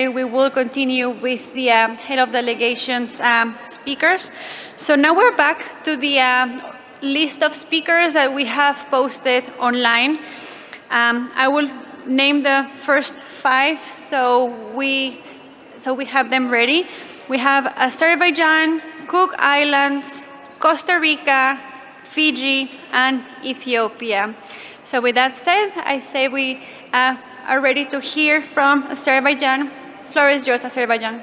We will continue with the head of delegations speakers. So now we're back to the list of speakers that we have posted online. I will name the first 5 so we have them ready. We have Azerbaijan, Cook Islands, Costa Rica, Fiji, and Ethiopia. So with that said, I say we are ready to hear from Azerbaijan. Floor is yours, Azerbaijan.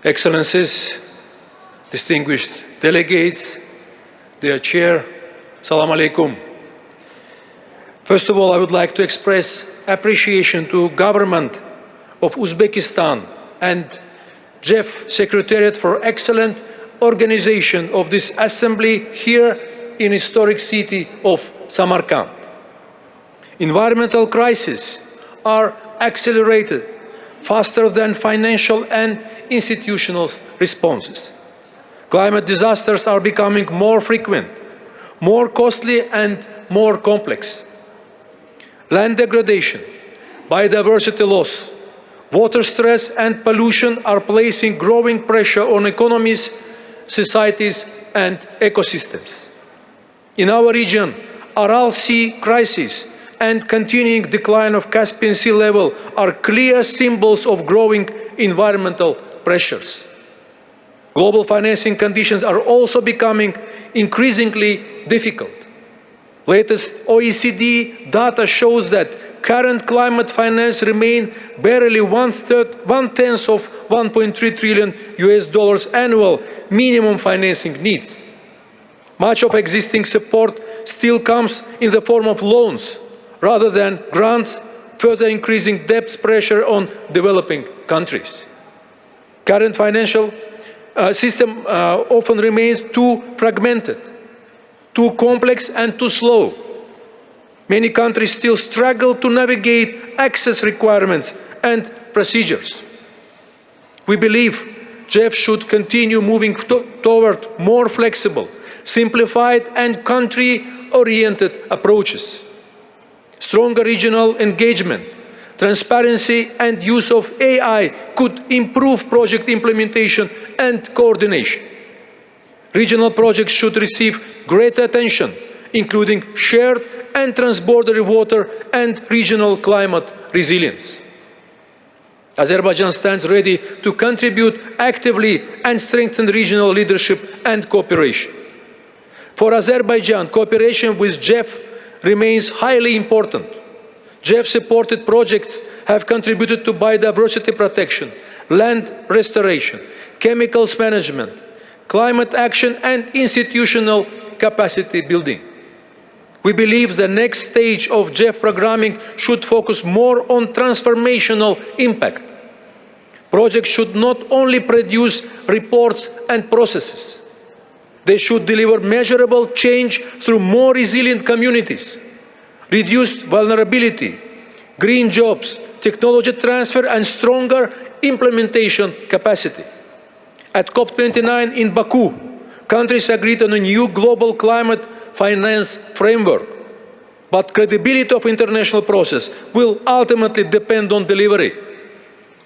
Excellencies, distinguished delegates, dear Chair, Assalamu alaikum. First of all, I would like to express appreciation to government of Uzbekistan and GEF Secretariat for excellent organization of this assembly here in historic city of Samarkand. Environmental crises are accelerated faster than financial and institutional responses. Climate disasters are becoming more frequent, more costly and more complex. Land degradation, biodiversity loss, water stress and pollution are placing growing pressure on economies, societies and ecosystems. In our region, Aral Sea crisis and continuing decline of Caspian Sea level are clear symbols of growing environmental pressures. Global financing conditions are also becoming increasingly difficult. Latest OECD data shows that current climate finance remains barely one-tenth of $1.3 trillion annual minimum financing needs. Much of existing support still comes in the form of loans rather than grants, further increasing debt pressure on developing countries. Current financial system often remains too fragmented, too complex and too slow. Many countries still struggle to navigate access requirements and procedures. We believe GEF should continue moving toward more flexible, simplified and country-oriented approaches. Stronger regional engagement, transparency and use of AI could improve project implementation and coordination. Regional projects should receive greater attention, including shared and transborder water and regional climate resilience. Azerbaijan stands ready to contribute actively and strengthen regional leadership and cooperation. For Azerbaijan, cooperation with GEF remains highly important. GEF-supported projects have contributed to biodiversity protection, land restoration, chemicals management, climate action and institutional capacity building. We believe the next stage of GEF programming should focus more on transformational impact. Projects should not only produce reports and processes. They should deliver measurable change through more resilient communities, reduced vulnerability, green jobs, technology transfer and stronger implementation capacity. At COP29 in Baku, countries agreed on a new global climate finance framework. But credibility of international process will ultimately depend on delivery.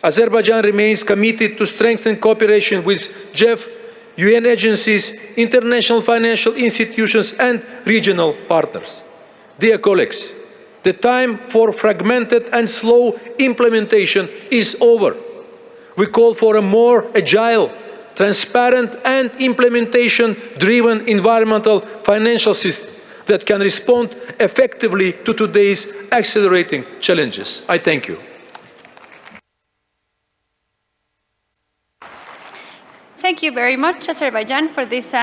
Azerbaijan remains committed to strengthen cooperation with GEF, UN agencies, international financial institutions and regional partners. Dear colleagues, the time for fragmented and slow implementation is over. We call for a more agile, transparent and implementation-driven environmental financial system that can respond effectively to today's accelerating challenges. I thank you. Thank you very much, Azerbaijan, for this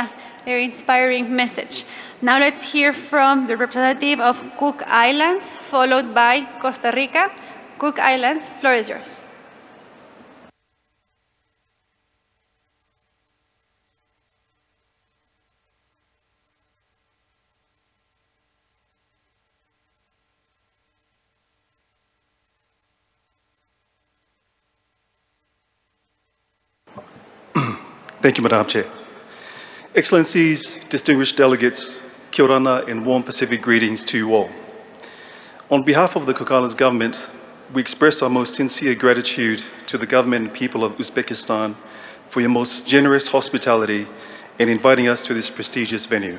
very inspiring message. Now let's hear from the representative of Cook Islands, followed by Costa Rica. Cook Islands, floor is yours. Thank you, Madam Chair. Excellencies, distinguished delegates, kia ora and warm Pacific greetings to you all. On behalf of the Cook Islands government, we express our most sincere gratitude to the government and people of Uzbekistan for your most generous hospitality in inviting us to this prestigious venue.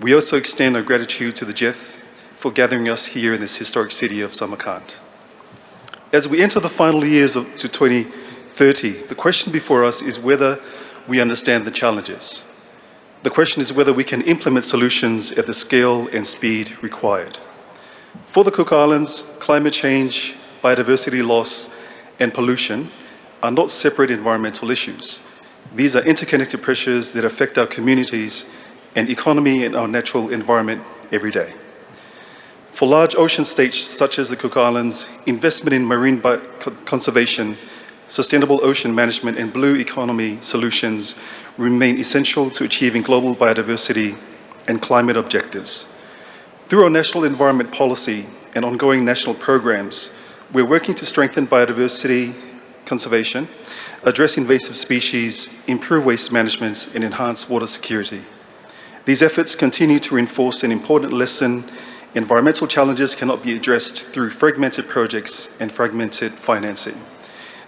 We also extend our gratitude to the GEF for gathering us here in this historic city of Samarkand. As we enter the final years to 2030, the question before us is whether we understand the challenges. The question is whether we can implement solutions at the scale and speed required. For the Cook Islands, climate change, biodiversity loss, and pollution are not separate environmental issues. These are interconnected pressures that affect our communities and economy and our natural environment every day. For large ocean states such as the Cook Islands, investment in marine conservation, sustainable ocean management, and blue economy solutions remain essential to achieving global biodiversity and climate objectives. Through our national environment policy and ongoing national programs, we're working to strengthen biodiversity conservation, address invasive species, improve waste management, and enhance water security. These efforts continue to reinforce an important lesson: environmental challenges cannot be addressed through fragmented projects and fragmented financing.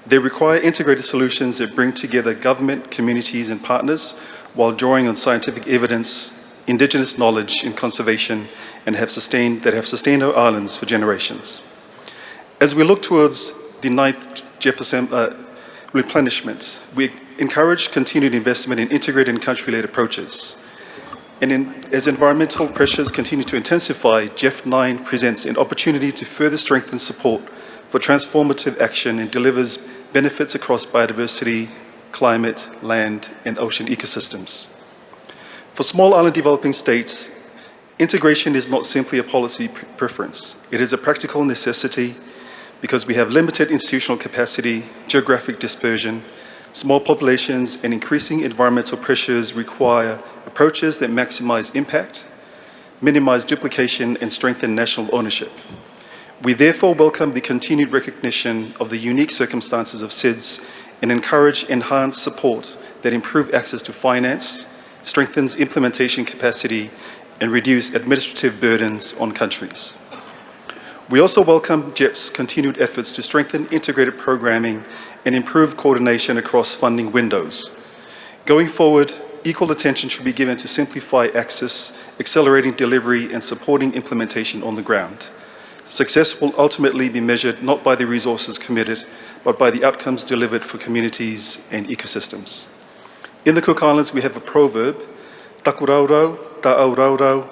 They require integrated solutions that bring together government, communities, and partners while drawing on scientific evidence, indigenous knowledge in conservation, and have sustained our islands for generations. As we look towards the 9th GEF replenishment, we encourage continued investment in integrated and country-led approaches. And as environmental pressures continue to intensify, GEF 9 presents an opportunity to further strengthen support for transformative action and delivers benefits across biodiversity, climate, land, and ocean ecosystems. For small island developing states, integration is not simply a policy preference. It is a practical necessity because we have limited institutional capacity, geographic dispersion, small populations, and increasing environmental pressures require approaches that maximize impact, minimize duplication, and strengthen national ownership. We therefore welcome the continued recognition of the unique circumstances of SIDS and encourage enhanced support that improve access to finance, strengthens implementation capacity, and reduce administrative burdens on countries. We also welcome GEF's continued efforts to strengthen integrated programming and improve coordination across funding windows. Going forward, equal attention should be given to simplify access, accelerating delivery, and supporting implementation on the ground. Success will ultimately be measured not by the resources committed, but by the outcomes delivered for communities and ecosystems. In the Cook Islands, we have a proverb, "Takuraurau, ta'auraurau,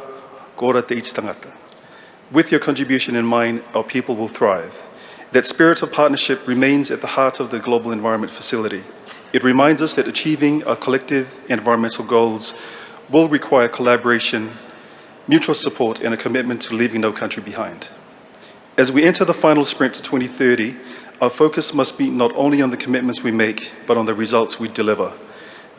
kora te iti tangata." With your contribution in mind, our people will thrive. That spirit of partnership remains at the heart of the Global Environment Facility. It reminds us that achieving our collective environmental goals will require collaboration, mutual support, and a commitment to leaving no country behind. As we enter the final sprint to 2030, our focus must be not only on the commitments we make, but on the results we deliver.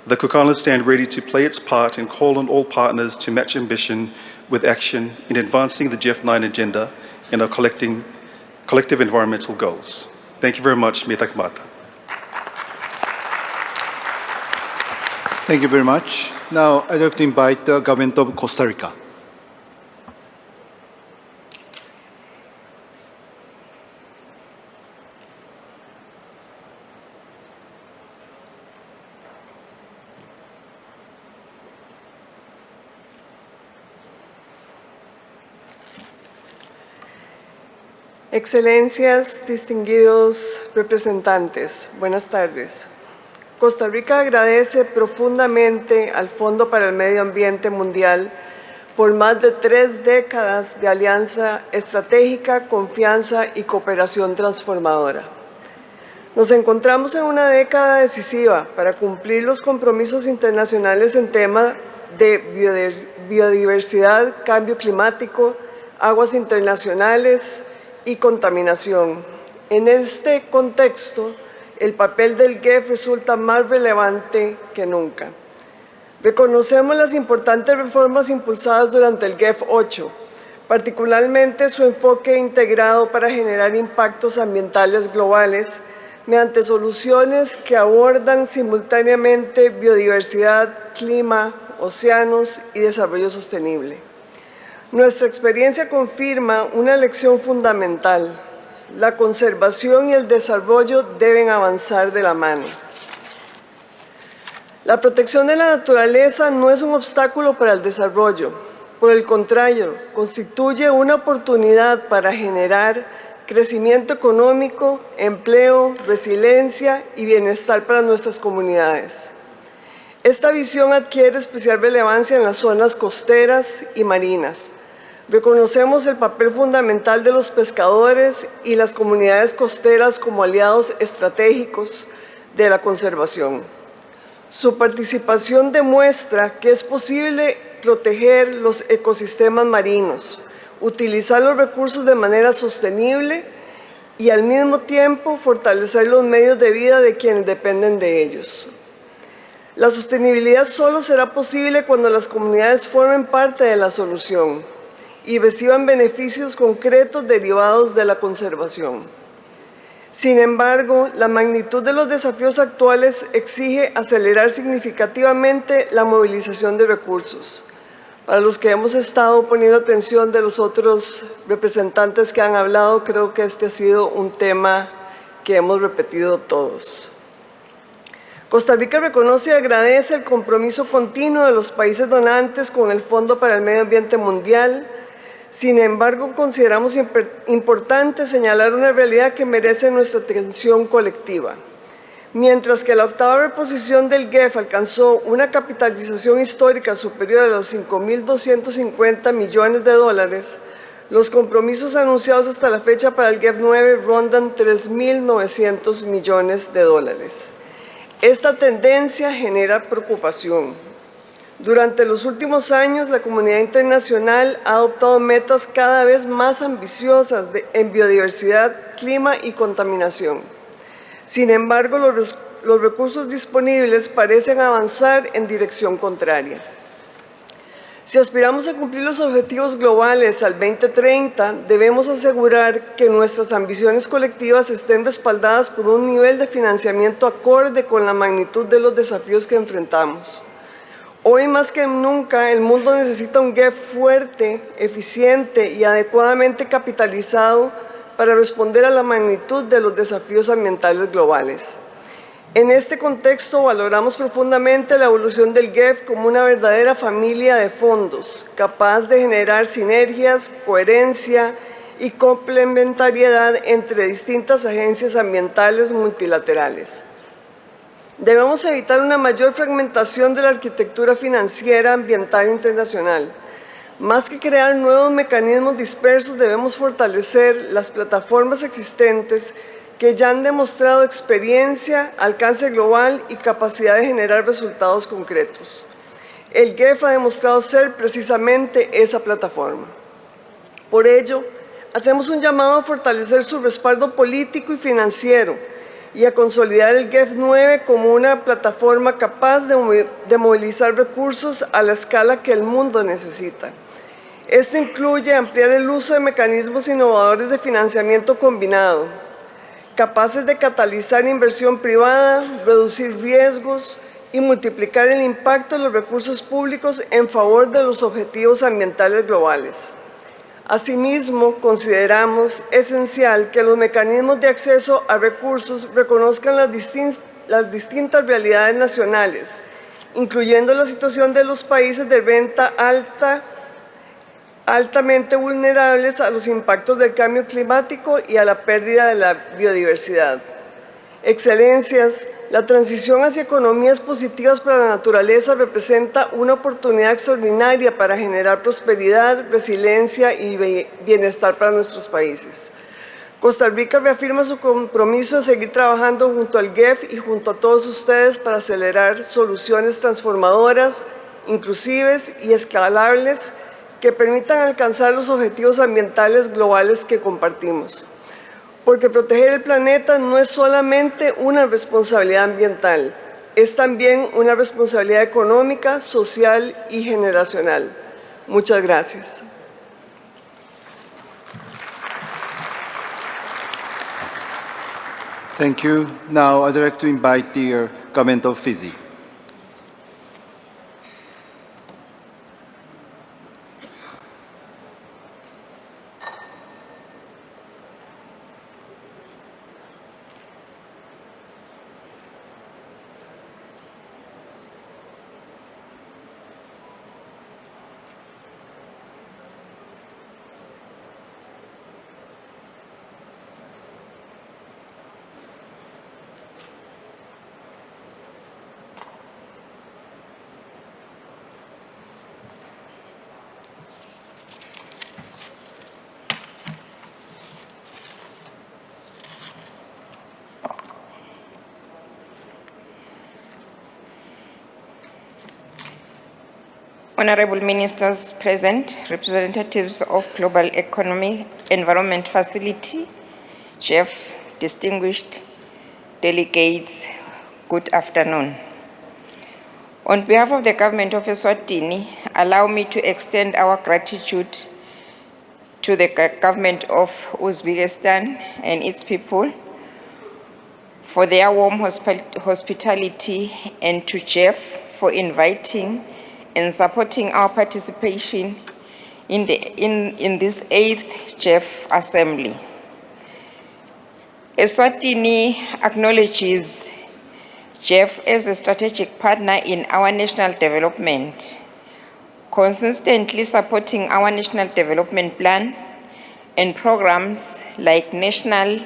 The Cook Islands stand ready to play its part and call on all partners to match ambition with action in advancing the GEF 9 agenda and our collective environmental goals. Thank you very much. Metak Mata. Thank you very much. Now, I'd like to invite the government of Costa Rica. Excelencias, distinguidos representantes, buenas tardes. Costa Rica agradece profundamente al Fondo para el Medio Ambiente Mundial por más de 3 décadas de alianza estratégica, confianza y cooperación transformadora. Nos encontramos en una década decisiva para cumplir los compromisos internacionales en tema de biodiversidad, cambio climático, aguas internacionales y contaminación. En este contexto, el papel del GEF resulta más relevante que nunca. Reconocemos las importantes reformas impulsadas durante el GEF 8, particularmente su enfoque integrado para generar impactos ambientales globales mediante soluciones que abordan simultáneamente biodiversidad, clima, océanos y desarrollo sostenible. Nuestra experiencia confirma una lección fundamental: la conservación y el desarrollo deben avanzar de la mano. La protección de la naturaleza no es un obstáculo para el desarrollo. Por el contrario, constituye una oportunidad para generar crecimiento económico, empleo, resiliencia y bienestar para nuestras comunidades. Esta visión adquiere especial relevancia en las zonas costeras y marinas. Reconocemos el papel fundamental de los pescadores y las comunidades costeras como aliados estratégicos de la conservación. Su participación demuestra que es posible proteger los ecosistemas marinos, utilizar los recursos de manera sostenible y al mismo tiempo fortalecer los medios de vida de quienes dependen de ellos. La sostenibilidad solo será posible cuando las comunidades formen parte de la solución y reciban beneficios concretos derivados de la conservación. Sin embargo, la magnitud de los desafíos actuales exige acelerar significativamente la movilización de recursos. Para los que hemos estado poniendo atención de los otros representantes que han hablado, creo que este ha sido un tema que hemos repetido todos. Costa Rica reconoce y agradece el compromiso continuo de los países donantes con el Fondo para el Medio Ambiente Mundial. Sin embargo, consideramos importante señalar una realidad que merece nuestra atención colectiva. Mientras que la octava reposición del GEF alcanzó una capitalización histórica superior a los 5.250 millones de dólares, los compromisos anunciados hasta la fecha para el GEF 9 rondan 3.900 millones de dólares. Esta tendencia genera preocupación. Durante los últimos años, la comunidad internacional ha adoptado metas cada vez más ambiciosas en biodiversidad, clima y contaminación. Sin embargo, los recursos disponibles parecen avanzar en dirección contraria. Si aspiramos a cumplir los objetivos globales al 2030, debemos asegurar que nuestras ambiciones colectivas estén respaldadas por un nivel de financiamiento acorde con la magnitud de los desafíos que enfrentamos. Hoy más que nunca, el mundo necesita un GEF fuerte, eficiente y adecuadamente capitalizado para responder a la magnitud de los desafíos ambientales globales. En este contexto, valoramos profundamente la evolución del GEF como una verdadera familia de fondos, capaz de generar sinergias, coherencia y complementariedad entre distintas agencias ambientales multilaterales. Debemos evitar una mayor fragmentación de la arquitectura financiera ambiental internacional. Más que crear nuevos mecanismos dispersos, debemos fortalecer las plataformas existentes que ya han demostrado experiencia, alcance global y capacidad de generar resultados concretos. El GEF ha demostrado ser precisamente esa plataforma. Por ello, hacemos un llamado a fortalecer su respaldo político y financiero y a consolidar el GEF 9 como una plataforma capaz de movilizar recursos a la escala que el mundo necesita. Esto incluye ampliar el uso de mecanismos innovadores de financiamiento combinado, capaces de catalizar inversión privada, reducir riesgos y multiplicar el impacto de los recursos públicos en favor de los objetivos ambientales globales. Asimismo, consideramos esencial que los mecanismos de acceso a recursos reconozcan las distintas realidades nacionales, incluyendo la situación de los países de renta alta, altamente vulnerables a los impactos del cambio climático y a la pérdida de la biodiversidad. Excelencias, la transición hacia economías positivas para la naturaleza representa una oportunidad extraordinaria para generar prosperidad, resiliencia y bienestar para nuestros países. Costa Rica reafirma su compromiso de seguir trabajando junto al GEF y junto a todos ustedes para acelerar soluciones transformadoras, inclusivas y escalables que permitan alcanzar los objetivos ambientales globales que compartimos. Porque proteger el planeta no es solamente una responsabilidad ambiental, es también una responsabilidad económica, social y generacional. Muchas gracias. Thank you. Now I'd like to invite the government of Fiji. Honorable Ministers present, representatives of Global Economic Environment Facility, GEF, distinguished delegates, good afternoon. On behalf of the government of Eswatini, allow me to extend our gratitude to the government of Uzbekistan and its people for their warm hospitality, and to GEF for inviting and supporting our participation in this 8th GEF Assembly. Eswatini acknowledges GEF as a strategic partner in our national development, consistently supporting our national development plan and programs like National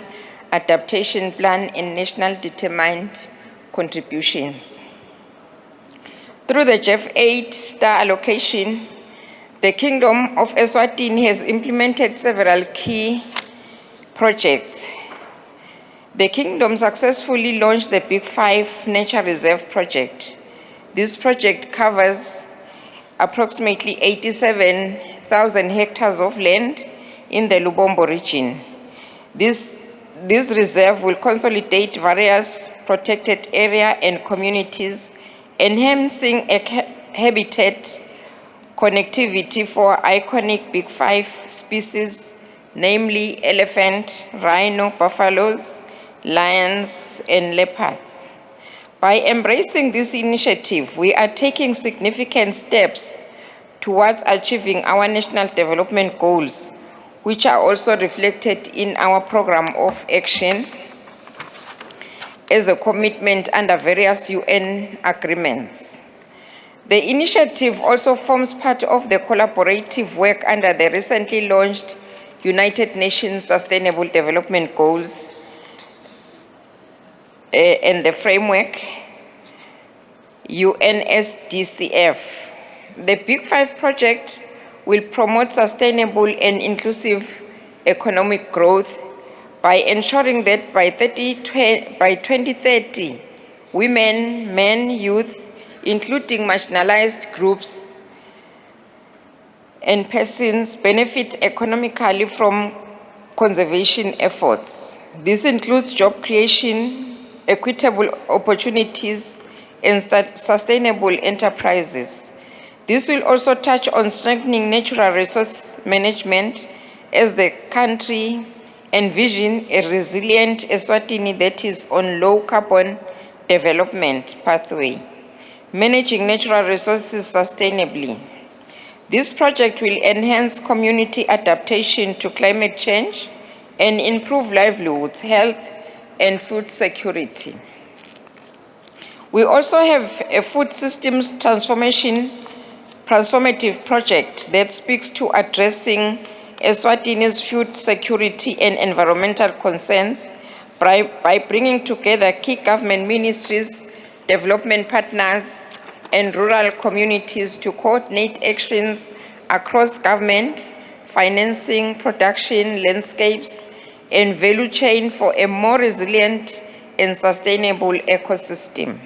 Adaptation Plan and National Determined Contributions. Through the GEF 8 star allocation, the Kingdom of Eswatini has implemented several key projects. The Kingdom successfully launched the Big 5 Nature Reserve project. This project covers approximately 87,000 hectares of land in the Lubombo region. This reserve will consolidate various protected areas and communities, enhancing habitat connectivity for iconic Big 5 species, namely elephant, rhino, buffaloes, lions, and leopards. By embracing this initiative, we are taking significant steps towards achieving our national development goals, which are also reflected in our program of action as a commitment under various UN agreements. The initiative also forms part of the collaborative work under the recently launched United Nations Sustainable Development Goals and the framework UNSDCF. The Big 5 project will promote sustainable and inclusive economic growth by ensuring that by 2030, women, men, youth, including marginalized groups and persons, benefit economically from conservation efforts. This includes job creation, equitable opportunities, and sustainable enterprises. This will also touch on strengthening natural resource management as the country envision a resilient Eswatini that is on low carbon development pathway, managing natural resources sustainably. This project will enhance community adaptation to climate change and improve livelihoods, health, and food security. We also have a food systems transformative project that speaks to addressing Eswatini's food security and environmental concerns by bringing together key government ministries, development partners, and rural communities to coordinate actions across government, financing, production, landscapes, and value chain for a more resilient and sustainable ecosystem.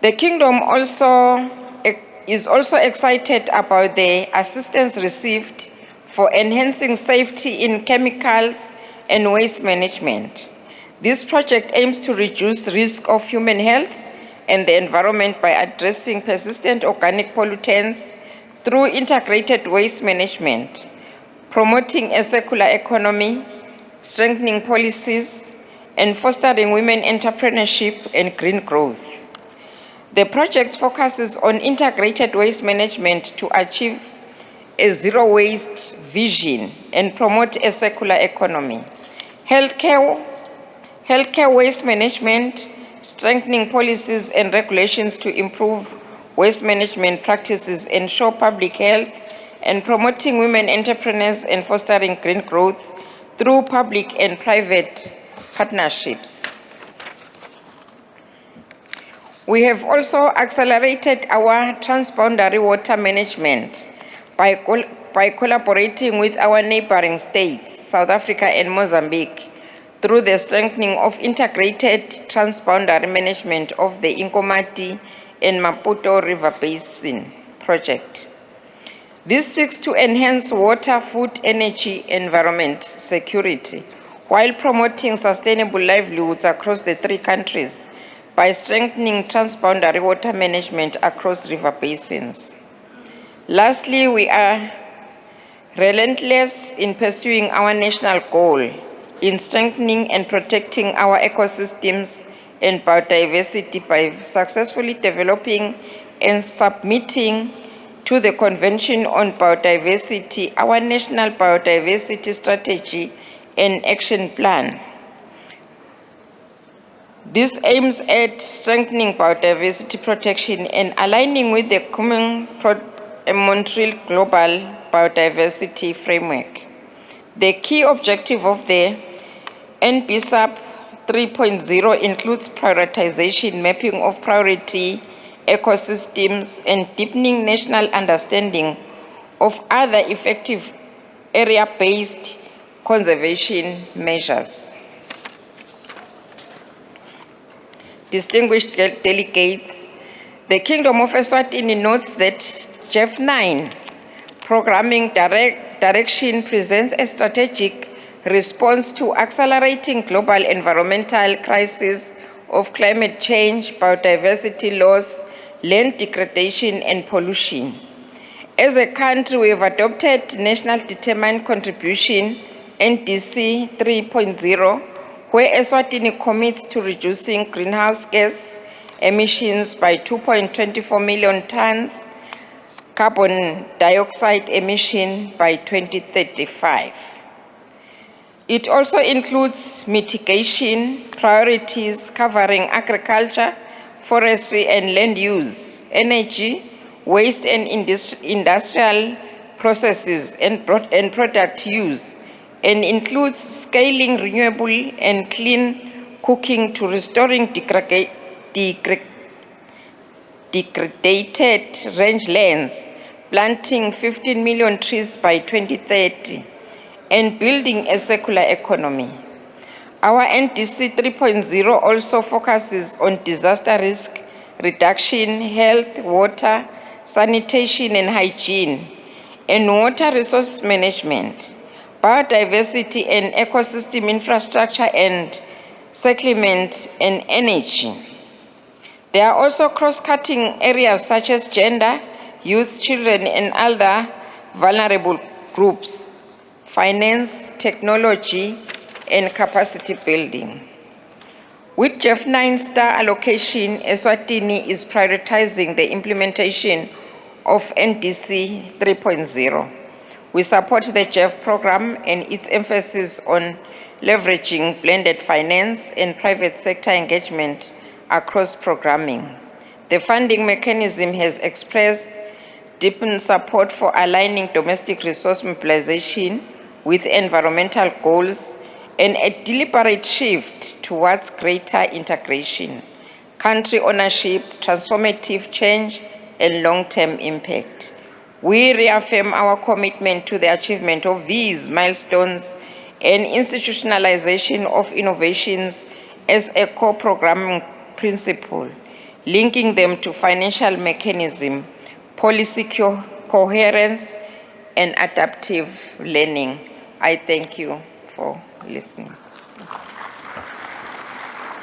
The Kingdom is also excited about the assistance received for enhancing safety in chemicals and waste management. This project aims to reduce risk of human health and the environment by addressing persistent organic pollutants through integrated waste management, promoting a circular economy, strengthening policies, and fostering women entrepreneurship and green growth. The project focuses on integrated waste management to achieve a zero waste vision and promote a circular economy. Healthcare waste management, strengthening policies and regulations to improve waste management practices, ensure public health, and promoting women entrepreneurs and fostering green growth through public and private partnerships. We have also accelerated our transboundary water management by collaborating with our neighboring states, South Africa and Mozambique, through the strengthening of integrated transboundary management of the Inkomati and Maputo River Basin project. This seeks to enhance water, food, energy, environment security, while promoting sustainable livelihoods across the three countries by strengthening transboundary water management across river basins. Lastly, we are relentless in pursuing our national goal in strengthening and protecting our ecosystems and biodiversity by successfully developing and submitting to the Convention on Biodiversity our National Biodiversity Strategy and Action Plan. This aims at strengthening biodiversity protection and aligning with the common Montreal Global Biodiversity Framework. The key objective of the NBSAP 3.0 includes prioritization, mapping of priority ecosystems, and deepening national understanding of other effective area-based conservation measures. Distinguished delegates, the Kingdom of Eswatini notes that GEF 9 programming direction presents a strategic response to accelerating global environmental crisis of climate change, biodiversity loss, land degradation, and pollution. As a country, we have adopted National Determined Contribution, NDC 3.0, where Eswatini commits to reducing greenhouse gas emissions by 2.24 million tons, carbon dioxide emission by 2035. It also includes mitigation priorities covering agriculture, forestry and land use, energy, waste and industrial processes and product use, and includes scaling renewable and clean cooking to restoring degraded rangelands, planting 15 million trees by 2030, and building a circular economy. Our NDC 3.0 also focuses on disaster risk reduction, health, water, sanitation and hygiene, and water resource management, biodiversity and ecosystem infrastructure, and settlement and energy. There are also cross-cutting areas such as gender, youth, children, and other vulnerable groups, finance, technology, and capacity building. With GEF 9 star allocation, Eswatini is prioritizing the implementation of NDC 3.0. We support the GEF program and its emphasis on leveraging blended finance and private sector engagement across programming. The funding mechanism has expressed deepened support for aligning domestic resource mobilization with environmental goals and a deliberate shift towards greater integration, country ownership, transformative change, and long-term impact. We reaffirm our commitment to the achievement of these milestones and institutionalization of innovations as a core programming principle, linking them to financial mechanism, policy coherence, and adaptive learning. I thank you for listening.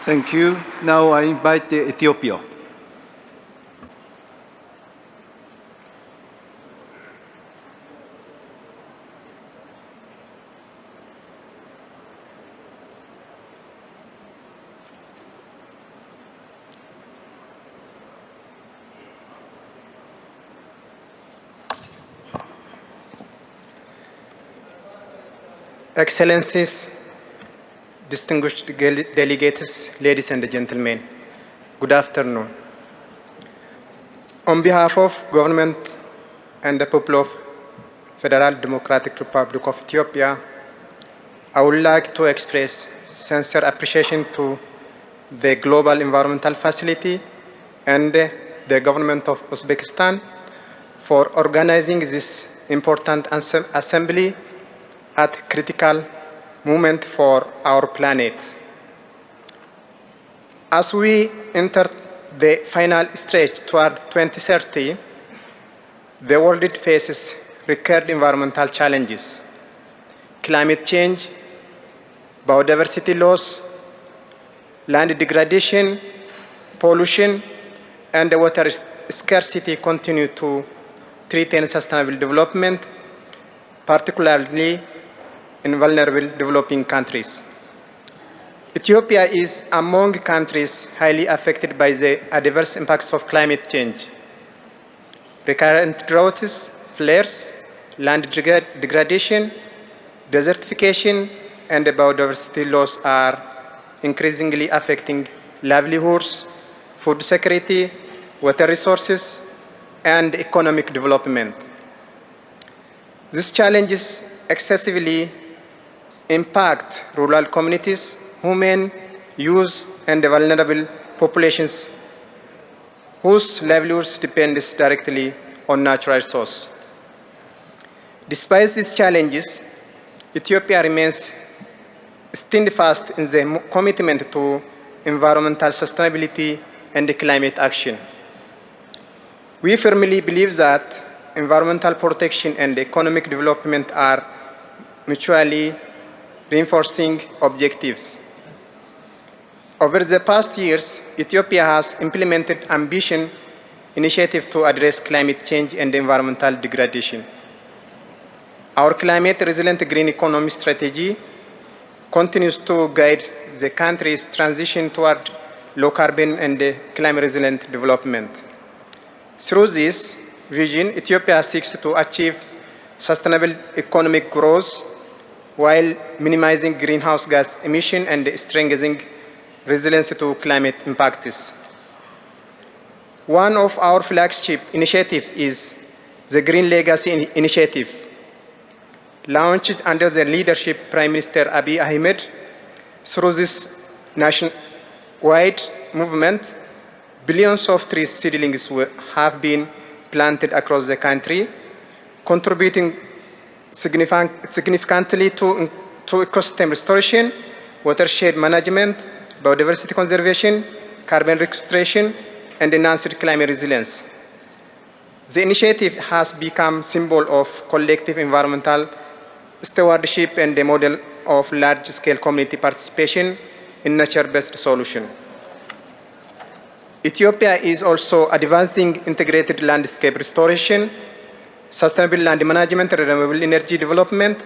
Thank you. Now I invite the Ethiopia. Excellencies, distinguished delegates, ladies and gentlemen, good afternoon. On behalf of government and the people of Federal Democratic Republic of Ethiopia, I would like to express sincere appreciation to the Global Environmental Facility and the government of Uzbekistan for organizing this important assembly at critical moment for our planet. As we enter the final stretch toward 2030, the world faces record environmental challenges: climate change, biodiversity loss, land degradation, pollution, and water scarcity continue to threaten sustainable development, particularly in vulnerable developing countries. Ethiopia is among countries highly affected by the adverse impacts of climate change. Recurrent droughts, flares, land degradation, desertification, and biodiversity loss are increasingly affecting livelihoods, food security, water resources, and economic development. These challenges excessively impact rural communities, women, youth, and vulnerable populations whose livelihoods depend directly on natural resources. Despite these challenges, Ethiopia remains steadfast in the commitment to environmental sustainability and climate action. We firmly believe that environmental protection and economic development are mutually reinforcing objectives. Over the past years, Ethiopia has implemented ambitious initiatives to address climate change and environmental degradation. Our climate-resilient green economy strategy continues to guide the country's transition toward low-carbon and climate-resilient development. Through this vision, Ethiopia seeks to achieve sustainable economic growth while minimizing greenhouse gas emission and strengthening resilience to climate impacts. One of our flagship initiatives is the Green Legacy Initiative. Launched under the leadership of Prime Minister Abiy Ahmed, through this nationwide movement, billions of tree seedlings have been planted across the country, contributing significantly to ecosystem restoration, watershed management, biodiversity conservation, carbon sequestration, and enhanced climate resilience. The initiative has become a symbol of collective environmental stewardship and a model of large-scale community participation in nature-based solutions. Ethiopia is also advancing integrated landscape restoration, sustainable land management, renewable energy development,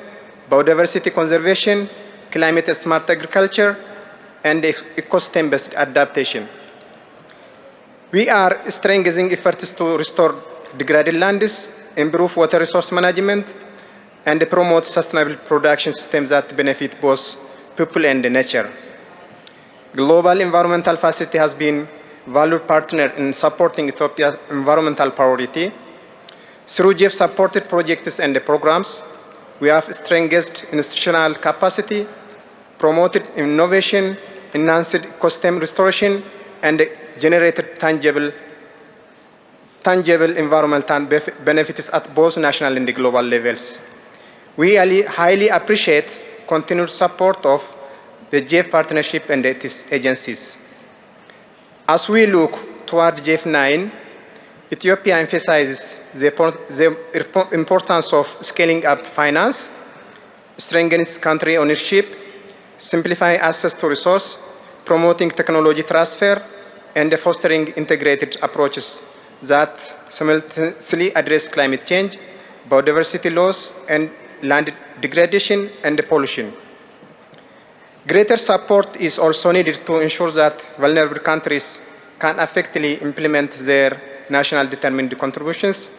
biodiversity conservation, climate-smart agriculture, and ecosystem-based adaptation. We are strengthening efforts to restore degraded lands, improve water resource management, and promote sustainable production systems that benefit both people and nature. Global Environmental Facility has been a valued partner in supporting Ethiopia's environmental priority. Through GEF-supported projects and programs, we have strengthened institutional capacity, promoted innovation, enhanced ecosystem restoration, and generated tangible environmental benefits at both national and global levels. We highly appreciate continued support of the GEF partnership and its agencies. As we look toward GEF 9, Ethiopia emphasizes the importance of scaling up finance, strengthening country ownership, simplifying access to resources, promoting technology transfer, and fostering integrated approaches that simultaneously address climate change, biodiversity loss, and land degradation and pollution. Greater support is also needed to ensure that vulnerable countries can effectively implement their national determined contributions,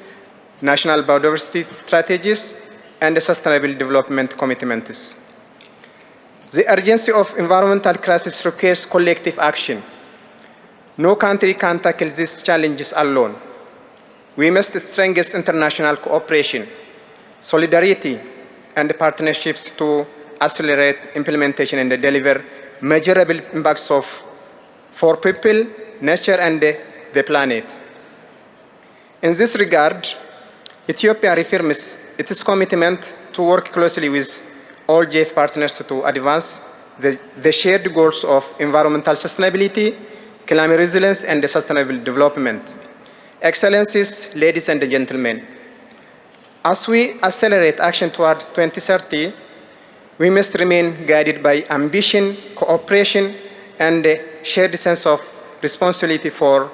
national biodiversity strategies, and sustainable development commitments. The urgency of environmental crisis requires collective action. No country can tackle these challenges alone. We must strengthen international cooperation, solidarity, and partnerships to accelerate implementation and deliver measurable impacts for people, nature, and the planet. In this regard, Ethiopia reaffirms its commitment to work closely with all GEF partners to advance the shared goals of environmental sustainability, climate resilience, and sustainable development. Excellencies, ladies and gentlemen, as we accelerate action toward 2030, we must remain guided by ambition, cooperation, and a shared sense of responsibility for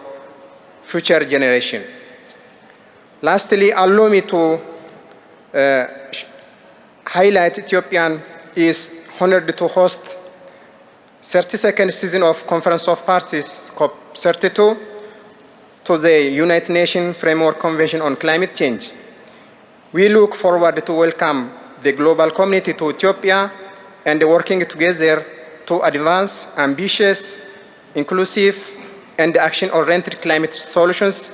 future generations. Lastly, allow me to highlight Ethiopian is honored to host 32nd season of Conference of Parties, COP32, to the United Nations Framework Convention on Climate Change. We look forward to welcome the global community to Ethiopia and working together to advance ambitious, inclusive, and action-oriented climate solutions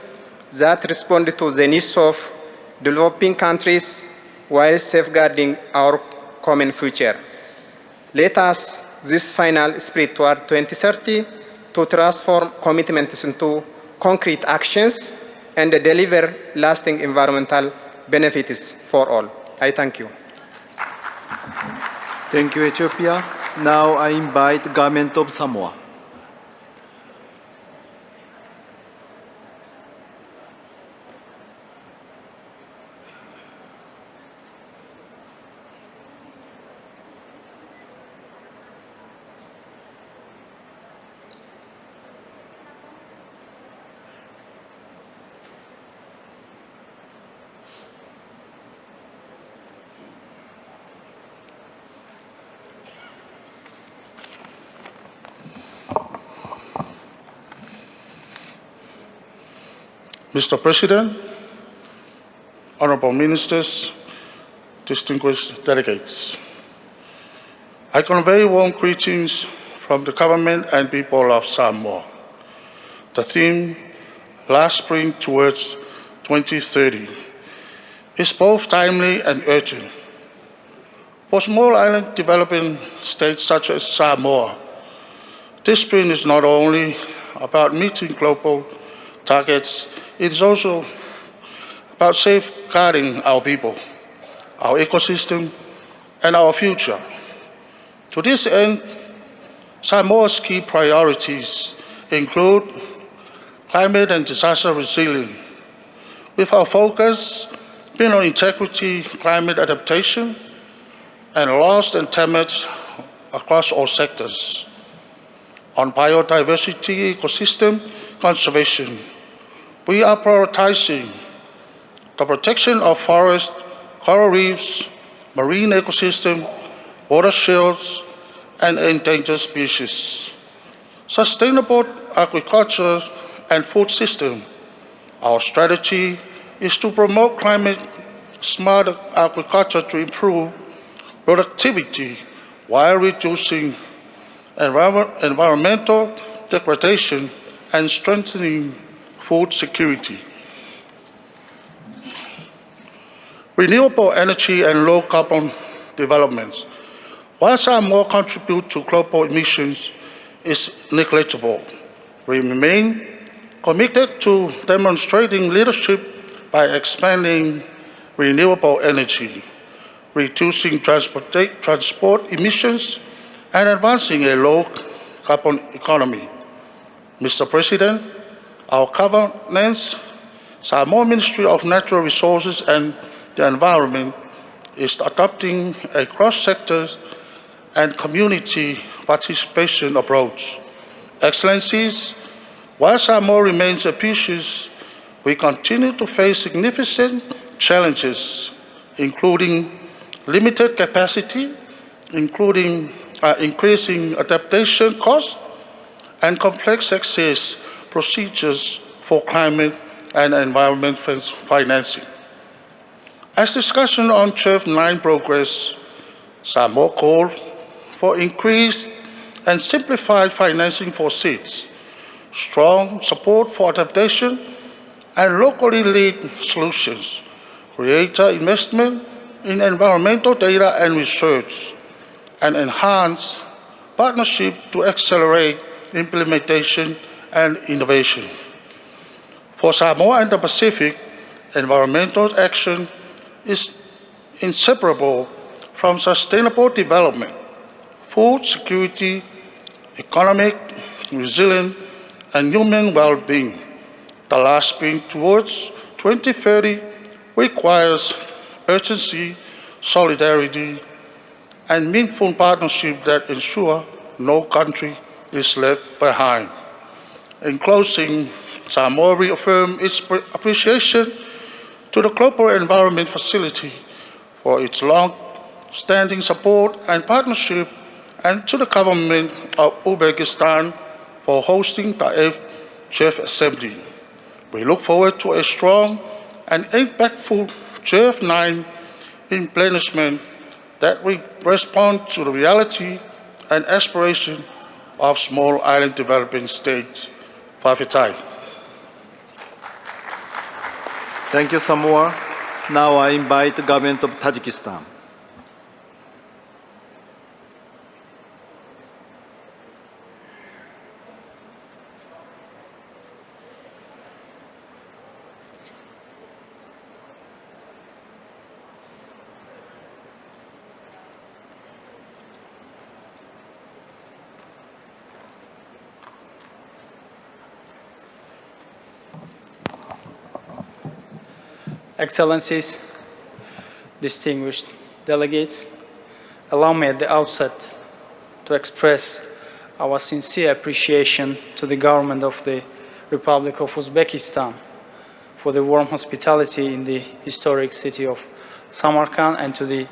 that respond to the needs of developing countries while safeguarding our common future. Let us this final spirit toward 2030 to transform commitments into concrete actions and deliver lasting environmental benefits for all. I thank you. Thank you, Ethiopia. Now I invite Government of Samoa. Mr. President, honorable ministers, distinguished delegates, I convey warm greetings from the government and people of Samoa. The theme, Last Spring Towards 2030, is both timely and urgent. For small island developing states such as Samoa, this spring is not only about meeting global targets, it is also about safeguarding our people, our ecosystem, and our future. To this end, Samoa's key priorities include climate and disaster resilience, with our focus being on integrity, climate adaptation, and loss and damage across all sectors. On biodiversity ecosystem conservation, we are prioritizing the protection of forests, coral reefs, marine ecosystem, water shields, and endangered species. Sustainable agriculture and food system. Our strategy is to promote climate-smart agriculture to improve productivity while reducing environmental degradation and strengthening food security. Renewable energy and low carbon developments. While Samoa contribute to global emissions is negligible, we remain committed to demonstrating leadership by expanding renewable energy, reducing transport emissions, and advancing a low carbon economy. Mr. President, our governance, Samoa Ministry of Natural Resources and the Environment is adopting a cross-sector and community participation approach. Excellencies, while Samoa remains ambitious, we continue to face significant challenges, including limited capacity, including increasing adaptation costs, and complex access procedures for climate and environment financing. As discussion on GEF 9 progress, Samoa called for increased and simplified financing for seeds, strong support for adaptation and locally led solutions, greater investment in environmental data and research, and enhance partnership to accelerate implementation and innovation. For Samoa and the Pacific, environmental action is inseparable from sustainable development, food security, economic resilience, and human well-being. The last sprint towards 2030 requires urgency, solidarity, and meaningful partnership that ensure no country is left behind. In closing, Samoa reaffirms its appreciation to the Global Environment Facility for its long-standing support and partnership, and to the government of Uzbekistan for hosting the 8th GEF Assembly. We look forward to a strong and impactful GEF 9 replenishment that will respond to the reality and aspiration of small island developing states. Pavitai. Thank you, Samoa. Now I invite the government of Tajikistan. Excellencies, distinguished delegates, allow me at the outset to express our sincere appreciation to the government of the Republic of Uzbekistan for the warm hospitality in the historic city of Samarkand, and to the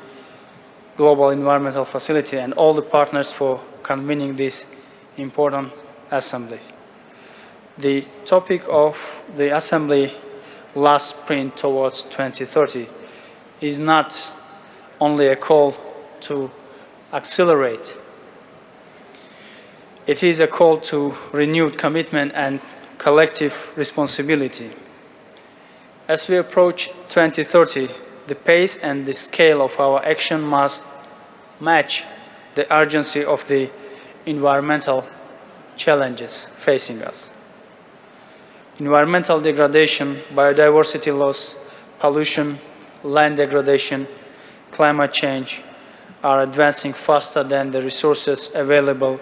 Global Environmental Facility and all the partners for convening this important assembly. The topic of the assembly, last sprint towards 2030, is not only a call to accelerate. It is a call to renewed commitment and collective responsibility. As we approach 2030, the pace and the scale of our action must match the urgency of the environmental challenges facing us. Environmental degradation, biodiversity loss, pollution, land degradation, climate change are advancing faster than the resources available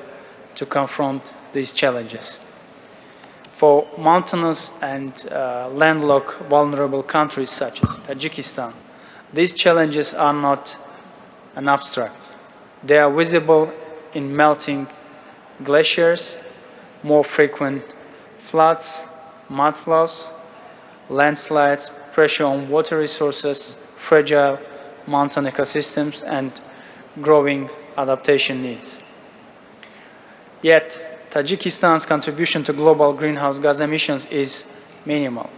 to confront these challenges. For mountainous and landlocked vulnerable countries such as Tajikistan, these challenges are not an abstract. They are visible in melting glaciers, more frequent floods, mudflows, landslides, pressure on water resources, fragile mountain ecosystems, and growing adaptation needs. Yet, Tajikistan's contribution to global greenhouse gas emissions is minimal.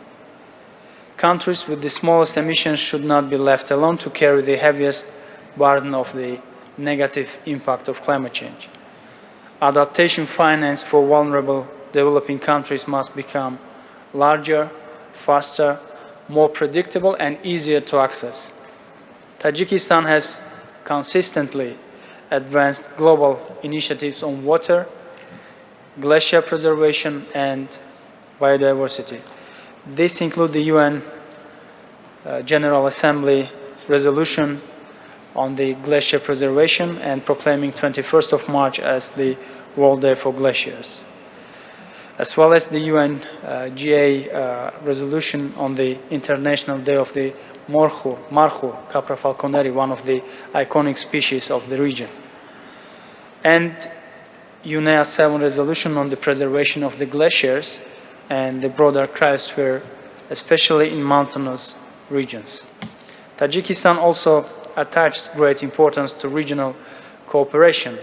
Countries with the smallest emissions should not be left alone to carry the heaviest burden of the negative impact of climate change. Adaptation finance for vulnerable developing countries must become larger, faster, more predictable, and easier to access. Tajikistan has consistently advanced global initiatives on water, glacier preservation, and biodiversity. These include the UN General Assembly resolution on the glacier preservation and proclaiming 21st of March as the World Day for Glaciers, as well as the UN GA resolution on the International Day of the Markhur, Capra falconeri, one of the iconic species of the region, and UNEA 7 resolution on the preservation of the glaciers and the broader cryosphere, especially in mountainous regions. Tajikistan also attaches great importance to regional cooperation,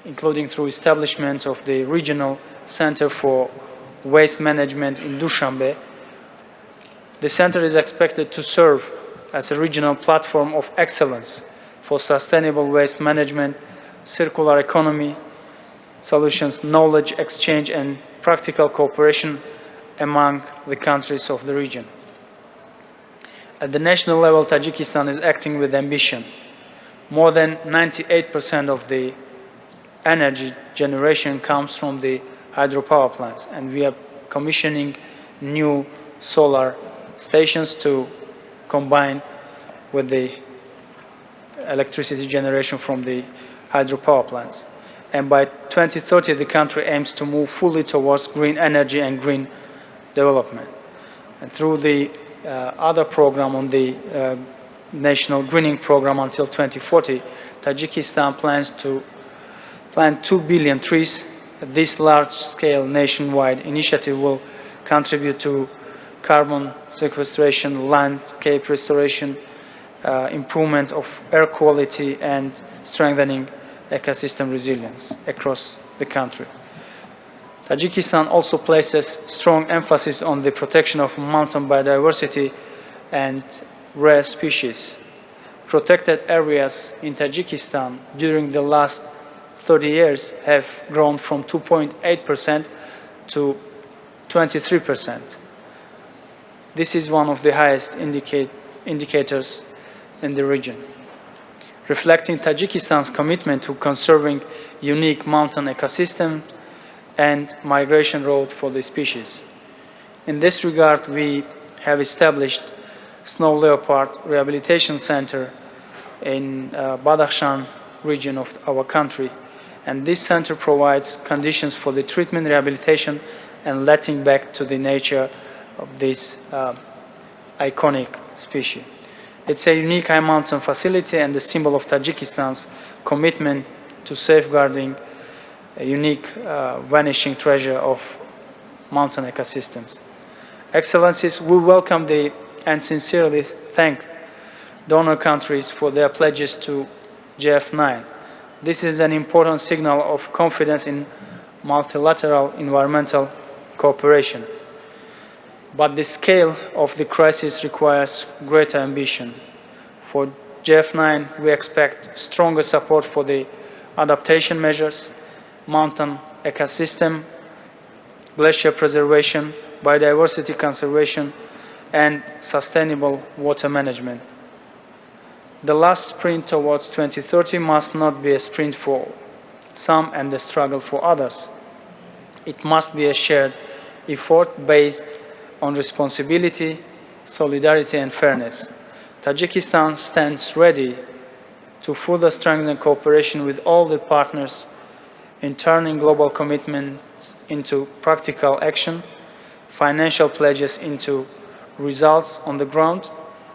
including through establishment of the Regional Center for Waste Management in Dushanbe. The center is expected to serve as a regional platform of excellence for sustainable waste management, circular economy solutions, knowledge exchange, and practical cooperation among the countries of the region. At the national level, Tajikistan is acting with ambition. More than 98% of the energy generation comes from the hydropower plants, and we are commissioning new solar stations to combine with the electricity generation from the hydropower plants. And by 2030, the country aims to move fully towards green energy and green development. And through the other program on the National Greening Program until 2040, Tajikistan plans to plant 2 billion trees. This large-scale nationwide initiative will contribute to carbon sequestration, landscape restoration, improvement of air quality, and strengthening ecosystem resilience across the country. Tajikistan also places strong emphasis on the protection of mountain biodiversity and rare species. Protected areas in Tajikistan during the last 30 years have grown from 2.8% to 23%. This is one of the highest indicators in the region, reflecting Tajikistan's commitment to conserving unique mountain ecosystems and migration route for the species. In this regard, we have established Snow Leopard Rehabilitation Center in Badakhshan region of our country, and this center provides conditions for the treatment, rehabilitation, and letting back to the nature of this iconic species. It's a unique high mountain facility and a symbol of Tajikistan's commitment to safeguarding a unique vanishing treasure of mountain ecosystems. Excellencies, we welcome and sincerely thank donor countries for their pledges to GEF 9. This is an important signal of confidence in multilateral environmental cooperation. But the scale of the crisis requires greater ambition. For GEF 9, we expect stronger support for the adaptation measures, mountain ecosystem, glacier preservation, biodiversity conservation, and sustainable water management. The last sprint towards 2030 must not be a sprint for some and a struggle for others. It must be a shared effort based on responsibility, solidarity, and fairness. Tajikistan stands ready to further strengthen cooperation with all the partners in turning global commitments into practical action, financial pledges into results on the ground,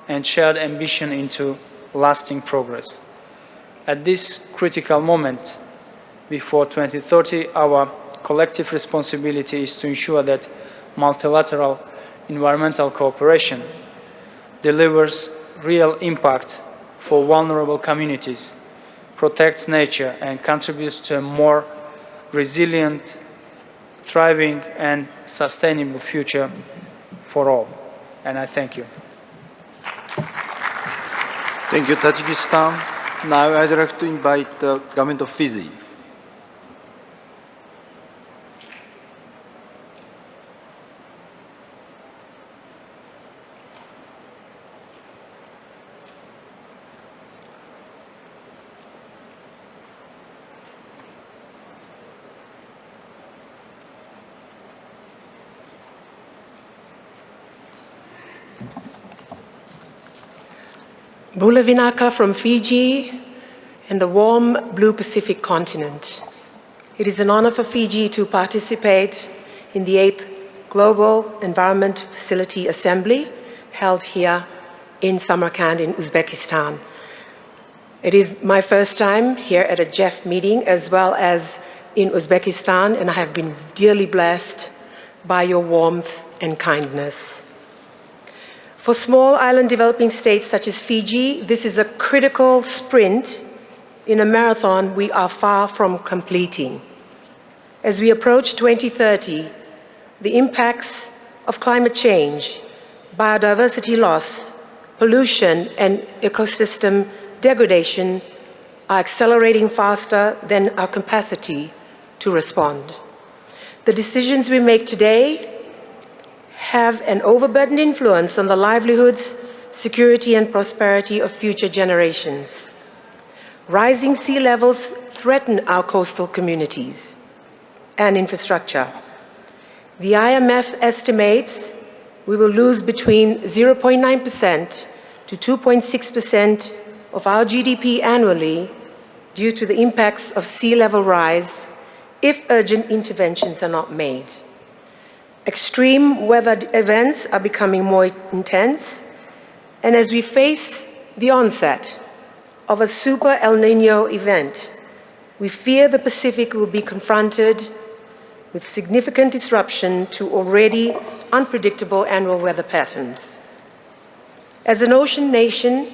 and shared ambition into lasting progress. At this critical moment, before 2030, our collective responsibility is to ensure that multilateral environmental cooperation delivers real impact for vulnerable communities, protects nature, and contributes to a more resilient, thriving, and sustainable future for all. And I thank you. Thank you, Tajikistan. Now I'd like to invite the government of Fiji. Bula Vinaka from Fiji and the warm blue Pacific continent. It is an honor for Fiji to participate in the 8th Global Environment Facility Assembly held here in Samarkand in Uzbekistan. It is my first time here at a GEF meeting as well as in Uzbekistan, and I have been dearly blessed by your warmth and kindness. For small island developing states such as Fiji, this is a critical sprint in a marathon we are far from completing. As we approach 2030, the impacts of climate change, biodiversity loss, pollution, and ecosystem degradation are accelerating faster than our capacity to respond. The decisions we make today have an overburdened influence on the livelihoods, security, and prosperity of future generations. Rising sea levels threaten our coastal communities and infrastructure. The IMF estimates we will lose between 0.9% to 2.6% of our GDP annually due to the impacts of sea level rise if urgent interventions are not made. Extreme weather events are becoming more intense, and as we face the onset of a super El Niño event, we fear the Pacific will be confronted with significant disruption to already unpredictable annual weather patterns. As an ocean nation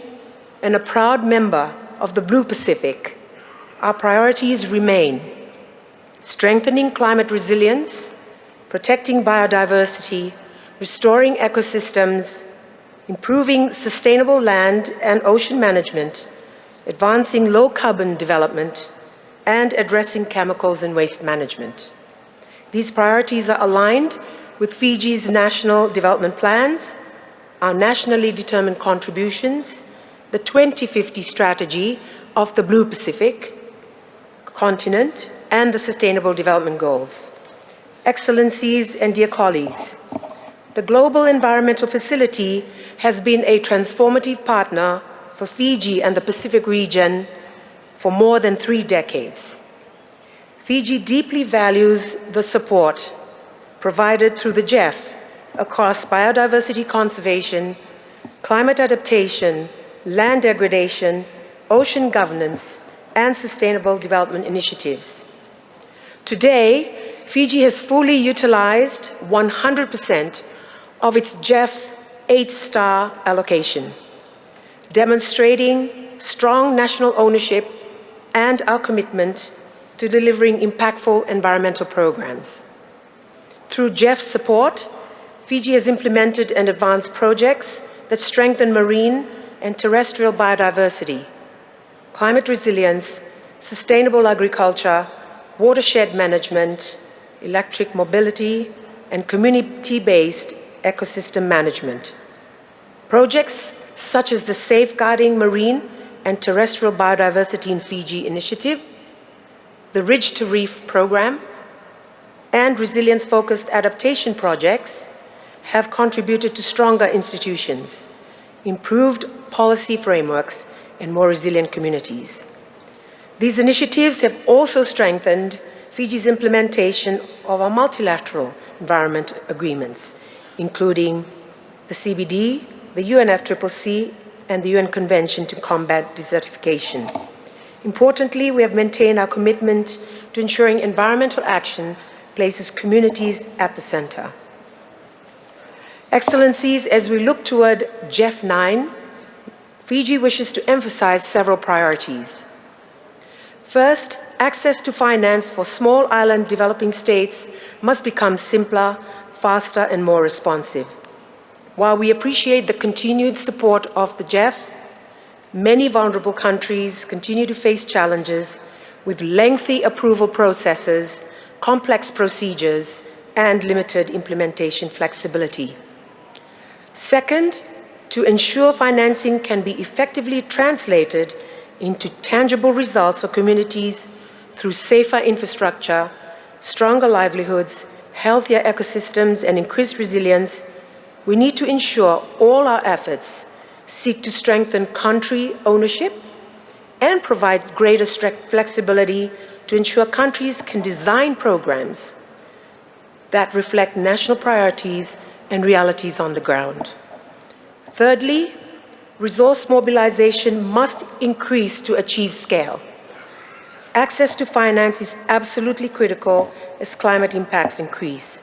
and a proud member of the Blue Pacific, our priorities remain strengthening climate resilience, protecting biodiversity, restoring ecosystems, improving sustainable land and ocean management, advancing low-carbon development, and addressing chemicals and waste management. These priorities are aligned with Fiji's national development plans, our nationally determined contributions, the 2050 strategy of the Blue Pacific continent, and the Sustainable Development Goals. Excellencies and dear colleagues, the Global Environmental Facility has been a transformative partner for Fiji and the Pacific region for more than 3 decades. Fiji deeply values the support provided through the GEF across biodiversity conservation, climate adaptation, land degradation, ocean governance, and sustainable development initiatives. Today, Fiji has fully utilized 100% of its GEF 8-star allocation, demonstrating strong national ownership and our commitment to delivering impactful environmental programs. Through GEF support, Fiji has implemented and advanced projects that strengthen marine and terrestrial biodiversity, climate resilience, sustainable agriculture, watershed management, electric mobility, and community-based ecosystem management. Projects such as the Safeguarding Marine and Terrestrial Biodiversity in Fiji initiative, the Ridge to Reef program, and resilience-focused adaptation projects have contributed to stronger institutions, improved policy frameworks, and more resilient communities. These initiatives have also strengthened Fiji's implementation of our multilateral environment agreements, including the CBD, the UNFCCC, and the UN Convention to Combat Desertification. Importantly, we have maintained our commitment to ensuring environmental action places communities at the center. Excellencies, as we look toward GEF 9, Fiji wishes to emphasize several priorities. First, access to finance for small island developing states must become simpler, faster, and more responsive. While we appreciate the continued support of the GEF, many vulnerable countries continue to face challenges with lengthy approval processes, complex procedures, and limited implementation flexibility. Second, to ensure financing can be effectively translated into tangible results for communities through safer infrastructure, stronger livelihoods, healthier ecosystems, and increased resilience, we need to ensure all our efforts seek to strengthen country ownership and provide greater flexibility to ensure countries can design programs that reflect national priorities and realities on the ground. Thirdly, resource mobilization must increase to achieve scale. Access to finance is absolutely critical as climate impacts increase.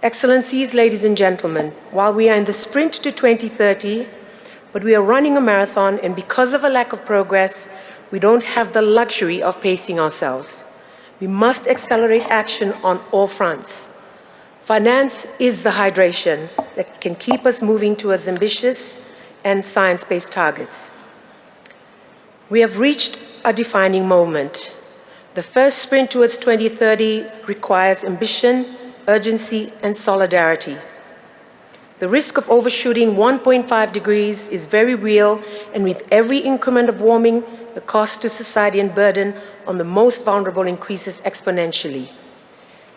Excellencies, ladies and gentlemen, while we are in the sprint to 2030, but we are running a marathon, and because of a lack of progress, we don't have the luxury of pacing ourselves. We must accelerate action on all fronts. Finance is the hydration that can keep us moving towards ambitious and science-based targets. We have reached a defining moment. The first sprint towards 2030 requires ambition, urgency, and solidarity. The risk of overshooting 1.5 degrees is very real, and with every increment of warming, the cost to society and burden on the most vulnerable increases exponentially.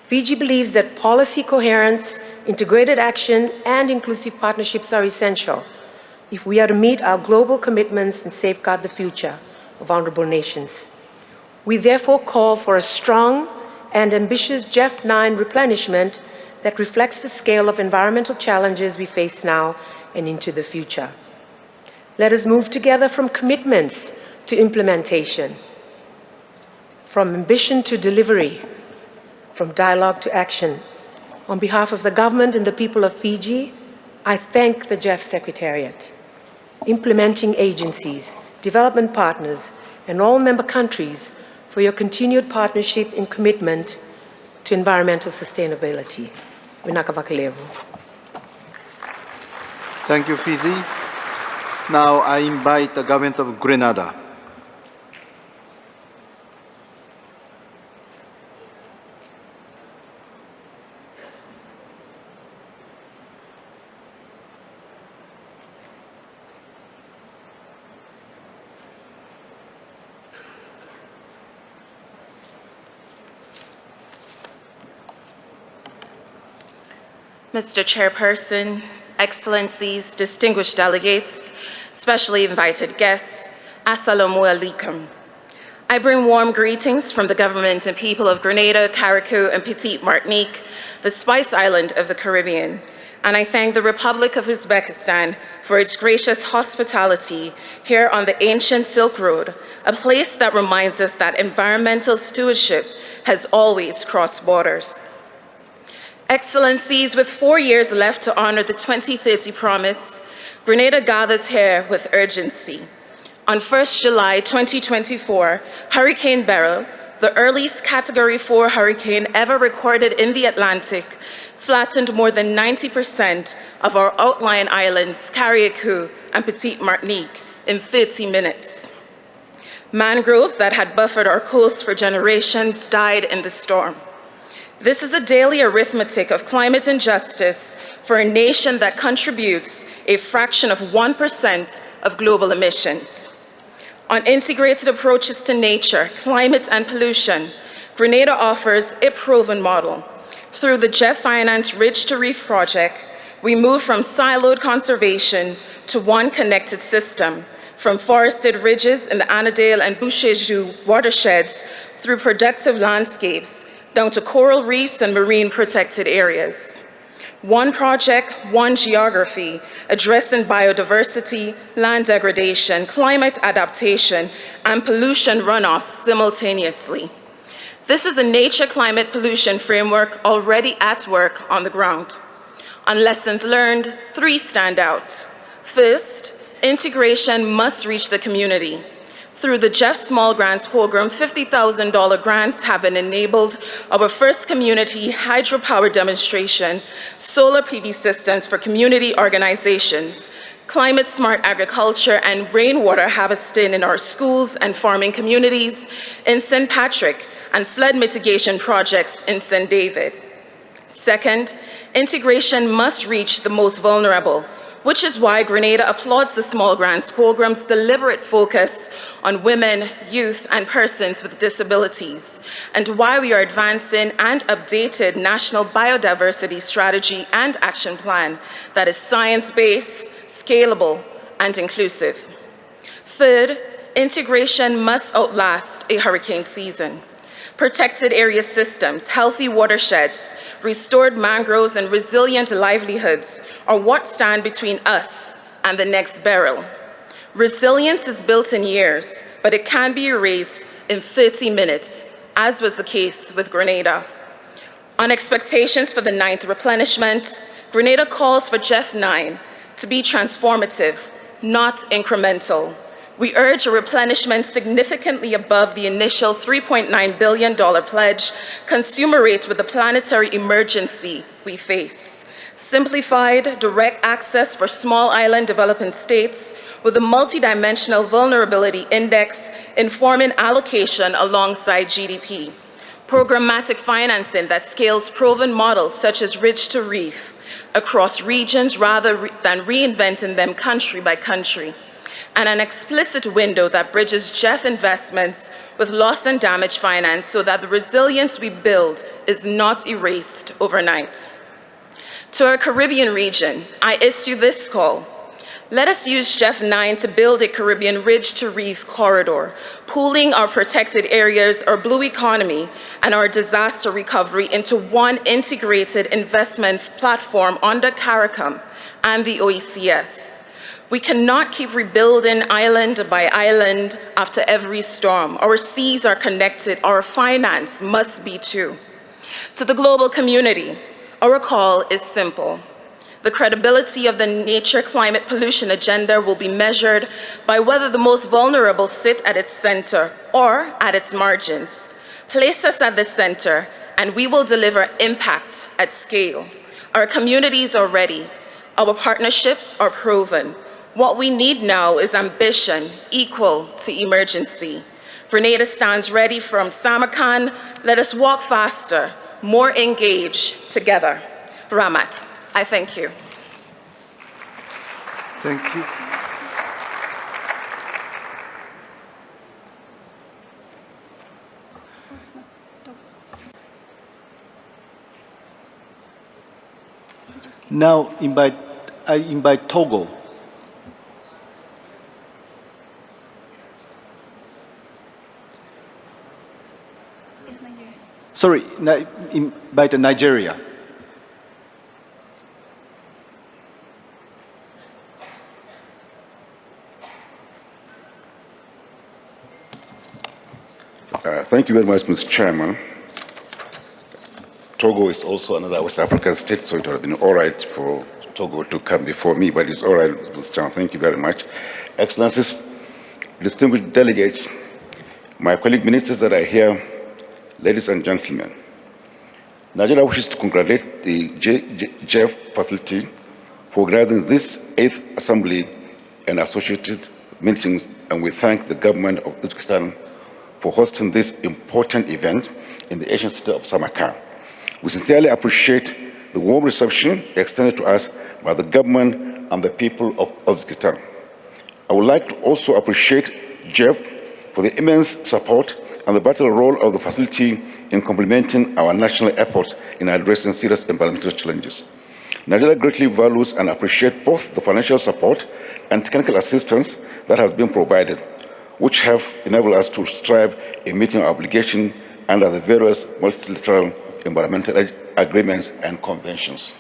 Fiji believes that policy coherence, integrated action, and inclusive partnerships are essential if we are to meet our global commitments and safeguard the future of vulnerable nations. We therefore call for a strong and ambitious GEF 9 replenishment that reflects the scale of environmental challenges we face now and into the future. Let us move together from commitments to implementation, from ambition to delivery, from dialogue to action. On behalf of the government and the people of Fiji, I thank the GEF Secretariat, implementing agencies, development partners, and all member countries for your continued partnership and commitment to environmental sustainability. Vinaka Vakalevu. Thank you, Fiji. Now I invite the government of Grenada. Mr. Chairperson, Excellencies, distinguished delegates, specially invited guests, Assalamu alaikum. I bring warm greetings from the government and people of Grenada, Carriacou, and Petite Martinique, the Spice Island of the Caribbean, and I thank the Republic of Uzbekistan for its gracious hospitality here on the ancient Silk Road, a place that reminds us that environmental stewardship has always crossed borders. Excellencies, with 4 years left to honor the 2030 promise, Grenada gathers here with urgency. On 1st July 2024, Hurricane Beryl, the earliest Category 4 hurricane ever recorded in the Atlantic, flattened more than 90% of our outlying islands, Carriacou and Petite Martinique, in 30 minutes. Mangroves that had buffered our coast for generations died in the storm. This is a daily arithmetic of climate injustice for a nation that contributes a fraction of 1% of global emissions. On integrated approaches to nature, climate, and pollution, Grenada offers a proven model. Through the GEF Finance Ridge to Reef project, we move from siloed conservation to one connected system, from forested ridges in the Annandale and Boucher-Joux watersheds through productive landscapes, down to coral reefs and marine protected areas. One project, one geography, addressing biodiversity, land degradation, climate adaptation, and pollution runoff simultaneously. This is a nature-climate pollution framework already at work on the ground. On lessons learned, 3 stand out. First, integration must reach the community. Through the GEF Small Grants Program, $50,000 grants have been enabled our first community hydropower demonstration, solar PV systems for community organizations, climate-smart agriculture, and rainwater harvesting in our schools and farming communities in St. Patrick, and flood mitigation projects in St. David. Second, integration must reach the most vulnerable, which is why Grenada applauds the Small Grants Program's deliberate focus on women, youth, and persons with disabilities, and why we are advancing an updated National Biodiversity Strategy and Action Plan that is science-based, scalable, and inclusive. Third, integration must outlast a hurricane season. Protected area systems, healthy watersheds, restored mangroves, and resilient livelihoods are what stand between us and the next Beryl. Resilience is built in years, but it can be erased in 30 minutes, as was the case with Grenada. On expectations for the 9th replenishment, Grenada calls for GEF 9 to be transformative, not incremental. We urge a replenishment significantly above the initial $3.9 billion pledge, commensurate with the planetary emergency we face. simplified direct access for small island developing states with a multidimensional vulnerability index informing allocation alongside GDP, programmatic financing that scales proven models such as Ridge to Reef across regions rather than reinventing them country by country, and an explicit window that bridges GEF investments with loss and damage finance so that the resilience we build is not erased overnight. To our Caribbean region, I issue this call. Let us use GEF 9 to build a Caribbean Ridge to Reef corridor, pooling our protected areas, our blue economy, and our disaster recovery into one integrated investment platform under CARICOM and the OECS. We cannot keep rebuilding island by island after every storm. Our seas are connected, our finance must be too. To the global community, our call is simple. The credibility of the nature climate pollution agenda will be measured by whether the most vulnerable sit at its center or at its margins. Place us at the center and we will deliver impact at scale. Our communities are ready. Our partnerships are proven. What we need now is ambition equal to emergency. Grenada stands ready from Samarkand. Let us walk faster, more engaged together. Ramat. I thank you. Thank you. Now I invite Togo. Sorry, invite Nigeria. Thank you very much, Mr. Chairman. Togo is also another West African state, so it would have been all right for Togo to come before me, but it's all right, Mr. Chairman. Thank you very much. Excellencies, distinguished delegates, my colleague ministers that are here, ladies and gentlemen, Nigeria wishes to congratulate the GEF facility for organizing this 8th Assembly and associated meetings, and we thank the government of Tajikistan for hosting this important event in the ancient city of Samarkand. We sincerely appreciate the warm reception extended to us by the government and the people of Uzbekistan. I would like to also appreciate GEF for the immense support and the vital role of the facility in complementing our national efforts in addressing serious environmental challenges. Nigeria greatly values and appreciates both the financial support and technical assistance that has been provided, which have enabled us to strive in meeting our obligation under the various multilateral environmental agreements and conventions.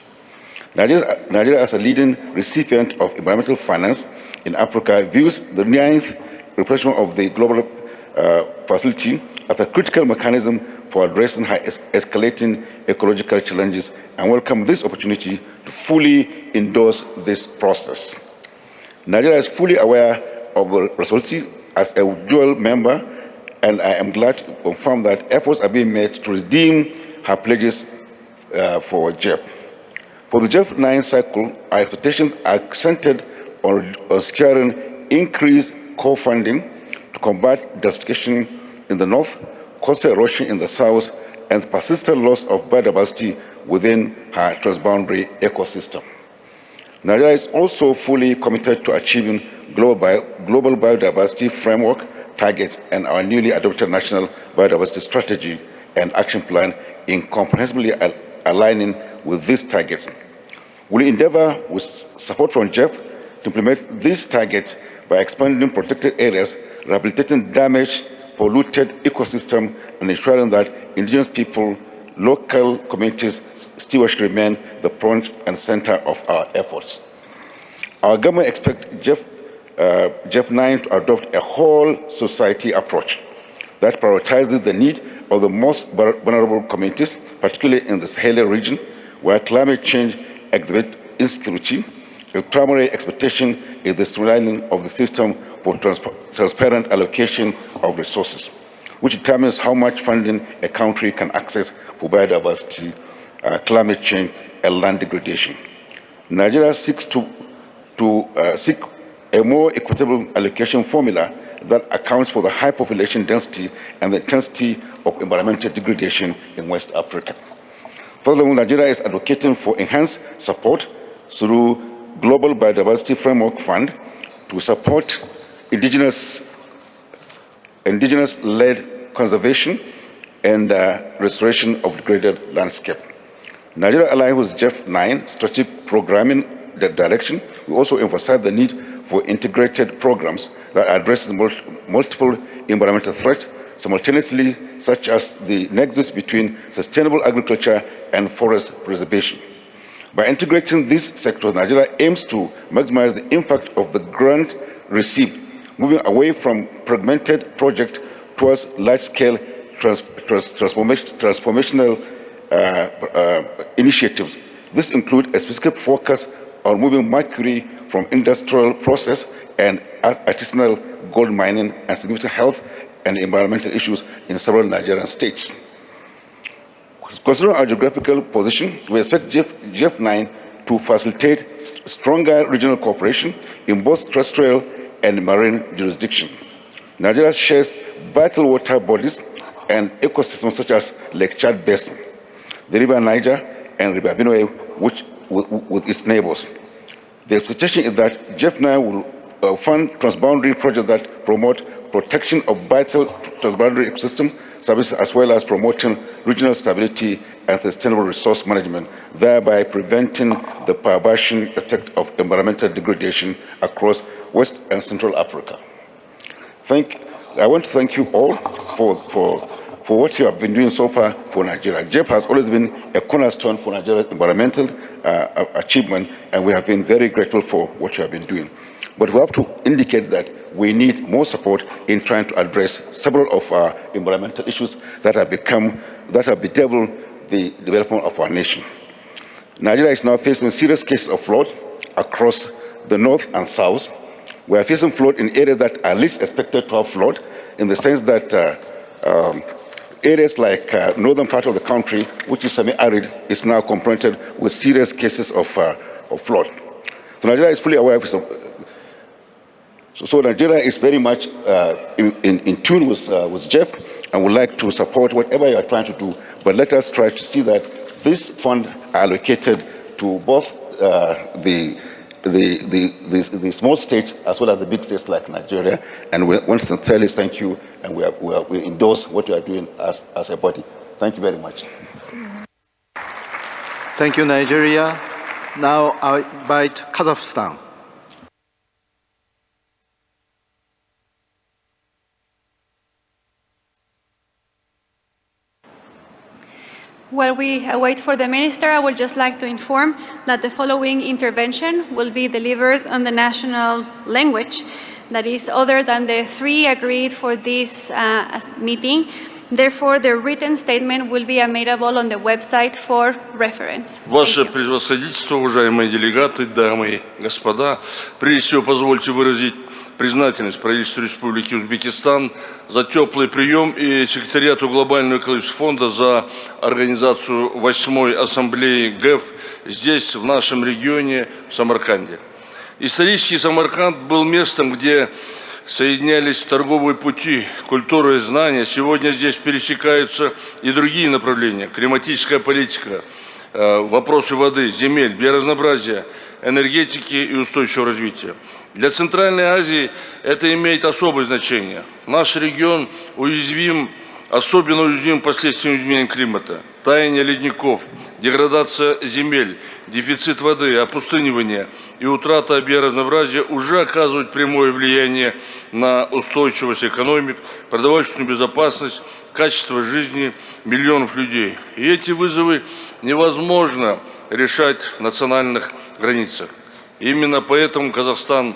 Nigeria, as a leading recipient of environmental finance in Africa, views the 9th replenishment of the global facility as a critical mechanism for addressing high escalating ecological challenges, and welcome this opportunity to fully endorse this process. Nigeria is fully aware of the responsibility as a dual member, and I am glad to confirm that efforts are being made to redeem her pledges for GEF. For the GEF 9 cycle, our expectations are centered on securing increased co-funding to combat desertification in the north, coastal erosion in the south, and the persistent loss of biodiversity within her transboundary ecosystem. Nigeria is also fully committed to achieving global biodiversity framework targets and our newly adopted national biodiversity strategy and action plan in comprehensively aligning with these targets. We will endeavor with support from GEF to implement these targets by expanding protected areas, rehabilitating damaged, polluted ecosystem, and ensuring that indigenous people, local communities stewardship remain the front and center of our efforts. Our government expects GEF 9 to adopt a whole society approach that prioritizes the need of the most vulnerable communities, particularly in the Sahel region, where climate change exhibits insecurity. The primary expectation is the streamlining of the system for transparent allocation of resources, which determines how much funding a country can access for biodiversity, climate change, and land degradation. Nigeria seeks to seek a more equitable allocation formula that accounts for the high population density and the intensity of environmental degradation in West Africa. Furthermore, Nigeria is advocating for enhanced support through Global Biodiversity Framework Fund to support indigenous-led conservation and restoration of degraded landscape. Nigeria, aligned with GEF 9 strategic programming direction, we also emphasize the need for integrated programs that address multiple environmental threats simultaneously, such as the nexus between sustainable agriculture and forest preservation. By integrating these sectors, Nigeria aims to maximize the impact of the grant received, moving away from fragmented projects towards large-scale transformational initiatives. This includes a specific focus on moving mercury from industrial process and artisanal gold mining and significant health and environmental issues in several Nigerian states. Considering our geographical position, we expect GEF 9 to facilitate stronger regional cooperation in both terrestrial and marine jurisdiction. Nigeria shares vital water bodies and ecosystems such as Lake Chad Basin, the River Niger, and River Benue, with its neighbors. The expectation is that GEF 9 will fund transboundary projects that promote protection of vital transboundary ecosystem services, as well as promoting regional stability and sustainable resource management, thereby preventing the perversion effect of environmental degradation across West and Central Africa. I want to thank you all for what you have been doing so far for Nigeria. GEF has always been a cornerstone for Nigeria's environmental achievement, and we have been very grateful for what you have been doing. But we have to indicate that we need more support in trying to address several of our environmental issues that have bedeviled the development of our nation. Nigeria is now facing serious cases of flood across the north and south. We are facing flood in areas that are least expected to have flood, in the sense that areas like northern part of the country, which is semi-arid, is now confronted with serious cases of flood. So Nigeria is fully aware of it. So Nigeria is very much in tune with GEF, and would like to support whatever you are trying to do. But let us try to see that this fund are allocated to both the small states as well as the big states like Nigeria. And we want to sincerely thank you, and we endorse what you are doing as a body. Thank you very much. Thank you, Nigeria. Now I invite Kazakhstan. While we await for the minister, I would just like to inform that the following intervention will be delivered on the national language, that is other than the three agreed for this meeting. Therefore, the written statement will be available on the website for reference. Ваше превосходительство, уважаемые делегаты, дамы и господа, прежде всего позвольте выразить признательность правительству Республики Узбекистан за теплый прием и секретариату Глобального экологического фонда за организацию 8-й ассамблеи ГЭФ здесь, в нашем регионе, в Самарканде. Исторический Самарканд был местом, где соединялись торговые пути, культура и знания. Сегодня здесь пересекаются и другие направления. Климатическая политика, вопросы воды, земель, биоразнообразия, энергетики и устойчивого развития. Для Центральной Азии это имеет особое значение. Наш регион уязвим, особенно уязвим последствиям изменения климата. Таяние ледников, деградация земель, дефицит воды, опустынивание и утрата биоразнообразия уже оказывают прямое влияние на устойчивость экономик, продовольственную безопасность, качество жизни миллионов людей. И эти вызовы невозможно решать в национальных границах. Именно поэтому Казахстан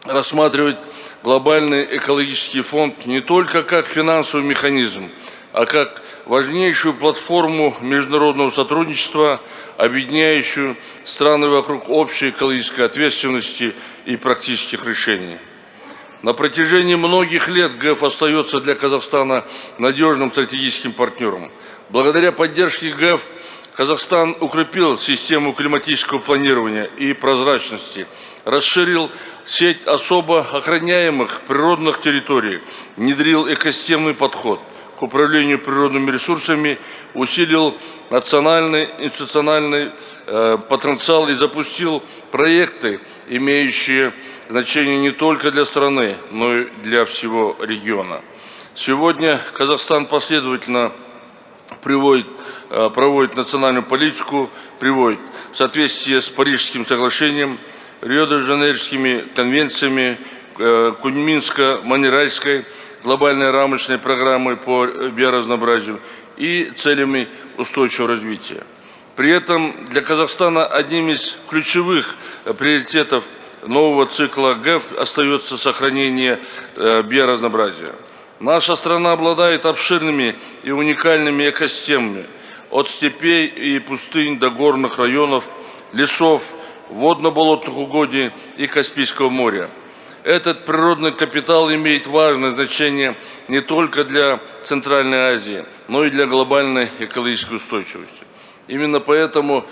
рассматривает глобальный экологический фонд не только как финансовый механизм, а как важнейшую платформу международного сотрудничества, объединяющую страны вокруг общей экологической ответственности и практических решений. На протяжении многих лет ГЭФ остается для Казахстана надежным стратегическим партнером. Благодаря поддержке ГЭФ Казахстан укрепил систему климатического планирования и прозрачности, расширил сеть особо охраняемых природных территорий, внедрил экосистемный подход к управлению природными ресурсами, усилил национальный институциональный потенциал и запустил проекты, имеющие значение не только для страны, но и для всего региона. Сегодня Казахстан последовательно проводит национальную политику, приводит в соответствии с Парижским соглашением, Рио-де-Жанейрскими конвенциями, Куньминско-Монреальской глобальной рамочной программой по биоразнообразию и целями устойчивого развития. При этом для Казахстана одним из ключевых приоритетов нового цикла ГЭФ остается сохранение биоразнообразия. Наша страна обладает обширными и уникальными экосистемами, от степей и пустынь до горных районов, лесов, водно-болотных угодий и Каспийского моря. Этот природный капитал имеет важное значение не только для Центральной Азии, но и для глобальной экологической устойчивости. Именно поэтому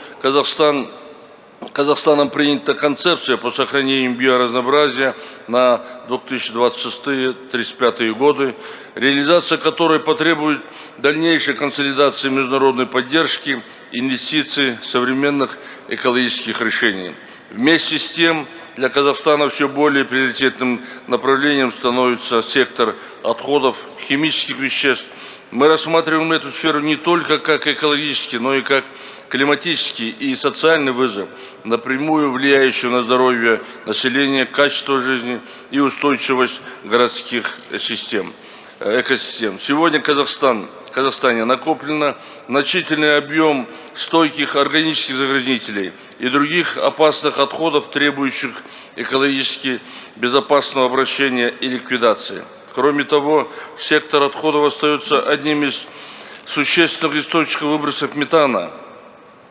Казахстаном принята концепция по сохранению биоразнообразия на 2026-2035 годы, реализация которой потребует дальнейшей консолидации международной поддержки, инвестиций, современных экологических решений. Вместе с тем, для Казахстана все более приоритетным направлением становится сектор отходов химических веществ. Мы рассматриваем эту сферу не только как экологический, но и как климатический и социальный вызов, напрямую влияющий на здоровье населения, качество жизни и устойчивость городских экосистем. Сегодня в Казахстане накоплено значительный объем стойких органических загрязнителей и других опасных отходов, требующих экологически безопасного обращения и ликвидации. Кроме того, сектор отходов остается одним из существенных источников выбросов метана.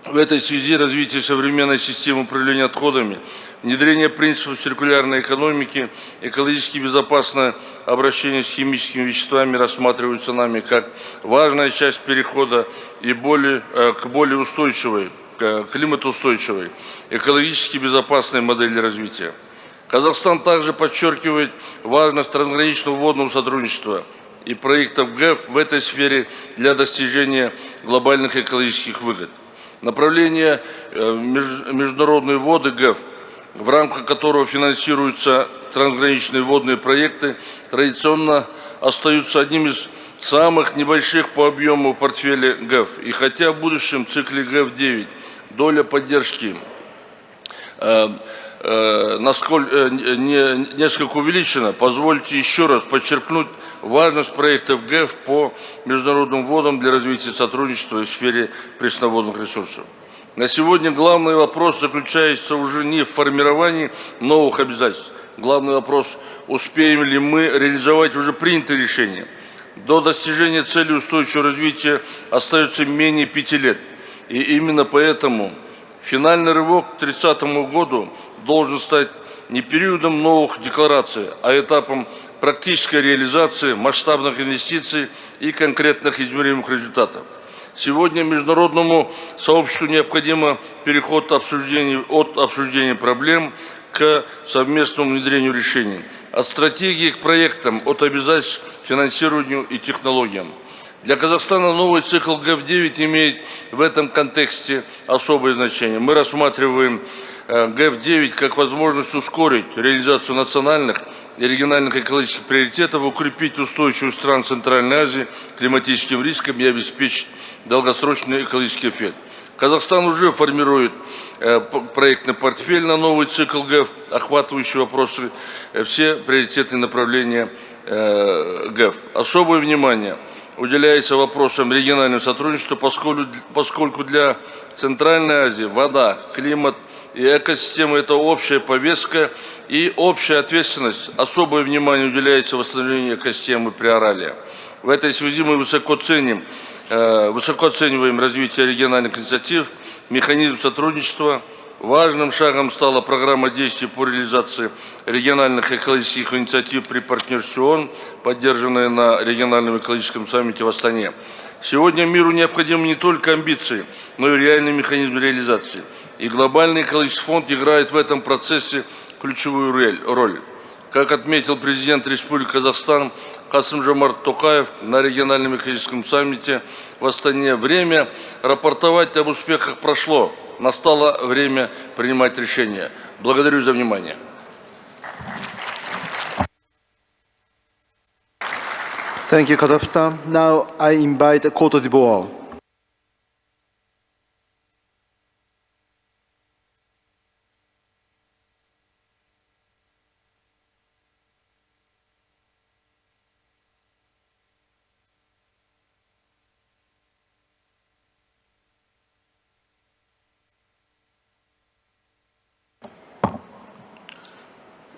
В этой связи развитие современной системы управления отходами, внедрение принципов циркулярной экономики, экологически безопасное обращение с химическими веществами рассматриваются нами как важная часть перехода к более устойчивой, климатоустойчивой, экологически безопасной модели развития. Казахстан также подчеркивает важность трансграничного водного сотрудничества и проектов ГЭФ в этой сфере для достижения глобальных экологических выгод. Направление международные воды ГЭФ, в рамках которого финансируются трансграничные водные проекты, традиционно остаются одним из самых небольших по объему в портфеле ГЭФ. И хотя в будущем цикле ГЭФ-9 доля поддержки несколько увеличена, позвольте еще раз подчеркнуть важность проектов ГЭФ по международным водам для развития сотрудничества в сфере пресноводных ресурсов. На сегодня главный вопрос заключается уже не в формировании новых обязательств. Главный вопрос, успеем ли мы реализовать уже принятые решения. До достижения цели устойчивого развития остается менее 5 лет. И именно поэтому финальный рывок к 2030 году должен стать не периодом новых деклараций, а этапом практической реализации масштабных инвестиций и конкретных измеримых результатов. Сегодня международному сообществу необходимо переход от обсуждения проблем к совместному внедрению решений, от стратегии к проектам, от обязательств к финансированию и технологиям. Для Казахстана новый цикл ГЭФ-9 имеет в этом контексте особое значение. Мы рассматриваем ГЭФ-9 как возможность ускорить реализацию национальных и региональных экологических приоритетов, укрепить устойчивость стран Центральной Азии к климатическим рискам и обеспечить долгосрочный экологический эффект. Казахстан уже формирует проектный портфель на новый цикл ГЭФ, охватывающий вопросы все приоритетные направления ГЭФ. Особое внимание уделяется вопросам регионального сотрудничества, поскольку для Центральной Азии вода, климат и экосистема – это общая повестка и общая ответственность. Особое внимание уделяется восстановлению экосистемы Приоралия. В этой связи мы высоко оцениваем развитие региональных инициатив, механизм сотрудничества, Важным шагом стала программа действий по реализации региональных экологических инициатив при партнерстве ООН, поддержанная на региональном экологическом саммите в Астане. Сегодня миру необходимы не только амбиции, но и реальный механизм реализации. И глобальный экологический фонд играет в этом процессе ключевую роль. Как отметил президент Республики Казахстан Касым-Жомарт Токаев на региональном экологическом саммите в Астане, время рапортовать об успехах прошло. Настало время принимать решения. Благодарю за внимание. Thank you, Kazakhstan. Now I invite Cote d'Ivoire.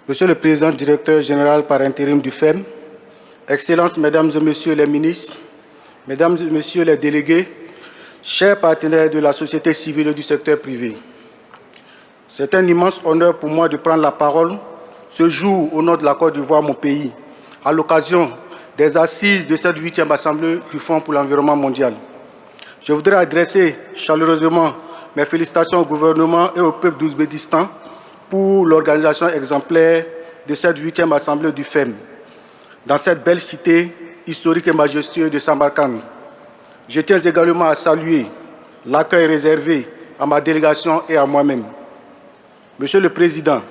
Monsieur le Président directeur général par intérim du FEM, Excellences, Mesdames et Messieurs les ministres, Mesdames et Messieurs les délégués, chers partenaires de la société civile et du secteur privé, c'est un immense honneur pour moi de prendre la parole ce jour au nom de la Côte d'Ivoire, mon pays, à l'occasion des assises de cette 8e Assemblée du Fonds pour l'environnement mondial. Je voudrais adresser chaleureusement mes félicitations au gouvernement et au peuple d'Ouzbékistan pour l'organisation exemplaire de cette 8e Assemblée du FEM, dans cette belle cité historique et majestueuse de Samarkand. Je tiens également à saluer l'accueil réservé à ma délégation et à moi-même. Monsieur le Président,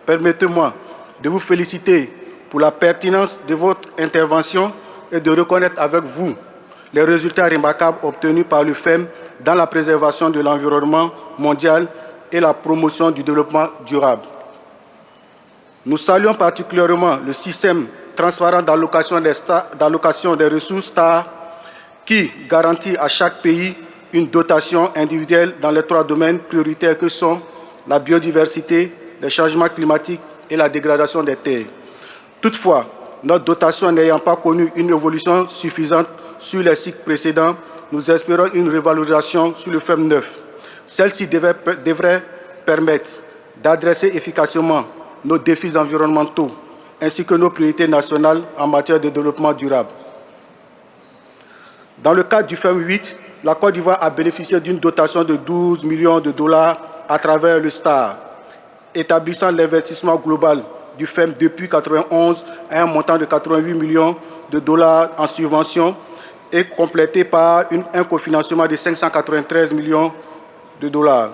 permettez-moi de vous féliciter pour la pertinence de votre intervention et de reconnaître avec vous les résultats remarquables obtenus par le FEM dans la préservation de l'environnement mondial et la promotion du développement durable. Nous saluons particulièrement le système transparent d'allocation des ressources STAR qui garantit à chaque pays une dotation individuelle dans les 3 domaines prioritaires que sont la biodiversité, les changements climatiques et la dégradation des terres. Toutefois, notre dotation n'ayant pas connu une évolution suffisante sur les cycles précédents, nous espérons une revalorisation sur le FEM 9. Celle-ci devrait permettre d'adresser efficacement nos défis environnementaux ainsi que nos priorités nationales en matière de développement durable. Dans le cadre du FEM 8, la Côte d'Ivoire a bénéficié d'une dotation de 12 millions de dollars à travers le STAR, établissant l'investissement global du FEM depuis 1991 à un montant de 88 millions de dollars en subventions et complété par un cofinancement de 593 millions de dollars.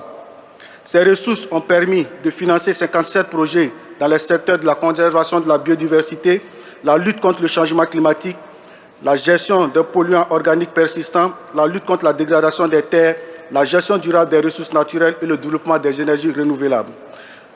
Ces ressources ont permis de financer 57 projets dans les secteurs de la conservation de la biodiversité, la lutte contre le changement climatique, la gestion des polluants organiques persistants, la lutte contre la dégradation des terres, la gestion durable des ressources naturelles et le développement des énergies renouvelables.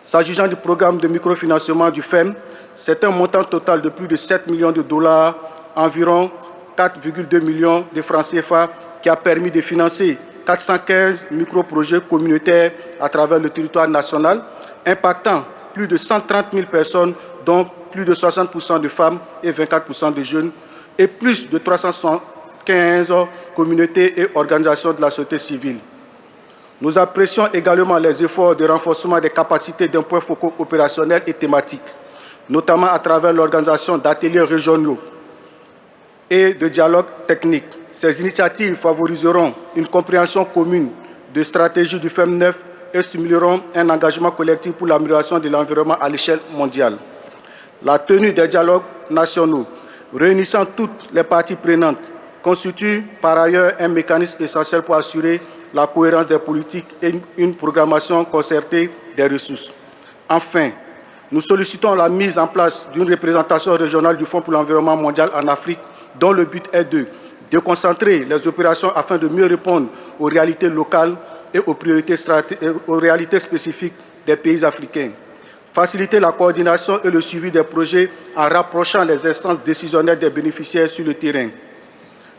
S'agissant du programme de microfinancement du FEM, c'est un montant total de plus de 7 millions de dollars, environ 4,2 millions de francs CFA, qui a permis de financer 415 micro-projets communautaires à travers le territoire national, impactant plus de 130 000 personnes, dont plus de 60% de femmes et 24% de jeunes, et plus de 375 communautés et organisations de la société civile. Nous apprécions également les efforts de renforcement des capacités d'un point focaux opérationnels et thématiques, notamment à travers l'organisation d'ateliers régionaux et de dialogues techniques. Ces initiatives favoriseront une compréhension commune de stratégies du FEM 9 et stimuleront un engagement collectif pour l'amélioration de l'environnement à l'échelle mondiale. La tenue des dialogues nationaux réunissant toutes les parties prenantes constitue par ailleurs un mécanisme essentiel pour assurer la cohérence des politiques et une programmation concertée des ressources. Enfin, nous sollicitons la mise en place d'une représentation régionale du Fonds pour l'environnement mondial en Afrique, dont le but est de déconcentrer les opérations afin de mieux répondre aux réalités locales et aux réalités spécifiques des pays africains. Faciliter la coordination et le suivi des projets en rapprochant les instances décisionnelles des bénéficiaires sur le terrain.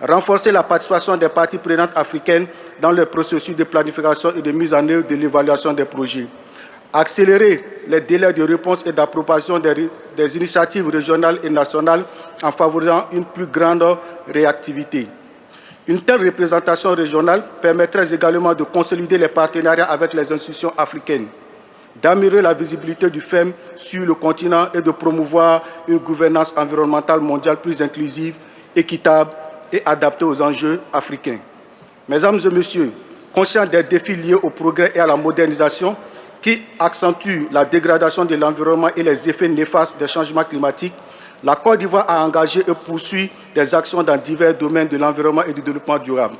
Renforcer la participation des parties prenantes africaines dans le processus de planification et de mise en œuvre de l'évaluation des projets. Accélérer les délais de réponse et d'approbation des initiatives régionales et nationales en favorisant une plus grande réactivité. Une telle représentation régionale permettrait également de consolider les partenariats avec les institutions africaines, d'améliorer la visibilité du FEM sur le continent et de promouvoir une gouvernance environnementale mondiale plus inclusive, équitable et adaptée aux enjeux africains. Mesdames et Messieurs, conscients des défis liés au progrès et à la modernisation qui accentuent la dégradation de l'environnement et les effets néfastes des changements climatiques, la Côte d'Ivoire a engagé et poursuit des actions dans divers domaines de l'environnement et du développement durable.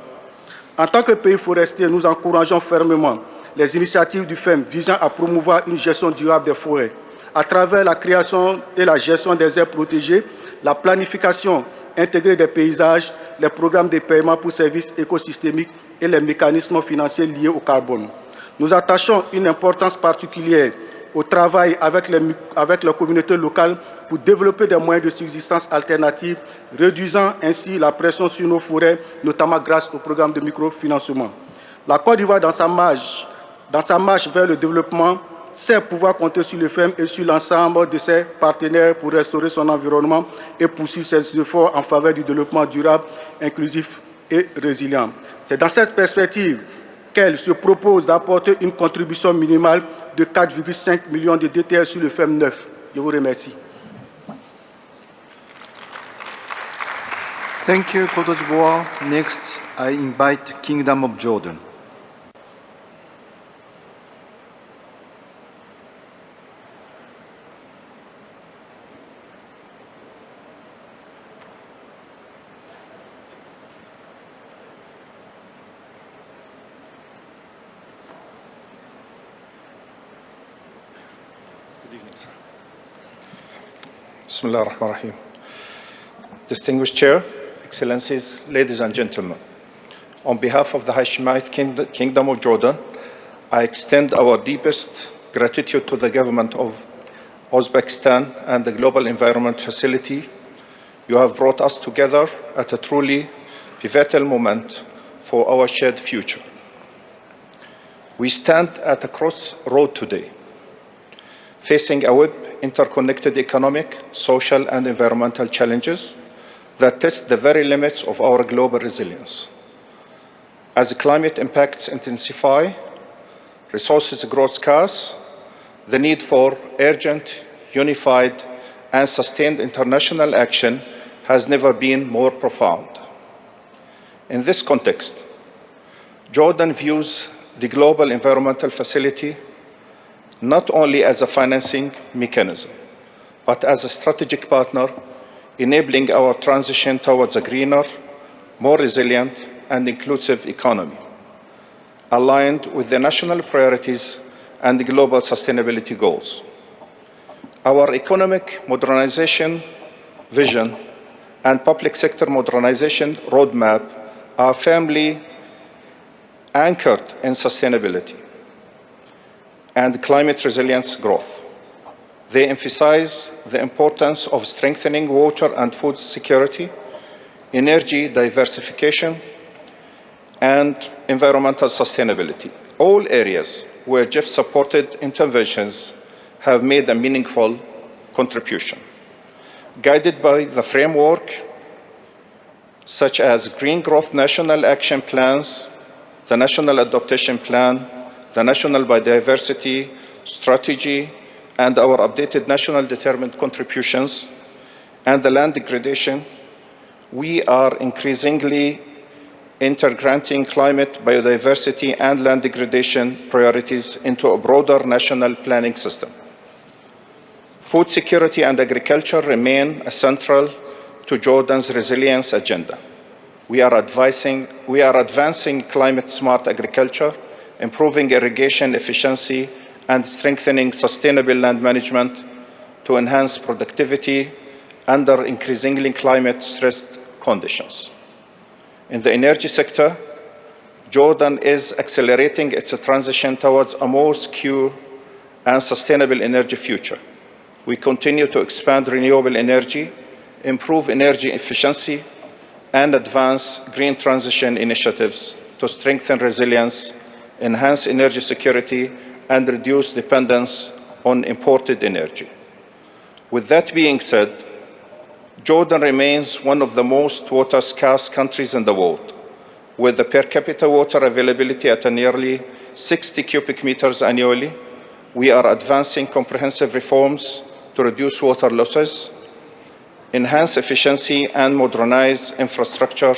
En tant que pays forestier, nous encourageons fermement les initiatives du FEM visant à promouvoir une gestion durable des forêts à travers la création et la gestion des aires protégées, la planification intégrée des paysages, les programmes de paiement pour services écosystémiques et les mécanismes financiers liés au carbone. Nous attachons une importance particulière au travail avec les communautés locales pour développer des moyens de subsistance alternatifs, réduisant ainsi la pression sur nos forêts, notamment grâce au programme de microfinancement. La Côte d'Ivoire, dans sa marche vers le développement, sait pouvoir compter sur le FEM et sur l'ensemble de ses partenaires pour restaurer son environnement et poursuivre ses efforts en faveur du développement durable, inclusif et résilient. C'est dans cette perspective qu'elle se propose d'apporter une contribution minimale de 4,5 millions de DTR sur le FEM 9. Je vous remercie. Thank you, Cote d'Ivoire. Next, I invite Kingdom of Jordan. Bismillah ar-Rahman ar-Rahim. Distinguished Chair, Excellencies, ladies and gentlemen, on behalf of the Hashemite Kingdom of Jordan, I extend our deepest gratitude to the government of Uzbekistan and the Global Environment Facility. You have brought us together at a truly pivotal moment for our shared future. We stand at a crossroad today, facing a web interconnected economic, social, and environmental challenges that test the very limits of our global resilience. As climate impacts intensify, resources grow scarce, the need for urgent, unified, and sustained international action has never been more profound. In this context, Jordan views the Global Environmental Facility not only as a financing mechanism, but as a strategic partner enabling our transition towards a greener, more resilient, and inclusive economy, aligned with the national priorities and the global sustainability goals. Our economic modernization vision and public sector modernization roadmap are firmly anchored in sustainability and climate resilience growth. They emphasize the importance of strengthening water and food security, energy diversification, and environmental sustainability, all areas where GEF-supported interventions have made a meaningful contribution. Guided by the framework such as Green Growth National Action Plans, the National Adaptation Plan, the National Biodiversity Strategy, and our updated national determined contributions, and the land degradation, we are increasingly integrating climate, biodiversity, and land degradation priorities into a broader national planning system. Food security and agriculture remain central to Jordan's resilience agenda. We are advancing climate-smart agriculture, improving irrigation efficiency, and strengthening sustainable land management to enhance productivity under increasingly climate-stressed conditions. In the energy sector, Jordan is accelerating its transition towards a more secure and sustainable energy future. We continue to expand renewable energy, improve energy efficiency, and advance green transition initiatives to strengthen resilience, enhance energy security, and reduce dependence on imported energy. With that being said, Jordan remains one of the most water-scarce countries in the world, with the per capita water availability at a nearly 60 cubic meters annually, we are advancing comprehensive reforms to reduce water losses, enhance efficiency, and modernize infrastructure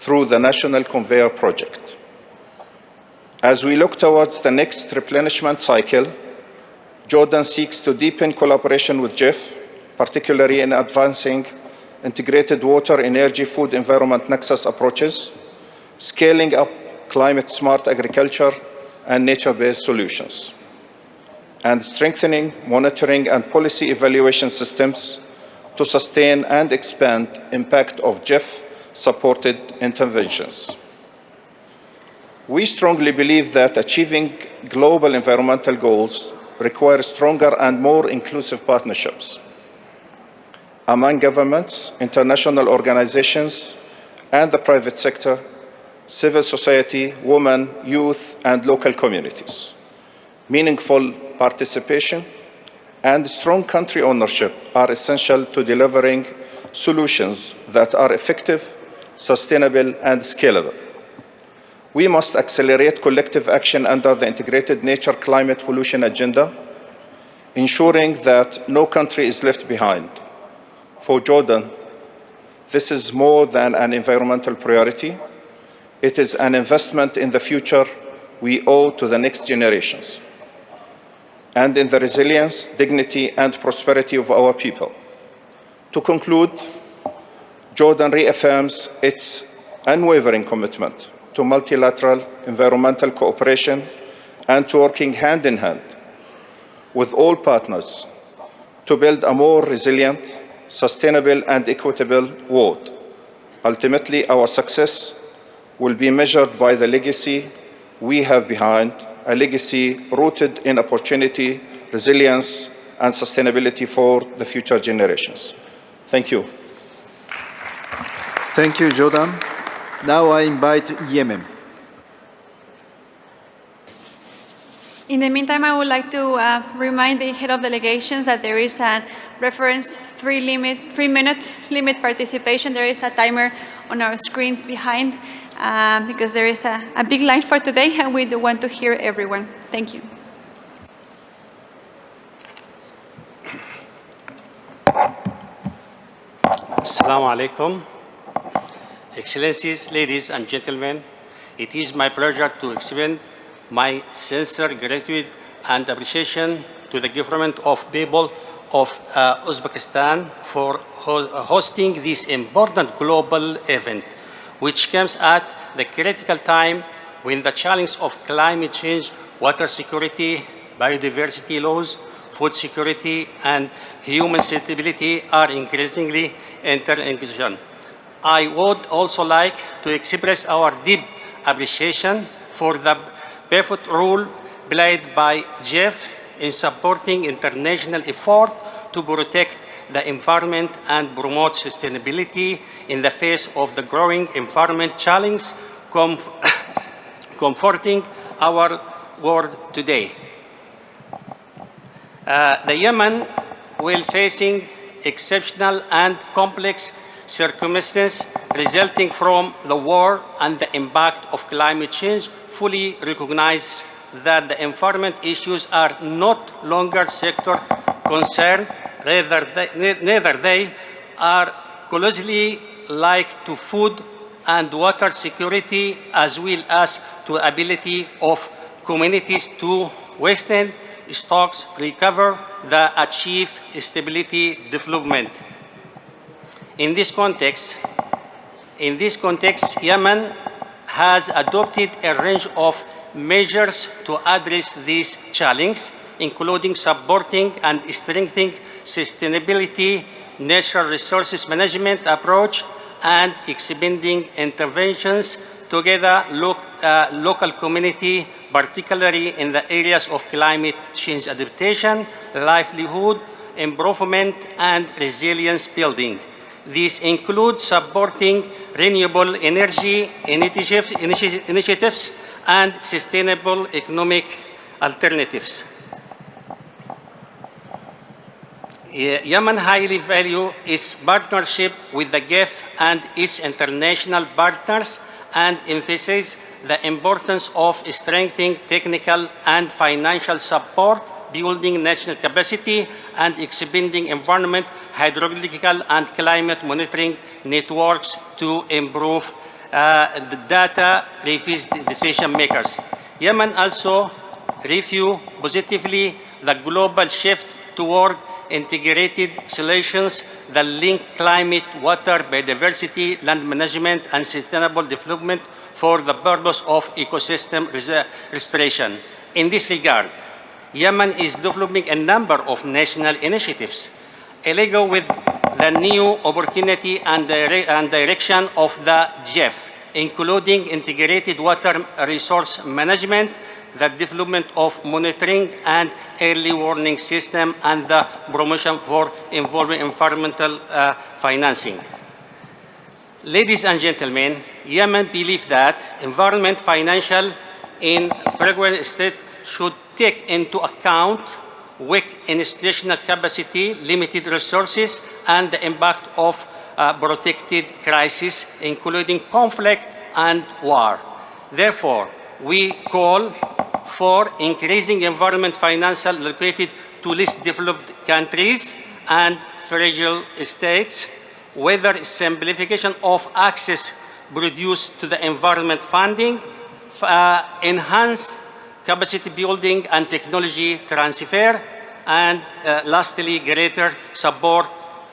through the National Conveyor Project. As we look towards the next replenishment cycle, Jordan seeks to deepen collaboration with GEF, particularly in advancing integrated water, energy, food, environment nexus approaches, scaling up climate-smart agriculture and nature-based solutions, and strengthening monitoring and policy evaluation systems to sustain and expand impact of GEF-supported interventions. We strongly believe that achieving global environmental goals requires stronger and more inclusive partnerships among governments, international organizations, and the private sector, civil society, women, youth, and local communities. Meaningful participation and strong country ownership are essential to delivering solutions that are effective, sustainable, and scalable. We must accelerate collective action under the Integrated Nature Climate Pollution Agenda, ensuring that no country is left behind. For Jordan, this is more than an environmental priority. It is an investment in the future we owe to the next generations, and in the resilience, dignity, and prosperity of our people. To conclude, Jordan reaffirms its unwavering commitment to multilateral environmental cooperation and to working hand in hand with all partners to build a more resilient, sustainable, and equitable world. Ultimately, our success will be measured by the legacy we have behind, a legacy rooted in opportunity, resilience, and sustainability for the future generations. Thank you. Thank you, Jordan. Now I invite Yemen. In the meantime, I would like to remind the head of delegations that there is a reference 3-minute limit participation. There is a timer on our screens behind because there is a big line for today and we do want to hear everyone. Thank you. Assalamu alaikum. Excellencies, ladies and gentlemen, it is my pleasure to extend my sincere gratitude and appreciation to the government of people of Uzbekistan for hosting this important global event, which comes at the critical time when the challenge of climate change, water security, biodiversity laws, food security, and human sustainability are increasingly interlinked. I would also like to express our deep appreciation for the pivotal role played by GEF in supporting international effort to protect the environment and promote sustainability in the face of the growing environment challenge confronting our world today. The Yemen, while facing exceptional and complex circumstances resulting from the war and the impact of climate change, fully recognize that the environment issues are not longer sector concern, neither they are closely linked to food and water security as well as to ability of communities to withstand stocks, recover, the achieve stability development. In this context, Yemen has adopted a range of measures to address these challenges, including supporting and strengthening sustainability, natural resources management approach, and expanding interventions together local community, particularly in the areas of climate change adaptation, livelihood improvement, and resilience building. These include supporting renewable energy initiatives and sustainable economic alternatives. Yemen highly values its partnership with the GEF and its international partners and emphasizes the importance of strengthening technical and financial support, building national capacity, and expanding environment, hydrological, and climate monitoring networks to improve the data reviews decision makers. Yemen also review positively the global shift toward integrated solutions that link climate, water, biodiversity, land management, and sustainable development for the purpose of ecosystem restoration. In this regard, Yemen is developing a number of national initiatives, along with the new opportunity and direction of the GEF, including integrated water resource management, the development of monitoring and early warning system, and the promotion for involving environmental financing. Ladies and gentlemen, Yemen believes that environment financial in frequent state should take into account weak institutional capacity, limited resources, and the impact of protected crises, including conflict and war. Therefore, we call for increasing environment financial allocated to least developed countries and fragile states, whether simplification of access produced to the environment funding, enhanced capacity building and technology transfer, and lastly, greater support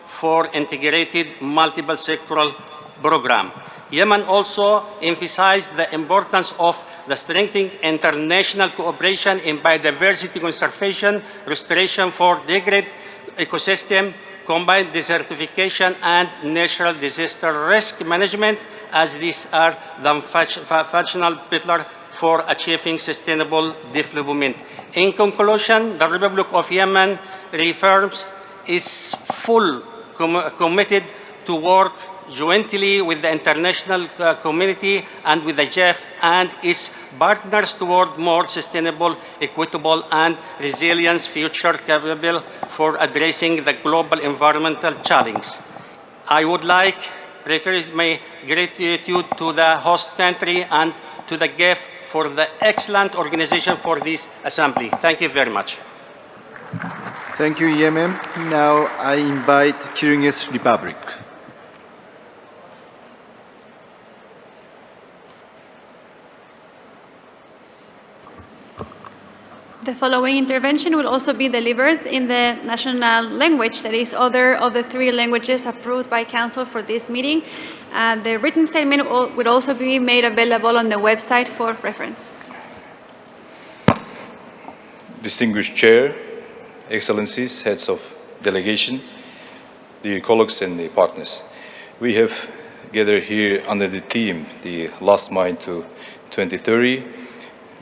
for integrated multiple sectoral program. Yemen also emphasized the importance of the strengthening international cooperation in biodiversity conservation, restoration for degraded ecosystem, combined desertification, and natural disaster risk management, as these are the functional pillars for achieving sustainable development. In conclusion, the Republic of Yemen reaffirms its full committed to work jointly with the international community and with the GEF and its partners toward more sustainable, equitable, and resilient future capable for addressing the global environmental challenge. I would like to reiterate my gratitude to the host country and to the GEF for the excellent organization for this assembly. Thank you very much. Thank you, Yemen. Now I invite Kyrgyz Republic. The following intervention will also be delivered in the national language, that is, other of the 3 languages approved by Council for this meeting. The written statement will also be made available on the website for reference. Distinguished Chair, Excellencies, Heads of Delegation, dear colleagues and the partners, we have gathered here under the theme, the last mile to 2030,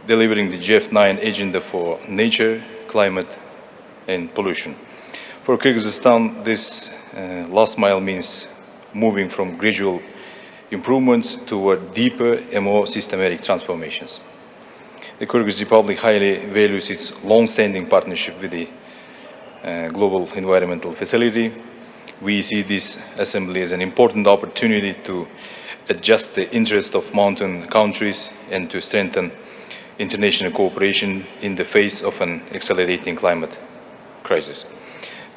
delivering the GEF9 agenda for nature, climate, and pollution. For Kyrgyzstan, this last mile means moving from gradual improvements toward deeper and more systematic transformations. The Kyrgyz Republic highly values its long-standing partnership with the Global Environmental Facility. We see this assembly as an important opportunity to adjust the interests of mountain countries and to strengthen international cooperation in the face of an accelerating climate crisis.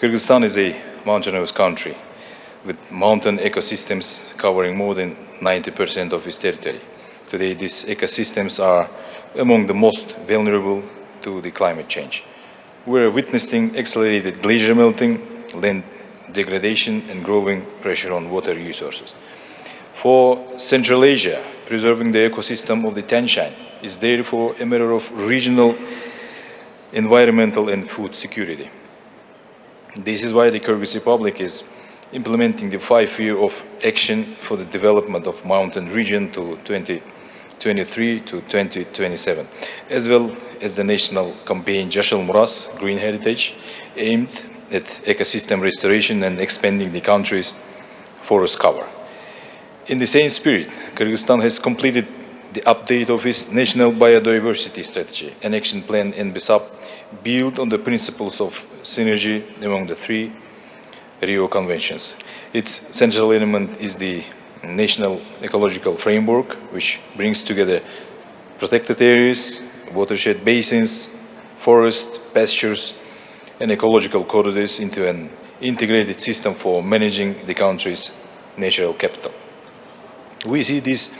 Kyrgyzstan is a mountainous country with mountain ecosystems covering more than 90% of its territory. Today, these ecosystems are among the most vulnerable to the climate change. We're witnessing accelerated glacier melting, land degradation, and growing pressure on water resources. For Central Asia, preserving the ecosystem of the Tian Shan is therefore a matter of regional environmental and food security. This is why the Kyrgyz Republic is implementing the 5-year of action for the development of mountain region to 2023 to 2027, as well as the national campaign Jashil Muras Green Heritage, aimed at ecosystem restoration and expanding the country's forest cover. In the same spirit, Kyrgyzstan has completed the update of its National Biodiversity Strategy and Action Plan NBSAP, built on the principles of synergy among the 3 Rio Conventions. Its central element is the national ecological framework, which brings together protected areas, watershed basins, forests, pastures, and ecological corridors into an integrated system for managing the country's natural capital. We see this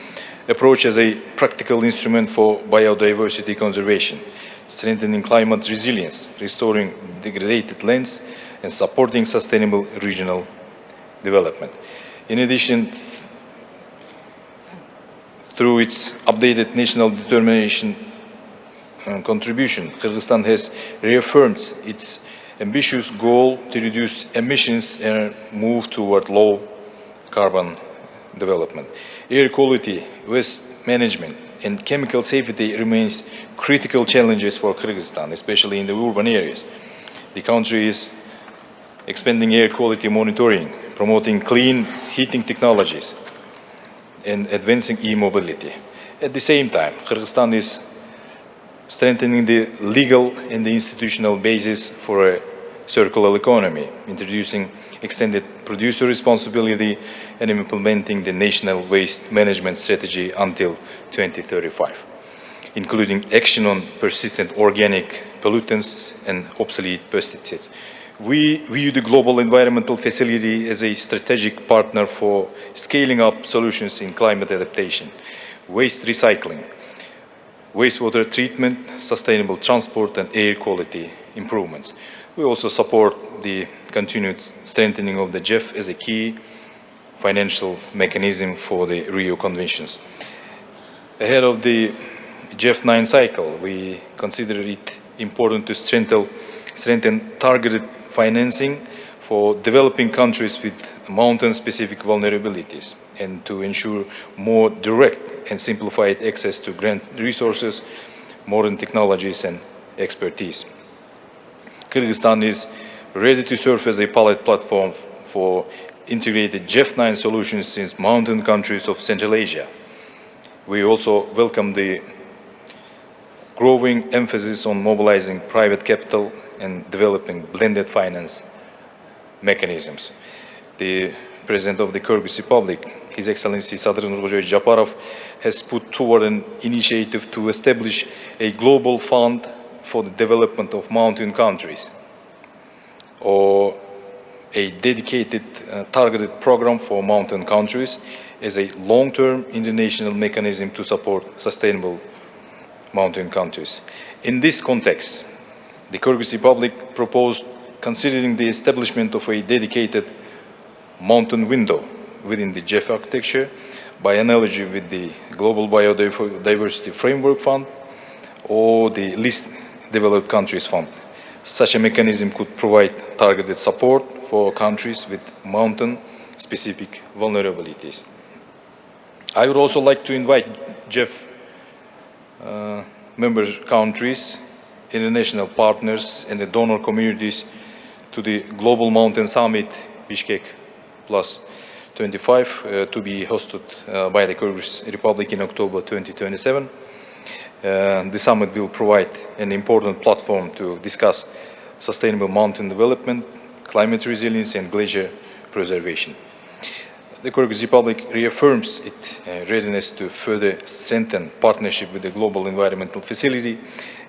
approach as a practical instrument for biodiversity conservation, strengthening climate resilience, restoring degraded lands, and supporting sustainable regional development. In addition, through its updated national determination contribution, Kyrgyzstan has reaffirmed its ambitious goal to reduce emissions and move toward low carbon development. Air quality, waste management, and chemical safety remains critical challenges for Kyrgyzstan, especially in the urban areas. The country is expanding air quality monitoring, promoting clean heating technologies, and advancing e-mobility. At the same time, Kyrgyzstan is strengthening the legal and the institutional basis for a circular economy, introducing extended producer responsibility and implementing the national waste management strategy until 2035, including action on persistent organic pollutants and obsolete pesticides. We view the Global Environmental Facility as a strategic partner for scaling up solutions in climate adaptation, waste recycling, wastewater treatment, sustainable transport, and air quality improvements. We also support the continued strengthening of the GEF as a key financial mechanism for the Rio Conventions. Ahead of the GEF 9 cycle, we consider it important to strengthen targeted financing for developing countries with mountain-specific vulnerabilities and to ensure more direct and simplified access to grant resources, modern technologies, and expertise. Kyrgyzstan is ready to serve as a pilot platform for integrated GEF 9 solutions in mountain countries of Central Asia. We also welcome the growing emphasis on mobilizing private capital and developing blended finance mechanisms. The President of the Kyrgyz Republic, His Excellency Sadr Nurguljoy Japarov, has put forward an initiative to establish a global fund for the development of mountain countries, or a dedicated targeted program for mountain countries as a long-term international mechanism to support sustainable mountain countries. In this context, the Kyrgyz Republic proposed considering the establishment of a dedicated mountain window within the GEF architecture by analogy with the Global Biodiversity Framework Fund or the Least Developed Countries Fund. Such a mechanism could provide targeted support for countries with mountain-specific vulnerabilities. I would also like to invite GEF member countries, international partners, and the donor communities to the Global Mountain Summit, Bishkek Plus 25, to be hosted by the Kyrgyz Republic in October 2027. The summit will provide an important platform to discuss sustainable mountain development, climate resilience, and glacier preservation. The Kyrgyz Republic reaffirms its readiness to further strengthen partnership with the Global Environmental Facility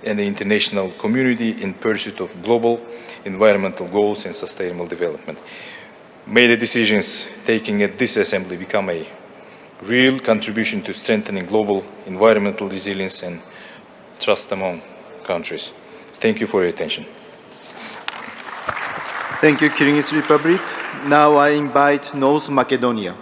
and the international community in pursuit of global environmental goals and sustainable development. May the decisions taken at this assembly become a real contribution to strengthening global environmental resilience and trust among countries. Thank you for your attention. Thank you, Kyrgyz Republic. Now I invite North Macedonia.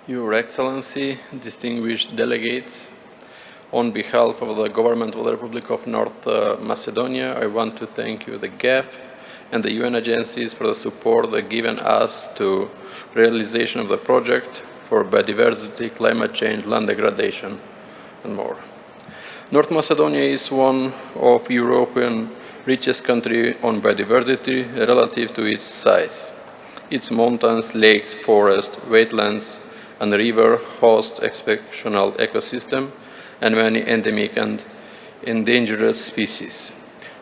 Your Excellency, distinguished delegates, on behalf of the Government of the Republic of North Macedonia, I want to thank you, the GEF, and the UN agencies for the support they've given us to realization of the project for biodiversity, climate change, land degradation, and more. North Macedonia is one of European richest country on biodiversity relative to its size. Its mountains, lakes, forests, wetlands, and river host exceptional ecosystem and many endemic and endangered species.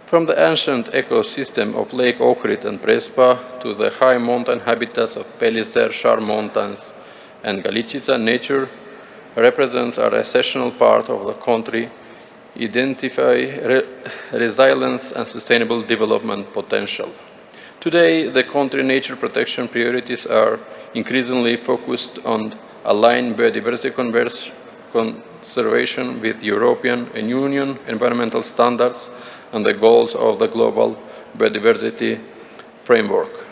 From the ancient ecosystem of Lake Ohrid and Prespa to the high mountain habitats of Pelizer, Shar Mountains, and Galiciza, nature represents an essential part of the country, identify resilience and sustainable development potential. Today, the country nature protection priorities are increasingly focused on aligned biodiversity conservation with European Union environmental standards and the goals of the global biodiversity framework.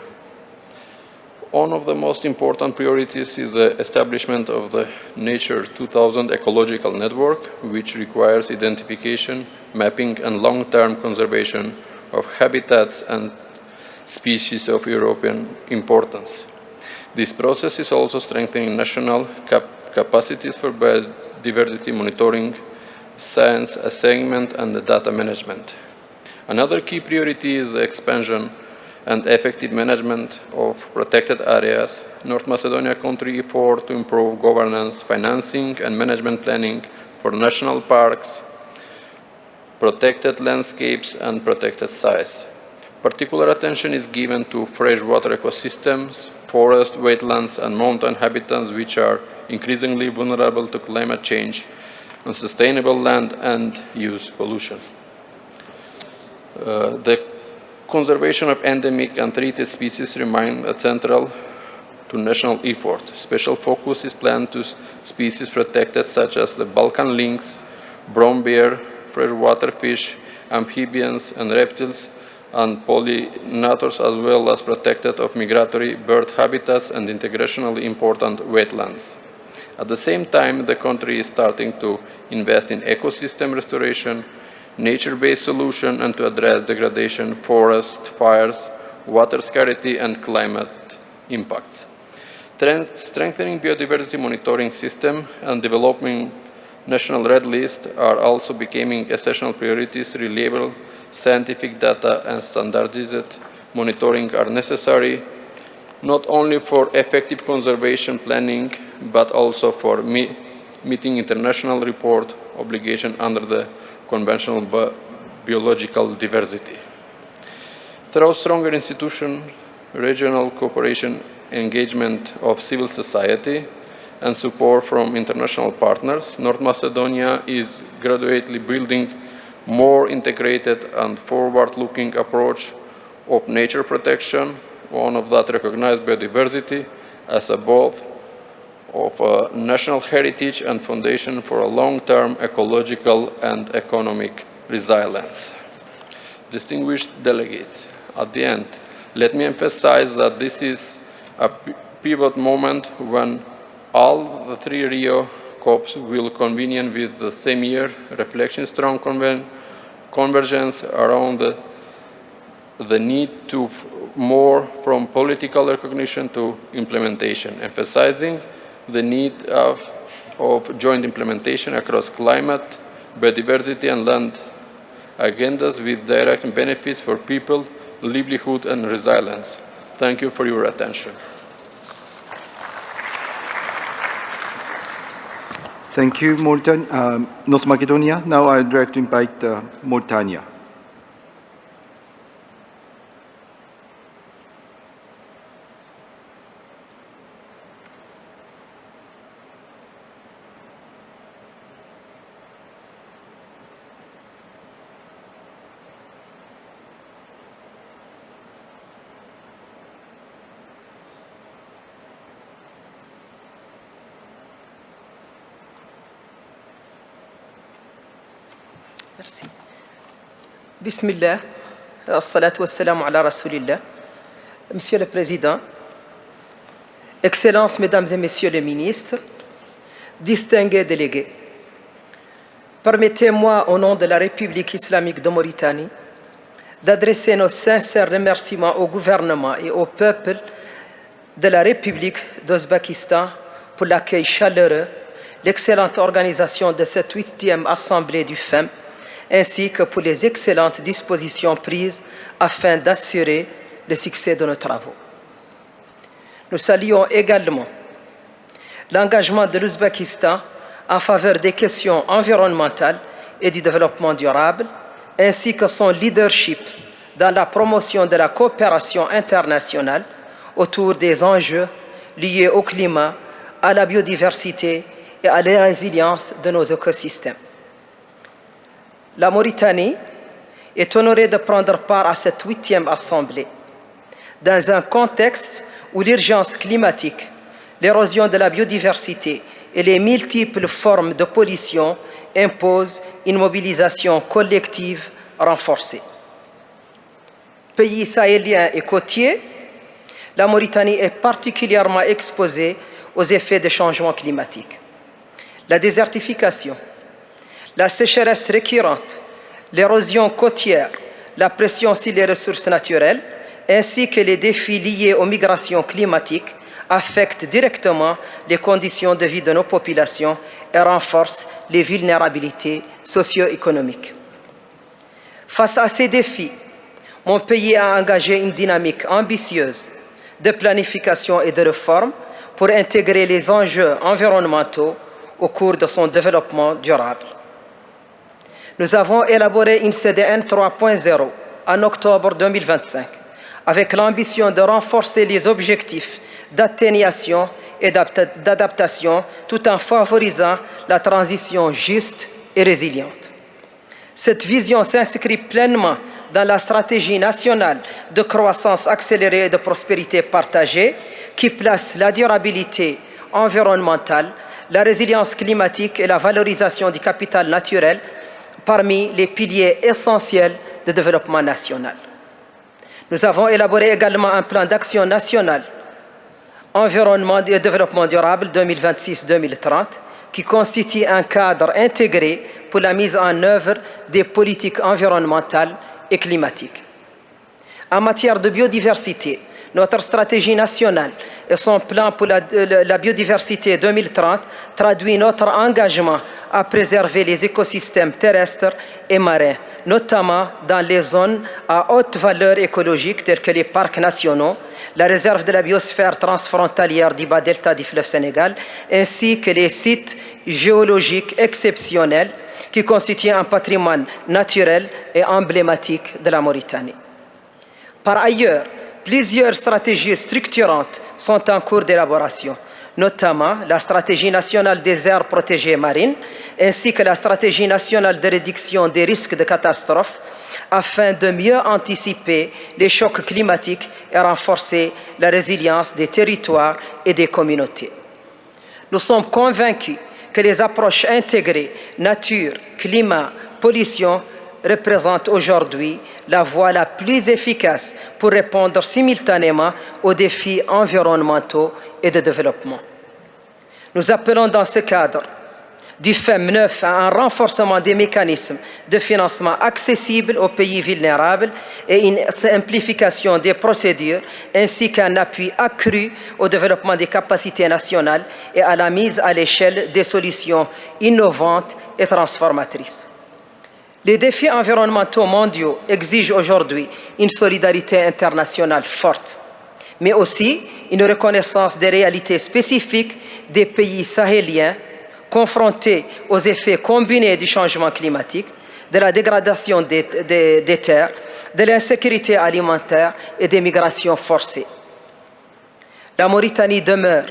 One of the most important priorities is the establishment of the Nature 2000 ecological network, which requires identification, mapping, and long-term conservation of habitats and species of European importance. This process is also strengthening national capacities for biodiversity monitoring, science assessment, and data management. Another key priority is the expansion and effective management of protected areas. North Macedonia country effort to improve governance, financing, and management planning for national parks, protected landscapes, and protected sites. Particular attention is given to freshwater ecosystems, forest, wetlands, and mountain habitats which are increasingly vulnerable to climate change and sustainable land and use pollution. The conservation of endemic and threatened species remain central to national effort. Special focus is planned to species protected such as the Balkan lynx, brown bear, freshwater fish, amphibians and reptiles, and pollinators, as well as protected of migratory bird habitats and integrationally important wetlands. At the same time, the country is starting to invest in ecosystem restoration, nature-based solutions, and to address degradation, forest fires, water scarcity, and climate impacts. Strengthening biodiversity monitoring system and developing national red list are also becoming essential priorities. Reliable scientific data and standardized monitoring are necessary not only for effective conservation planning, but also for meeting international report obligation under the conventional biological diversity. Through stronger institutions, regional cooperation, engagement of civil society, and support from international partners, North Macedonia is gradually building more integrated and forward-looking approach of nature protection, one of that recognized biodiversity as a both of a national heritage and foundation for a long-term ecological and economic resilience. Distinguished delegates, at the end, let me emphasize that this is a pivot moment when all the three Rio COPs will convene with the same year, reflecting strong convergence around the need to more from political recognition to implementation, emphasizing the need of joint implementation across climate, biodiversity, and land agendas with direct benefits for people, livelihood, and resilience. Thank you for your attention. Thank you, North Macedonia. Now I'd like to invite Mauritania. Merci. Bismillah, as-salatu was-salam ala Rasulillah. Monsieur le Président, Excellences, Mesdames et Messieurs les ministres, distingués délégués, permettez-moi, au nom de la République islamique de Mauritanie, d'adresser nos sincères remerciements au gouvernement et au peuple de la République d'Ouzbékistan pour l'accueil chaleureux, l'excellente organisation de cette 8e Assemblée du FEM ainsi que pour les excellentes dispositions prises afin d'assurer le succès de nos travaux. Nous saluons également l'engagement de l'Ouzbékistan en faveur des questions environnementales et du développement durable, ainsi que son leadership dans la promotion de la coopération internationale autour des enjeux liés au climat, à la biodiversité et à la résilience de nos écosystèmes. La Mauritanie est honorée de prendre part à cette 8e Assemblée dans un contexte où l'urgence climatique, l'érosion de la biodiversité et les multiples formes de pollution imposent une mobilisation collective renforcée. Pays sahélien et côtier, la Mauritanie est particulièrement exposée aux effets des changements climatiques. La désertification, la sécheresse récurrente, l'érosion côtière, la pression sur les ressources naturelles, ainsi que les défis liés aux migrations climatiques affectent directement les conditions de vie de nos populations et renforcent les vulnérabilités socio-économiques. Face à ces défis, mon pays a engagé une dynamique ambitieuse de planification et de réforme pour intégrer les enjeux environnementaux au cours de son développement durable. Nous avons élaboré une CDN 3.0 en octobre 2025 avec l'ambition de renforcer les objectifs d'atténuation et d'adaptation tout en favorisant la transition juste et résiliente. Cette vision s'inscrit pleinement dans la stratégie nationale de croissance accélérée et de prospérité partagée qui place la durabilité environnementale, la résilience climatique et la valorisation du capital naturel parmi les piliers essentiels de développement national. Nous avons élaboré également un plan d'action national environnement et développement durable 2026-2030 qui constitue un cadre intégré pour la mise en œuvre des politiques environnementales et climatiques. En matière de biodiversité, notre stratégie nationale et son plan pour la biodiversité 2030 traduit notre engagement à préserver les écosystèmes terrestres et marins, notamment dans les zones à haute valeur écologique telles que les parcs nationaux, la réserve de la biosphère transfrontalière du bas-delta du fleuve Sénégal, ainsi que les sites géologiques exceptionnels qui constituent un patrimoine naturel et emblématique de la Mauritanie. Par ailleurs, plusieurs stratégies structurantes sont en cours d'élaboration, notamment la stratégie nationale des aires protégées marines, ainsi que la stratégie nationale de réduction des risques de catastrophes, afin de mieux anticiper les chocs climatiques et renforcer la résilience des territoires et des communautés. Nous sommes convaincus que les approches intégrées nature, climat, pollution représentent aujourd'hui la voie la plus efficace pour répondre simultanément aux défis environnementaux et de développement. Nous appelons dans ce cadre du FEM 9 à un renforcement des mécanismes de financement accessibles aux pays vulnérables et une simplification des procédures, ainsi qu'un appui accru au développement des capacités nationales et à la mise à l'échelle des solutions innovantes et transformatrices. Les défis environnementaux mondiaux exigent aujourd'hui une solidarité internationale forte, mais aussi une reconnaissance des réalités spécifiques des pays sahéliens confrontés aux effets combinés du changement climatique, de la dégradation des terres, de l'insécurité alimentaire et des migrations forcées. La Mauritanie demeure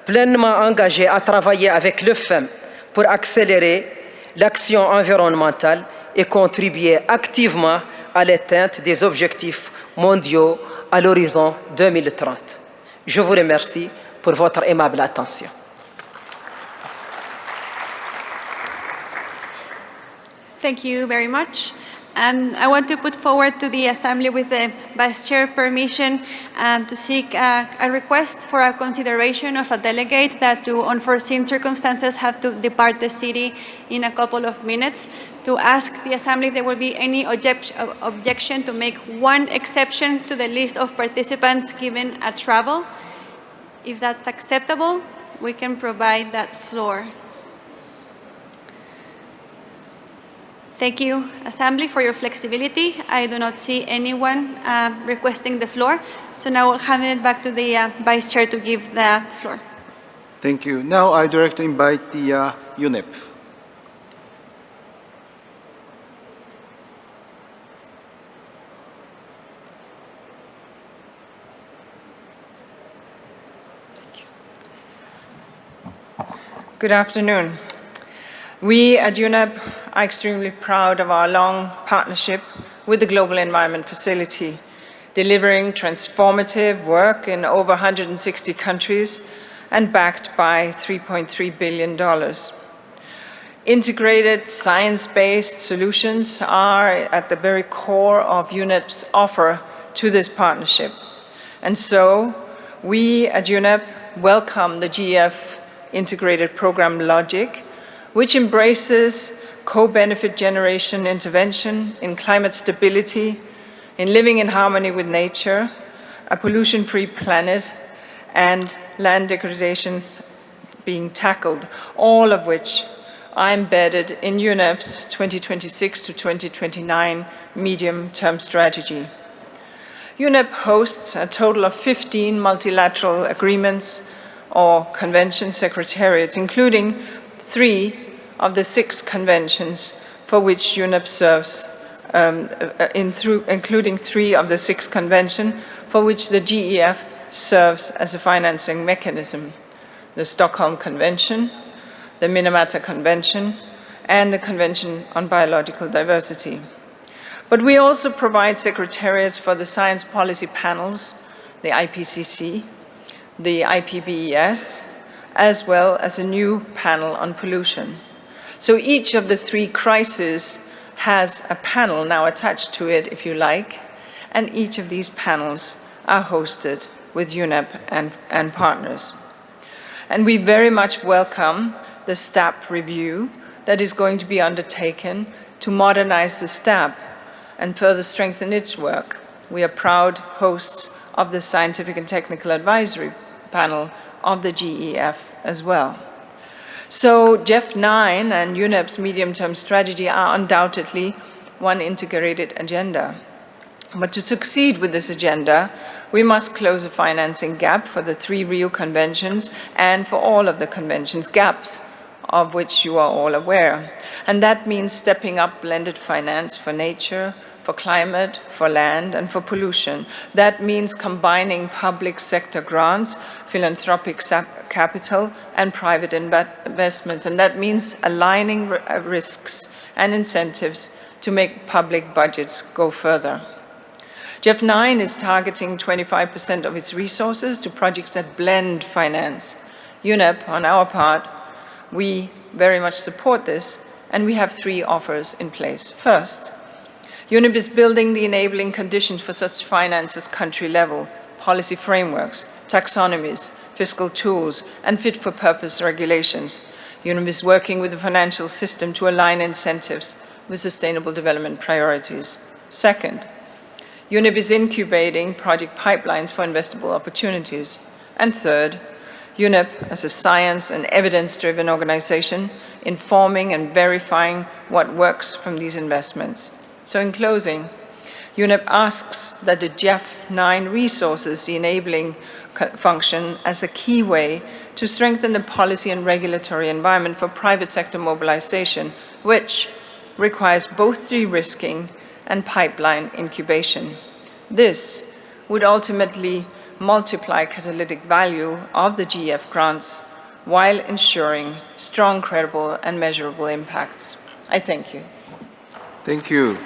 pleinement engagée à travailler avec le FEM pour accélérer l'action environnementale et contribuer activement à l'atteinte des objectifs mondiaux à l'horizon 2030. Je vous remercie pour votre aimable attention. Thank you very much. I want to put forward to the Assembly, with the Vice Chair permission, to seek a request for a consideration of a delegate that, to unforeseen circumstances, have to depart the city in a couple of minutes, to ask the Assembly if there will be any objection to make one exception to the list of participants given at travel. If that's acceptable, we can provide that floor. Thank you, Assembly, for your flexibility. I do not see anyone requesting the floor. So now I'll hand it back to the Vice Chair to give the floor. Thank you. Now I direct to invite the UNEP. Good afternoon. We at UNEP are extremely proud of our long partnership with the Global Environment Facility, delivering transformative work in over 160 countries and backed by $3.3 billion. Integrated science-based solutions are at the very core of UNEP's offer to this partnership. And so we at UNEP welcome the GEF integrated program logic, which embraces co-benefit generation intervention in climate stability, in living in harmony with nature, a pollution-free planet, and land degradation being tackled, all of which are embedded in UNEP's 2026 to 2029 medium-term strategy. UNEP hosts a total of 15 multilateral agreements or convention secretariats, including 3 of the 6 conventions for which UNEP serves, including 3 of the 6 conventions for which the GEF serves as a financing mechanism: the Stockholm Convention, the Minamata Convention, and the Convention on Biological Diversity. But we also provide secretariats for the science policy panels, the IPCC, the IPBES, as well as a new panel on pollution. So each of the 3 crises has a panel now attached to it, if you like, and each of these panels are hosted with UNEP and partners. And we very much welcome the STAP review that is going to be undertaken to modernize the STAP and further strengthen its work. We are proud hosts of the Scientific and Technical Advisory Panel of the GEF as well. So GEF 9 and UNEP's medium-term strategy are undoubtedly one integrated agenda. But to succeed with this agenda, we must close a financing gap for the 3 Rio conventions and for all of the conventions, gaps of which you are all aware. And that means stepping up blended finance for nature, for climate, for land, and for pollution. That means combining public sector grants, philanthropic capital, and private investments. And that means aligning risks and incentives to make public budgets go further. GEF 9 is targeting 25% of its resources to projects that blend finance. UNEP, on our part, we very much support this, and we have 3 offers in place. First, UNEP is building the enabling conditions for such finance country-level policy frameworks, taxonomies, fiscal tools, and fit-for-purpose regulations. UNEP is working with the financial system to align incentives with sustainable development priorities. Second, UNEP is incubating project pipelines for investable opportunities. And third, UNEP, as a science and evidence-driven organization, informing and verifying what works from these investments. So in closing, UNEP asks that the GEF 9 resources the enabling function as a key way to strengthen the policy and regulatory environment for private sector mobilization, which requires both de-risking and pipeline incubation. This would ultimately multiply catalytic value of the GEF grants while ensuring strong, credible, and measurable impacts. I thank you. Thank you.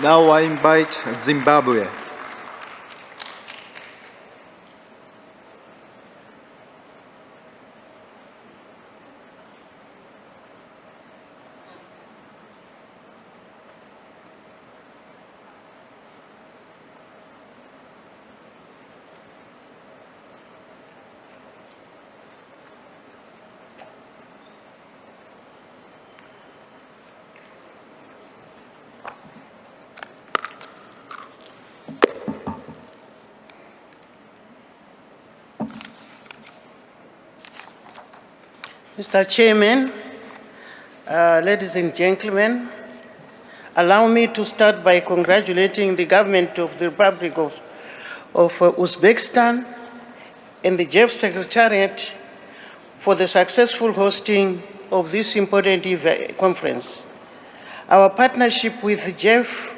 Now I invite Zimbabwe. Mr. Chairman, ladies and gentlemen, Allow me to start by congratulating the government of the Republic of Uzbekistan and the GEF Secretariat for the successful hosting of this important conference. Our partnership with the GEF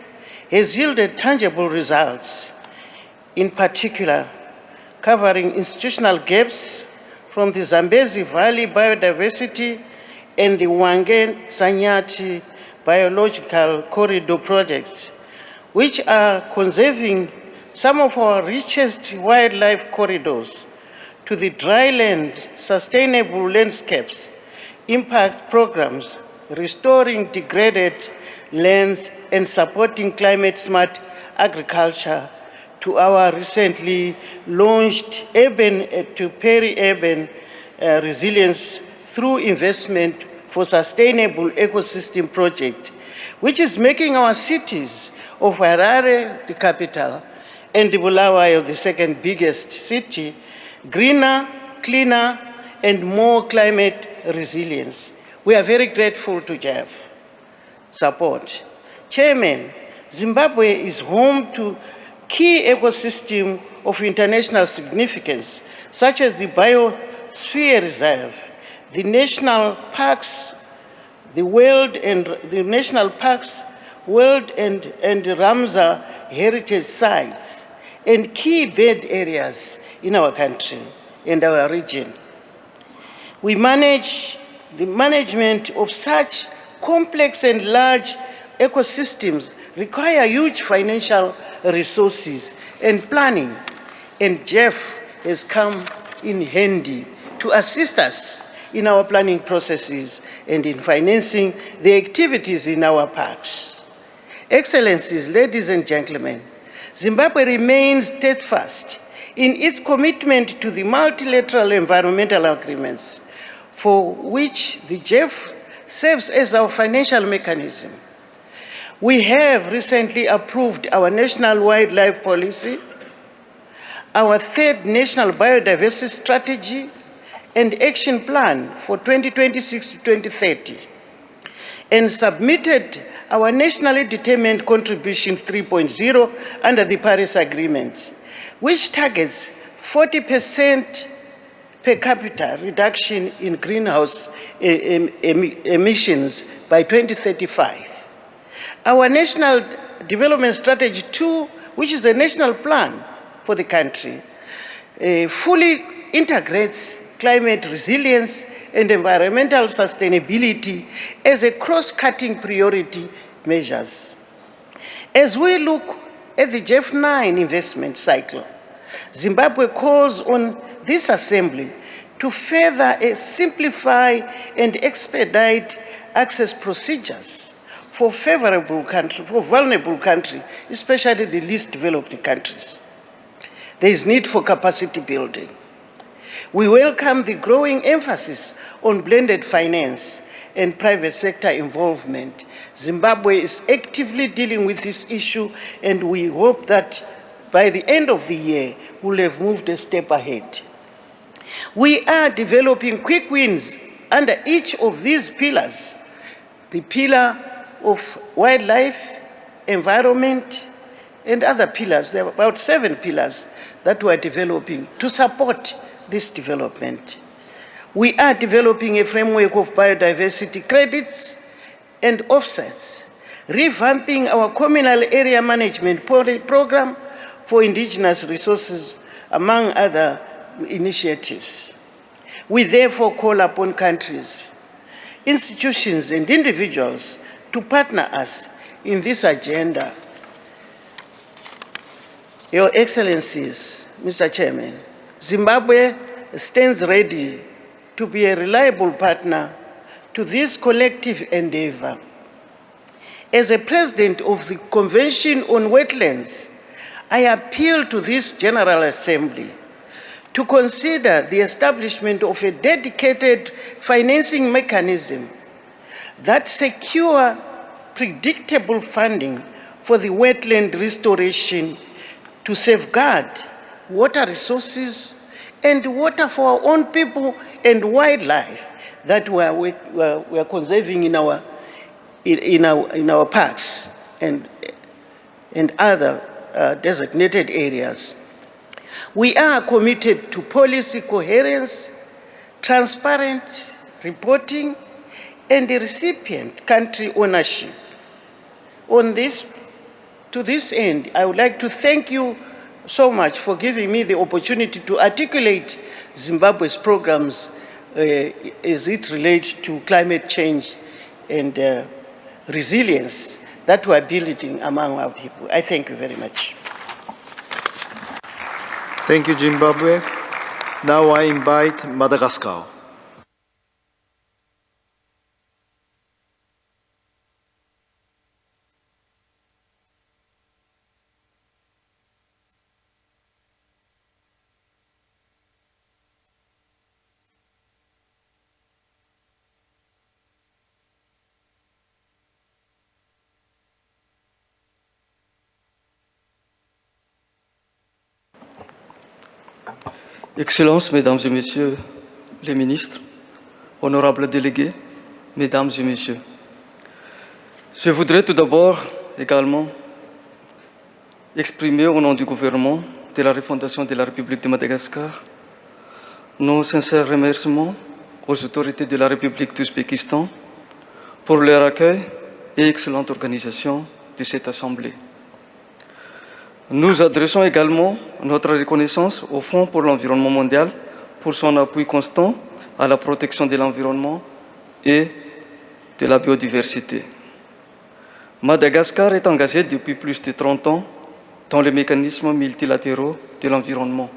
has yielded tangible results, in particular covering institutional gaps from the Zambezi Valley biodiversity and the Wange-Sanyati biological corridor projects, which are conserving some of our richest wildlife corridors, to the dryland sustainable landscapes, impact programs, restoring degraded lands, and supporting climate-smart agriculture, to our recently launched urban to peri-urban resilience through investment for sustainable ecosystem project, which is making our cities of Harare, the capital, and Bulawayo, the second biggest city, greener, cleaner, and more climate resilience. We are very grateful to GEF support. Chairman, Zimbabwe is home to key ecosystems of international significance, such as the Biosphere Reserve, the national parks, the World and Ramsar heritage sites, and key bird areas in our country and our region. We manage the management of such complex and large ecosystems require huge financial resources and planning, and GEF has come in handy to assist us in our planning processes and in financing the activities in our parks. Excellencies, ladies and gentlemen, Zimbabwe remains steadfast in its commitment to the multilateral environmental agreements, for which the GEF serves as our financial mechanism. We have recently approved our national wildlife policy, our third national biodiversity strategy, and action plan for 2026 to 2030, and submitted our nationally determined contribution 3.0 under the Paris Agreements, which targets 40% per capita reduction in greenhouse emissions by 2035. Our National Development Strategy 2, which is a national plan for the country, fully integrates climate resilience and environmental sustainability as a cross-cutting priority measures. As we look at the GEF 9 investment cycle, Zimbabwe calls on this assembly to further simplify and expedite access procedures for vulnerable countries, especially the least developed countries. There is need for capacity building. We welcome the growing emphasis on blended finance and private sector involvement. Zimbabwe is actively dealing with this issue, and we hope that by the end of the year, we'll have moved a step ahead. We are developing quick wins under each of these pillars: the pillar of wildlife, environment, and other pillars. There are about 7 pillars that we are developing to support this development. We are developing a framework of biodiversity credits and offsets, revamping our communal area management program for indigenous resources, among other initiatives. We therefore call upon countries, institutions, and individuals to partner us in this agenda. Your Excellencies, Mr. Chairman, Zimbabwe stands ready to be a reliable partner to this collective endeavor. As a president of the Convention on Wetlands, I appeal to this General Assembly to consider the establishment of a dedicated financing mechanism that secures predictable funding for the wetland restoration to safeguard water resources and water for our own people and wildlife that we are conserving in our parks. and other designated areas. We are committed to policy coherence, transparent reporting, and the recipient country ownership. To this end, I would like to thank you so much for giving me the opportunity to articulate Zimbabwe's programs as it relates to climate change and resilience that we are building among our people. I thank you very much. Thank you, Zimbabwe. Now I invite Madagascar. Excellences, Mesdames et Messieurs les ministres, honorables délégués, Mesdames et Messieurs, je voudrais tout d'abord également exprimer au nom du gouvernement de la refondation de la République de Madagascar nos sincères remerciements aux autorités de la République d'Ouzbékistan pour leur accueil et excellente organisation de cette Assemblée. Nous adressons également notre reconnaissance au Fonds pour l'environnement mondial pour son appui constant à la protection de l'environnement et de la biodiversité. Madagascar est engagé depuis plus de 30 ans dans les mécanismes multilatéraux de l'environnement.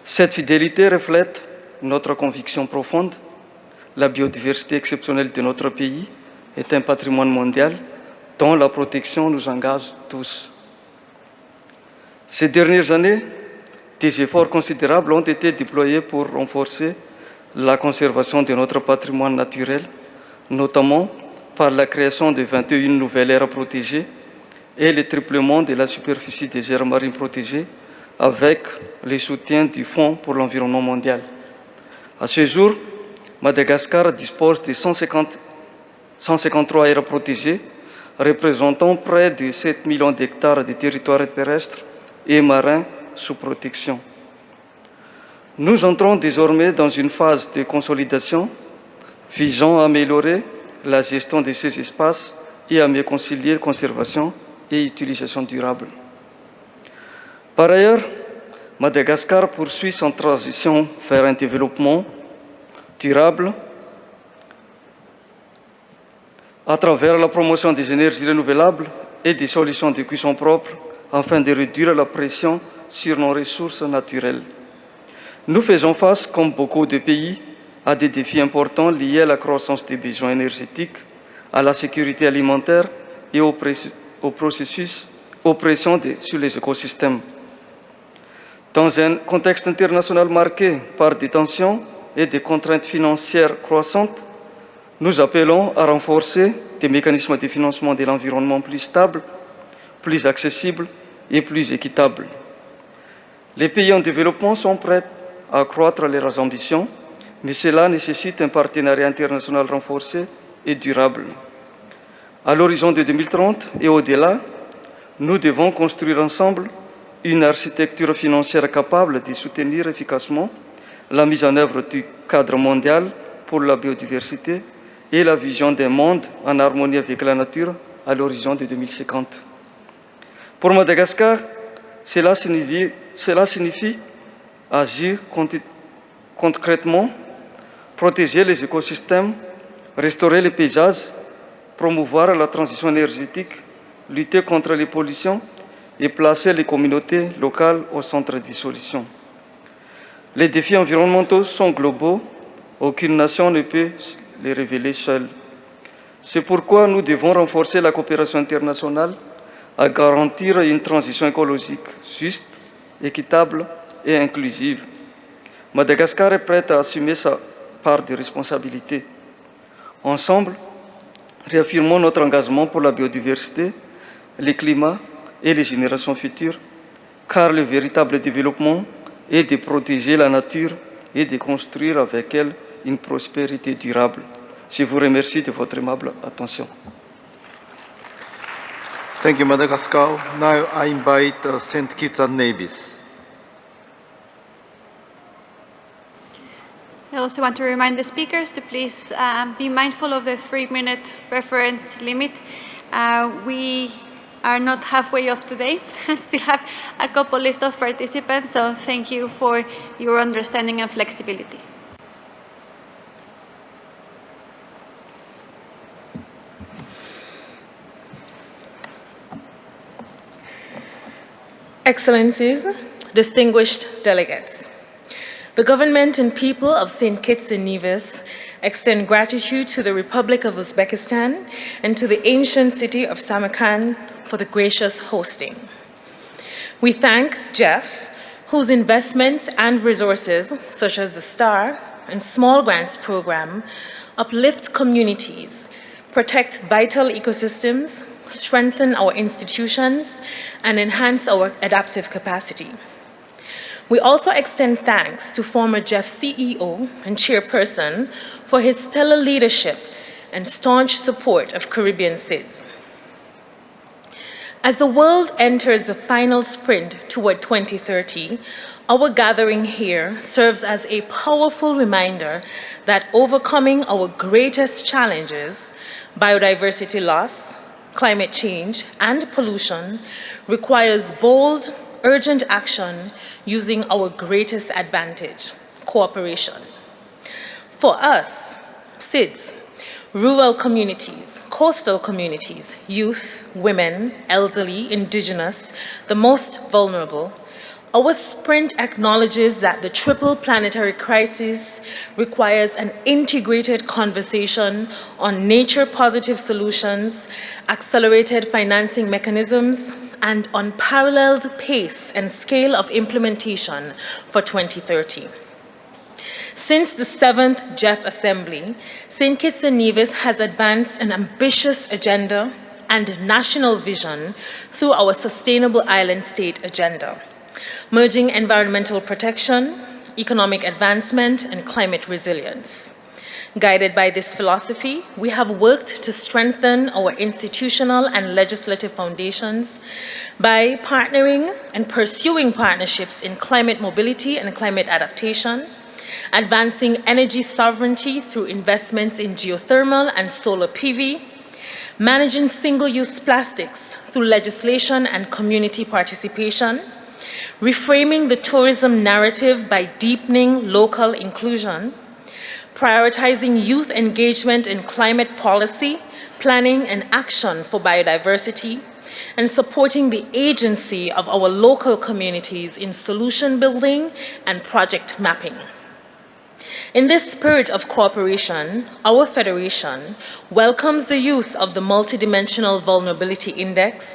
Cette fidélité reflète notre conviction profonde. La biodiversité exceptionnelle de notre pays est un patrimoine mondial dont la protection nous engage tous. Ces dernières années, des efforts considérables ont été déployés pour renforcer la conservation de notre patrimoine naturel, notamment par la création de 21 nouvelles aires protégées et le triplement de la superficie des aires marines protégées avec le soutien du Fonds pour l'environnement mondial. À ce jour, Madagascar dispose de 153 aires protégées, représentant près de 7 millions d'hectares de territoires terrestres et marins sous protection. Nous entrons désormais dans une phase de consolidation visant à améliorer la gestion de ces espaces et à mieux concilier conservation et utilisation durable. Par ailleurs, Madagascar poursuit son transition vers un développement durable à travers la promotion des énergies renouvelables et des solutions de cuisson propre afin de réduire la pression sur nos ressources naturelles. Nous faisons face, comme beaucoup de pays, à des défis importants liés à la croissance des besoins énergétiques, à la sécurité alimentaire et aux pressions sur les écosystèmes. Dans un contexte international marqué par des tensions et des contraintes financières croissantes, nous appelons à renforcer des mécanismes de financement de l'environnement plus stables, plus accessibles et plus équitables. Les pays en développement sont prêts à accroître leurs ambitions, mais cela nécessite un partenariat international renforcé et durable. À l'horizon de 2030 et au-delà, nous devons construire ensemble une architecture financière capable de soutenir efficacement la mise en œuvre du cadre mondial pour la biodiversité et la vision d'un monde en harmonie avec la nature à l'horizon de 2050. Pour Madagascar, cela signifie agir concrètement, protéger les écosystèmes, restaurer les paysages, promouvoir la transition énergétique, lutter contre les pollutions et placer les communautés locales au centre des solutions. Les défis environnementaux sont globaux, aucune nation ne peut les révéler seule. C'est pourquoi nous devons renforcer la coopération internationale à garantir une transition écologique juste, équitable et inclusive. Madagascar est prête à assumer sa part de responsabilité. Ensemble, réaffirmons notre engagement pour la biodiversité, le climat et les générations futures, car le véritable développement est de protéger la nature et de construire avec elle une prospérité durable. Je vous remercie de votre aimable attention. Thank you, Madagascar. Now I invite St. Kitts and Nevis. I also want to remind the speakers to please be mindful of the 3-minute reference limit. We are not halfway off today. Still have a couple list of participants, so thank you for your understanding and flexibility. Excellencies, distinguished delegates, the government and people of St. Kitts and Nevis extend gratitude to the Republic of Uzbekistan and to the ancient city of Samarkand for the gracious hosting. We thank GEF, whose investments and resources, such as the STAR and Small Grants Program, uplift communities, protect vital ecosystems, strengthen our institutions, and enhance our adaptive capacity. We also extend thanks to former GEF CEO and chairperson for his stellar leadership and staunch support of Caribbean SIDS. As the world enters the final sprint toward 2030, our gathering here serves as a powerful reminder that overcoming our greatest challenges, biodiversity loss, climate change, and pollution, requires bold, urgent action using our greatest advantage, cooperation. For us, SIDS, rural communities, coastal communities, youth, women, elderly, indigenous, the most vulnerable, our sprint acknowledges that the triple planetary crisis requires an integrated conversation on nature-positive solutions, accelerated financing mechanisms, and unparalleled pace and scale of implementation for 2030. Since the 7th GEF Assembly, St. Kitts and Nevis has advanced an ambitious agenda and national vision through our Sustainable Island State agenda, merging environmental protection, economic advancement, and climate resilience. Guided by this philosophy, we have worked to strengthen our institutional and legislative foundations by partnering and pursuing partnerships in climate mobility and climate adaptation, advancing energy sovereignty through investments in geothermal and solar PV, managing single-use plastics through legislation and community participation, reframing the tourism narrative by deepening local inclusion, prioritizing youth engagement in climate policy, planning and action for biodiversity, and supporting the agency of our local communities in solution building and project mapping. In this spirit of cooperation, our Federation welcomes the use of the Multidimensional Vulnerability Index,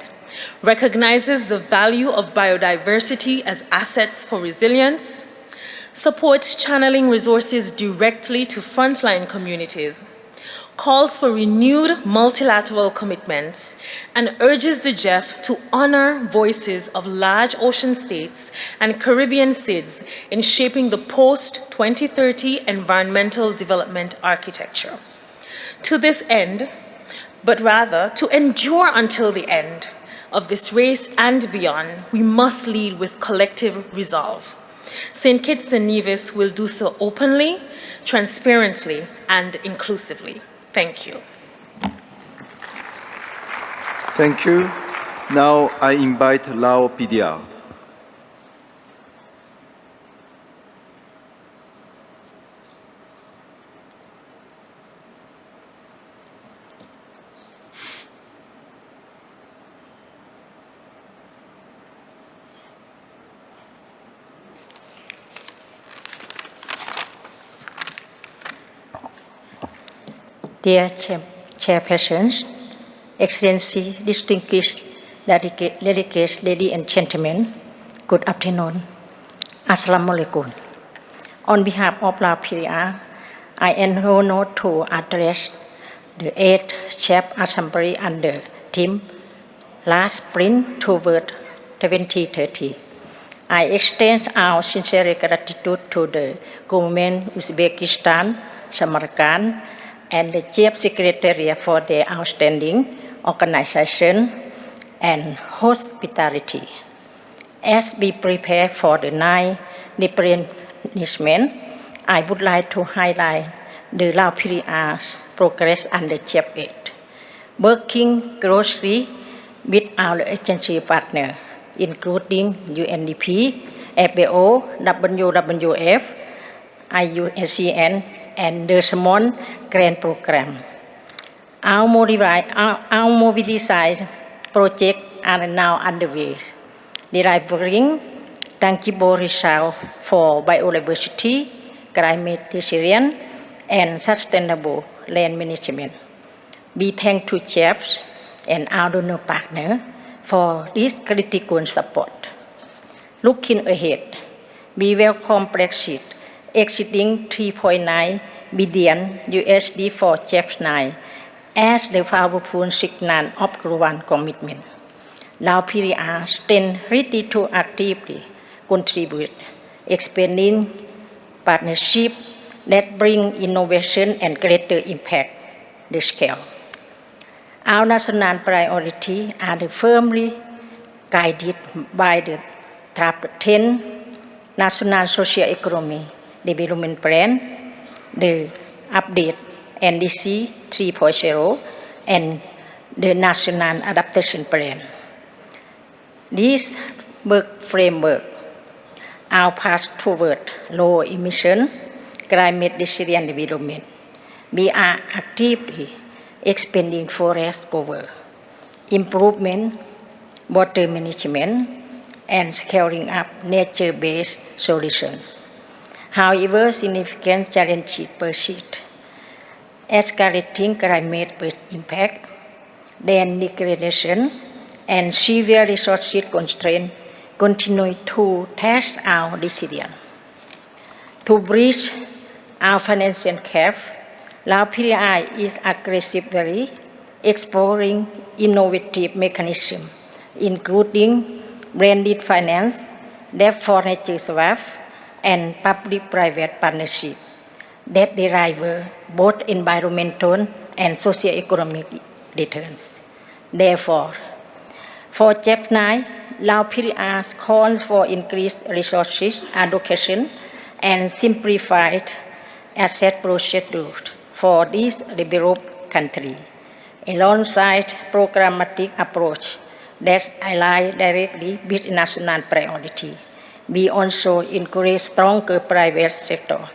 recognizes the value of biodiversity as assets for resilience, supports channeling resources directly to frontline communities, calls for renewed multilateral commitments, and urges the GEF to honor voices of large ocean states and Caribbean SIDS in shaping the post-2030 environmental development architecture. To this end, but rather to endure until the end of this race and beyond, we must lead with collective resolve. St. Kitts and Nevis will do so openly, transparently, and inclusively. Thank you. Thank you. Now I invite Lao PDR. Dear Chairpersons, Excellency, distinguished delegates, ladies and gentlemen, good afternoon. Assalamu alaikum. On behalf of Lao PDR, I am honored to address the 8th GEF Assembly under theme Last Sprint Toward 2030. I extend our sincere gratitude to the government of Uzbekistan, Samarkand, and the GEF Secretariat for their outstanding organization and hospitality. As we prepare for the 9th replenishment, I would like to highlight the Lao PDR's progress under GEF 8, working closely with our agency partners, including UNDP, FAO, WWF, IUCN, and the Small Grant Program. Our mobilized projects are now underway, delivering tangible results for biodiversity, climate resilience, and sustainable land management. We thank to GEF and our donor partners for this critical support. Looking ahead, we welcome Brexit exceeding $3.9 billion for GEF 9 as the powerful signal of global commitment. Lao PDR stands ready to actively contribute, expanding partnerships that bring innovation and greater impact the scale. Our national priorities are firmly guided by the Draft 10 National Socio-Economic Development Plan, the update NDC 3.0, and the National Adaptation Plan. This work framework, our path toward low emission, climate resilient development. We are actively expanding forest cover, improvement water management, and scaling up nature-based solutions. However, significant challenges persist. Escalating climate impact, land degradation, and severe resource constraints continue to test our resilience. To bridge our financial gap, Lao PDR is aggressively exploring innovative mechanisms, including blended finance, debt for nature swap, and public-private partnerships that derive both environmental and socio-economic returns. Therefore, for GEF 9, Lao PDR calls for increased resources allocation and simplified asset procedures for these developed countries, alongside programmatic approach that align directly with national priority. We also encourage stronger private sector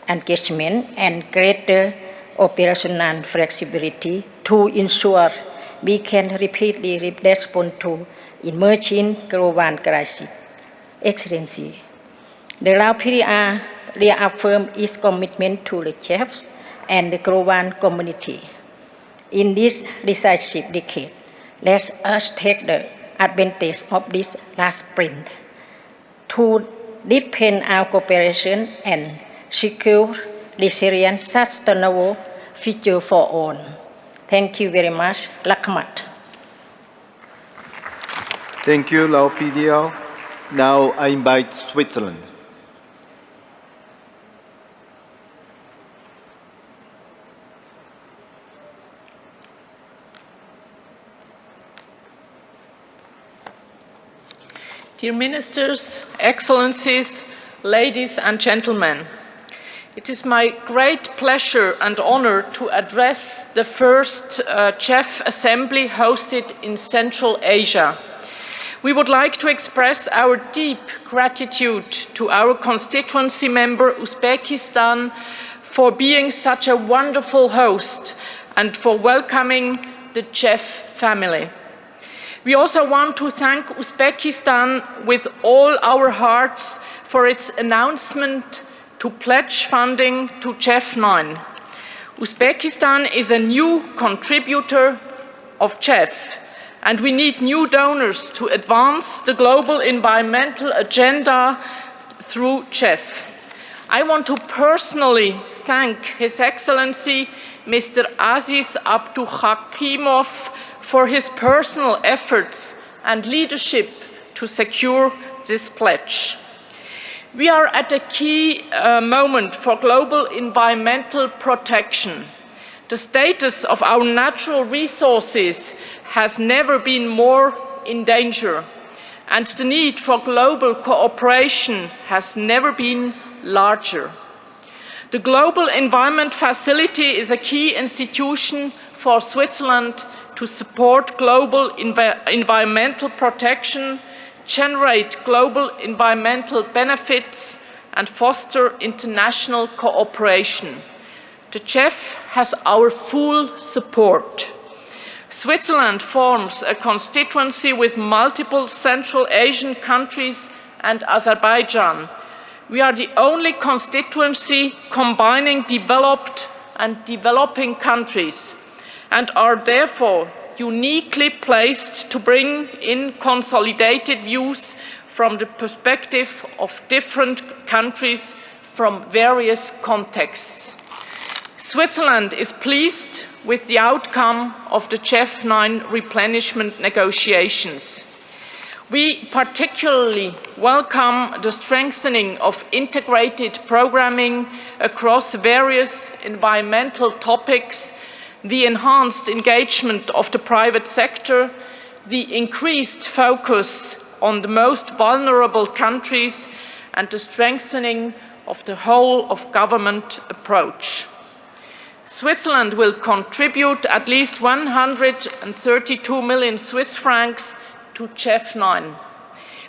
engagement and greater operational flexibility to ensure we can rapidly respond to emerging global crises. Excellency, the Lao PDR reaffirms its commitment to the GEF and the global community. In this decisive decade, let us take the advantage of this last sprint to deepen our cooperation and secure resilient, sustainable future for all. Thank you very much. Lakmat. Thank you, Lao PDR. Now I invite Switzerland. Dear Ministers, Excellencies, ladies and gentlemen, it is my great pleasure and honor to address the first GEF Assembly hosted in Central Asia. We would like to express our deep gratitude to our constituency member, Uzbekistan, for being such a wonderful host and for welcoming the GEF family. We also want to thank Uzbekistan with all our hearts for its announcement to pledge funding to GEF 9. Uzbekistan is a new contributor of GEF, and we need new donors to advance the global environmental agenda through GEF. I want to personally thank His Excellency Mr. Aziz Abduhakimov for his personal efforts and leadership to secure this pledge. We are at a key moment for global environmental protection. The status of our natural resources has never been more in danger, and the need for global cooperation has never been larger. The Global Environment Facility is a key institution for Switzerland to support global environmental protection, generate global environmental benefits, and foster international cooperation. The GEF has our full support. Switzerland forms a constituency with multiple Central Asian countries and Azerbaijan. We are the only constituency combining developed and developing countries, and are therefore uniquely placed to bring in consolidated views from the perspective of different countries from various contexts. Switzerland is pleased with the outcome of the GEF 9 replenishment negotiations. We particularly welcome the strengthening of integrated programming across various environmental topics, the enhanced engagement of the private sector, the increased focus on the most vulnerable countries, and the strengthening of the whole of government approach. Switzerland will contribute at least 132 million Swiss francs to GEF 9.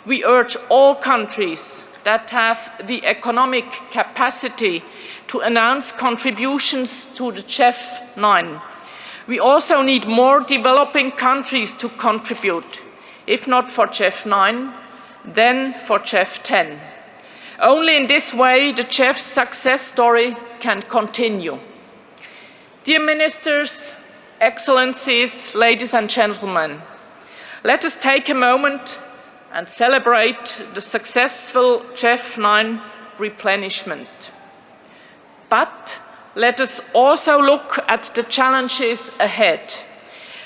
We urge all countries that have the economic capacity to announce contributions to the GEF 9. We also need more developing countries to contribute, if not for GEF 9, then for GEF 10. Only in this way the GEF's success story can continue. Dear Ministers, Excellencies, ladies and gentlemen, let us take a moment and celebrate the successful GEF 9 replenishment. But let us also look at the challenges ahead.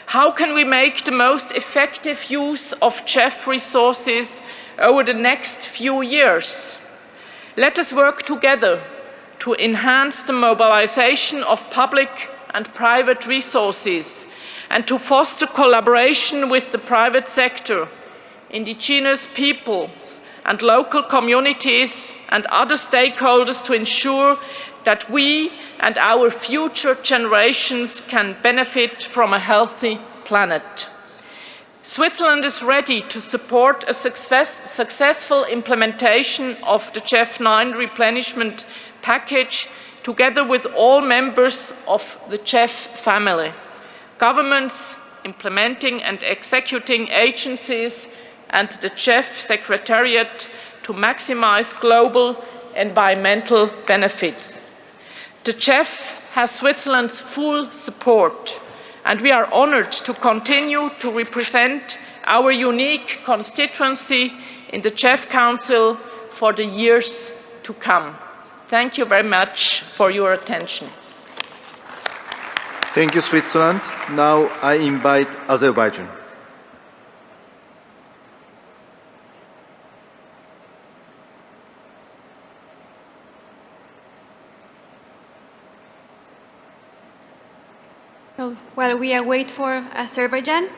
How can we make the most effective use of GEF resources over the next few years? Let us work together to enhance the mobilization of public and private resources and to foster collaboration with the private sector, indigenous peoples and local communities and other stakeholders to ensure that we and our future generations can benefit from a healthy planet. Switzerland is ready to support a successful implementation of the GEF 9 replenishment package together with all members of the GEF family, governments, implementing and executing agencies, and the GEF Secretariat to maximize global environmental benefits. The GEF has Switzerland's full support, and we are honored to continue to represent our unique constituency in the GEF Council for the years to come. Thank you very much for your attention. Thank you, Switzerland. Now I invite Azerbaijan. So while we await for Azerbaijan,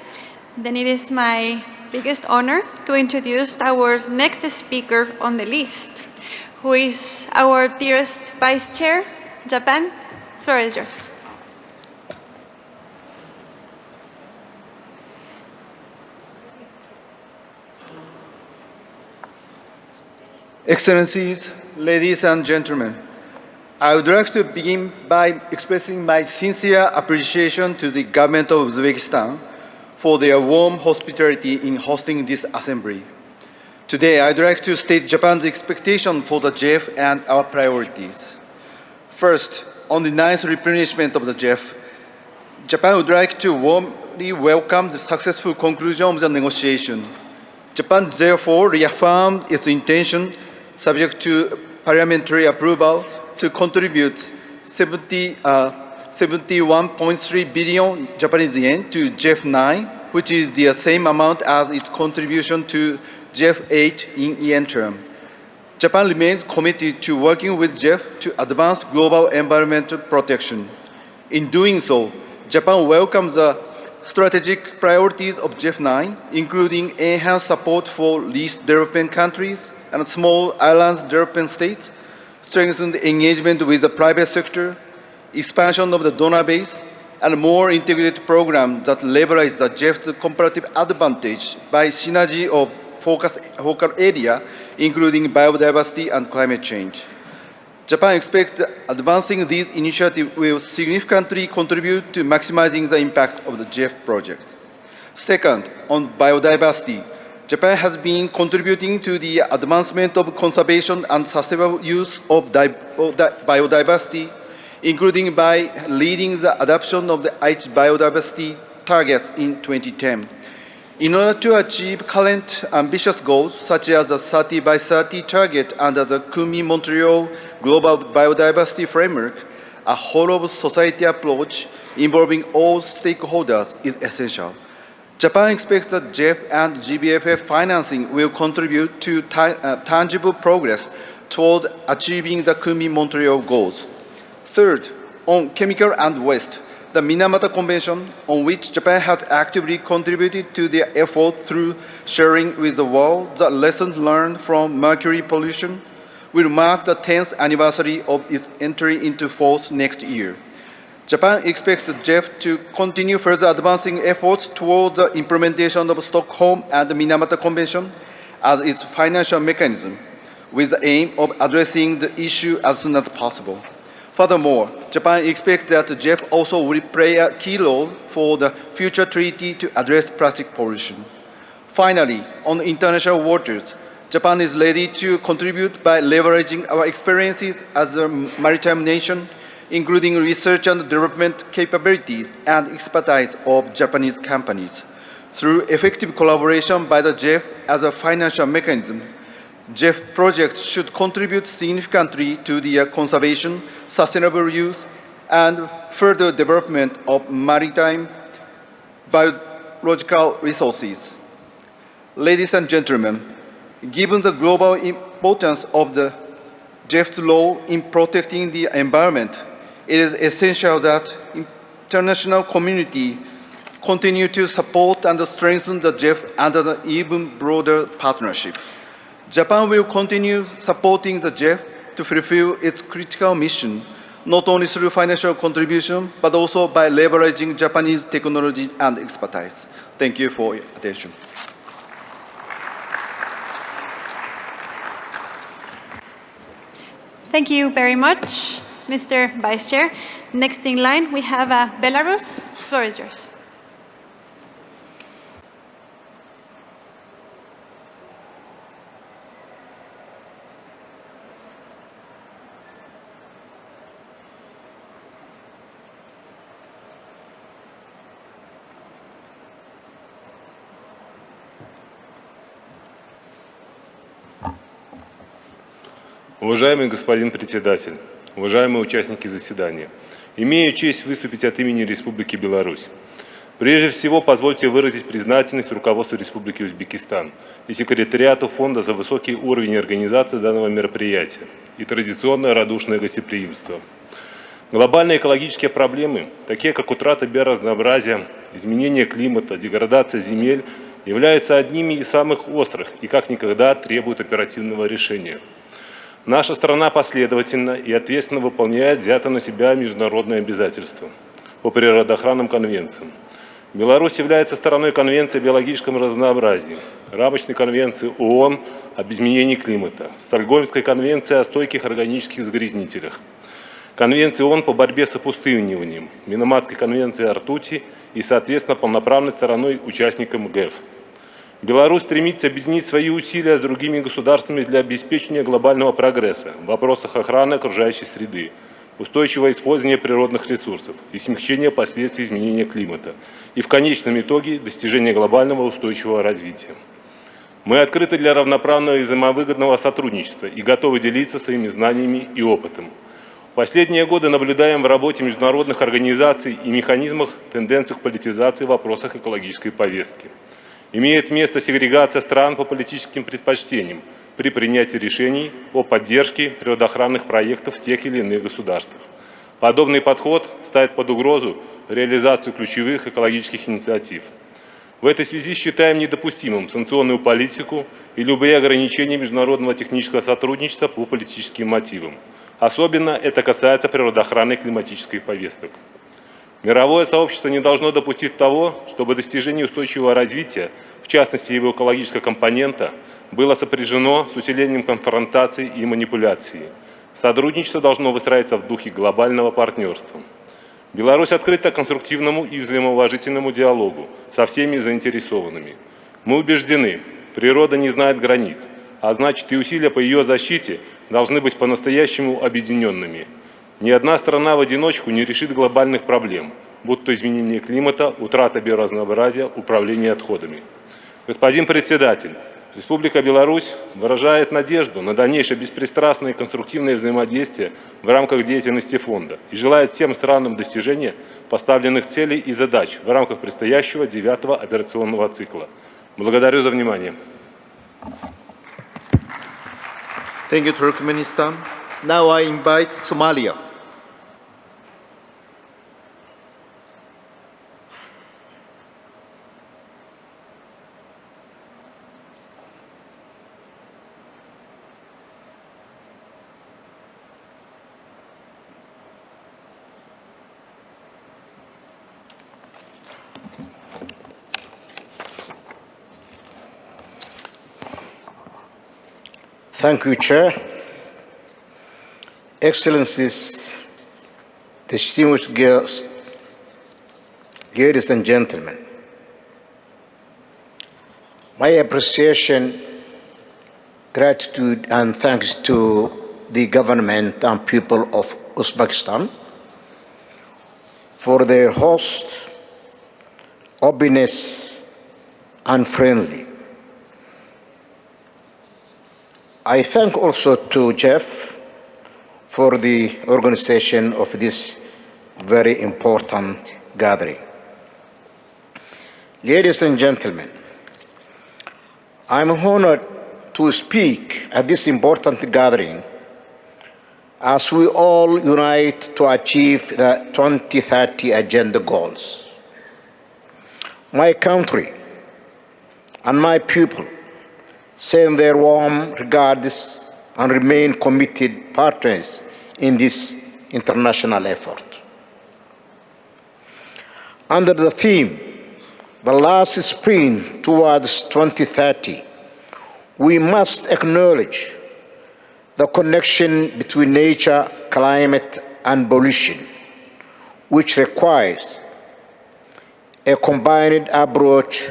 then it is my biggest honor to introduce our next speaker on the list, who is our dearest Vice Chair, Japan. The floor is yours. Excellencies, ladies and gentlemen, I would like to begin by expressing my sincere appreciation to the government of Uzbekistan for their warm hospitality in hosting this assembly. Today, I'd like to state Japan's expectation for the GEF and our priorities. First, on the 9th replenishment of the GEF, Japan would like to warmly welcome the successful conclusion of the negotiation. Japan therefore reaffirmed its intention, subject to parliamentary approval, to contribute 71.3 billion Japanese yen to GEF 9, which is the same amount as its contribution to GEF 8 in yen term. Japan remains committed to working with GEF to advance global environmental protection. In doing so, Japan welcomes the strategic priorities of GEF9, including enhanced support for least developing countries and small islands developing states, strengthened engagement with the private sector, expansion of the donor base, and more integrated programs that leverage the GEF's comparative advantage by synergy of focal area, including biodiversity and climate change. Japan expects advancing these initiatives will significantly contribute to maximizing the impact of the GEF project. Second, on biodiversity, Japan has been contributing to the advancement of conservation and sustainable use of biodiversity, including by leading the adoption of the Aichi biodiversity targets in 2010. In order to achieve current ambitious goals, such as the 30 by 30 target under the Kunming-Montreal Global Biodiversity Framework, a whole-of-society approach involving all stakeholders is essential. Japan expects that GEF and GBFF financing will contribute to tangible progress toward achieving the Kunming-Montreal goals. Third, on chemical and waste, the Minamata Convention, on which Japan has actively contributed to the effort through sharing with the world the lessons learned from mercury pollution, will mark the 10th anniversary of its entry into force next year. Japan expects the GEF to continue further advancing efforts toward the implementation of Stockholm and the Minamata Convention as its financial mechanism, with the aim of addressing the issue as soon as possible. Furthermore, Japan expects that the GEF also will play a key role for the future treaty to address plastic pollution. Finally, on international waters, Japan is ready to contribute by leveraging our experiences as a maritime nation, including research and development capabilities and expertise of Japanese companies. Through effective collaboration by the GEF as a financial mechanism, GEF projects should contribute significantly to the conservation, sustainable use, and further development of maritime biological resources. Ladies and gentlemen, given the global importance of the GEF's role in protecting the environment, it is essential that the international community continue to support and strengthen the GEF under an even broader partnership. Japan will continue supporting the GEF to fulfill its critical mission, not only through financial contribution, but also by leveraging Japanese technology and expertise. Thank you for your attention. Thank you very much, Mr. Vice Chair. Next in line, we have Belarus. The floor is yours. Уважаемый господин председатель, уважаемые участники заседания, имею честь выступить от имени Республики Беларусь. Прежде всего, позвольте выразить признательность руководству Республики Узбекистан и секретариату фонда за высокий уровень организации данного мероприятия и традиционное радушное гостеприимство. Глобальные экологические проблемы, такие как утрата биоразнообразия, изменение климата, деградация земель, являются одними из самых острых и как никогда требуют оперативного решения. Наша страна последовательно и ответственно выполняет взятые на себя международные обязательства по природоохранным конвенциям. Беларусь является стороной Конвенции о биологическом разнообразии, Рамочной конвенции ООН об изменении климата, Стокгольмской конвенции о стойких органических загрязнителях, Конвенции ООН по борьбе с опустыниванием, Минаматской конвенции о ртути и, соответственно, полноправной стороной участником ГЭФ. Беларусь стремится объединить свои усилия с другими государствами для обеспечения глобального прогресса в вопросах охраны окружающей среды, устойчивого использования природных ресурсов и смягчения последствий изменения климата и в конечном итоге достижения глобального устойчивого развития. Мы открыты для равноправного и взаимовыгодного сотрудничества и готовы делиться своими знаниями и опытом. В последние годы наблюдаем в работе международных организаций и механизмах тенденцию к политизации в вопросах экологической повестки. Имеет место сегрегация стран по политическим предпочтениям при принятии решений о поддержке природоохранных проектов в тех или иных государствах. Подобный подход ставит под угрозу реализацию ключевых экологических инициатив. В этой связи считаем недопустимым санкционную политику и любые ограничения международного технического сотрудничества по политическим мотивам. Особенно это касается природоохранной и климатической повесток. Мировое сообщество не должно допустить того, чтобы достижение устойчивого развития, в частности его экологического компонента, было сопряжено с усилением конфронтаций и манипуляций. Сотрудничество должно выстраиваться в духе глобального партнерства. Беларусь открыта конструктивному и взаимоуважительному диалогу со всеми заинтересованными. Мы убеждены, природа не знает границ, а значит и усилия по ее защите должны быть по-настоящему объединенными. Ни одна страна в одиночку не решит глобальных проблем, будь то изменение климата, утрата биоразнообразия, управление отходами. Господин председатель, Республика Беларусь выражает надежду на дальнейшее беспристрастное и конструктивное взаимодействие в рамках деятельности фонда и желает всем странам достижения поставленных целей и задач в рамках предстоящего 9-го операционного цикла. Благодарю за внимание. Thank you, Turkmenistan. Now I invite Somalia. Thank you, Chair. Excellencies, distinguished guests, ladies and gentlemen, my appreciation, gratitude, and thanks to the government and people of Uzbekistan for their host, openness, and friendly. I thank also to GEF for the organization of this very important gathering. Ladies and gentlemen, I'm honored to speak at this important gathering as we all unite to achieve the 2030 Agenda goals. My country and my people send their warm regards and remain committed partners in this international effort. Under the theme, the last sprint towards 2030, we must acknowledge the connection between nature, climate, and pollution, which requires a combined approach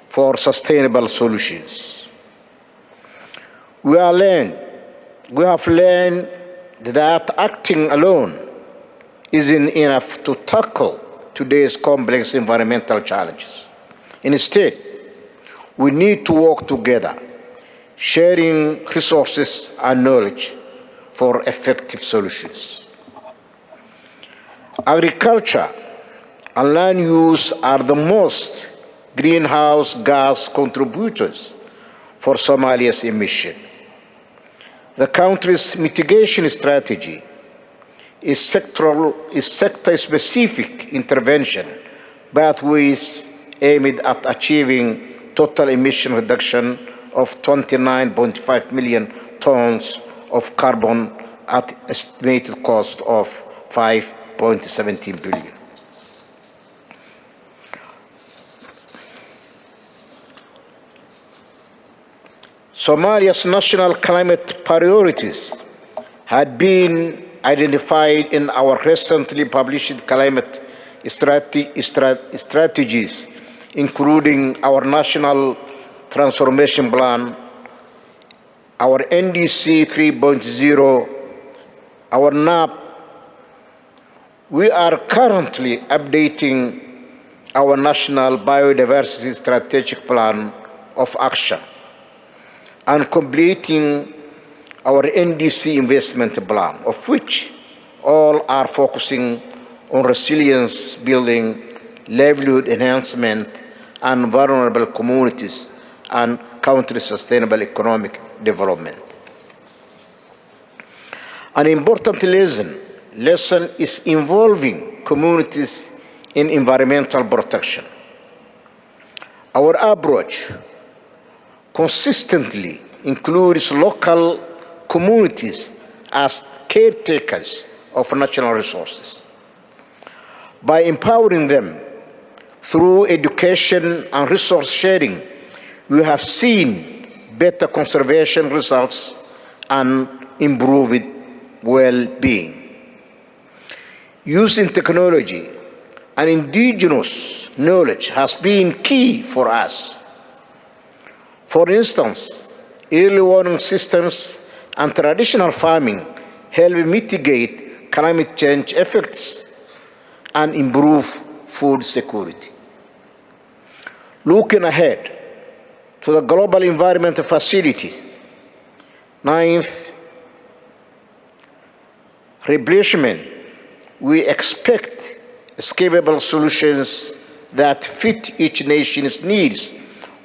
for sustainable solutions. We have learned that acting alone isn't enough to tackle today's complex environmental challenges. Instead, we need to work together, sharing resources and knowledge for effective solutions. Agriculture and land use are the most greenhouse gas contributors for Somalia's emission. The country's mitigation strategy is sector-specific intervention pathways aimed at achieving total emission reduction of 29.5 million tons of carbon at estimated cost of 5.17 billion. Somalia's national climate priorities had been identified in our recently published climate strategies, including our National Transformation Plan, our NDC 3.0, our NAP. We are currently updating our National Biodiversity Strategic Plan of Action and completing our NDC investment plan, of which all are focusing on resilience building, livelihood enhancement, and vulnerable communities and country sustainable economic development. An important lesson lesson is involving communities in environmental protection. Our approach consistently includes local communities as caretakers of natural resources. By empowering them through education and resource sharing, we have seen better conservation results and improved well-being. Using technology and indigenous knowledge has been key for us. For instance, early warning systems and traditional farming help mitigate climate change effects and improve food security. Looking ahead to the Global Environment Facilities, 9th replacement, we expect scalable solutions that fit each nation's needs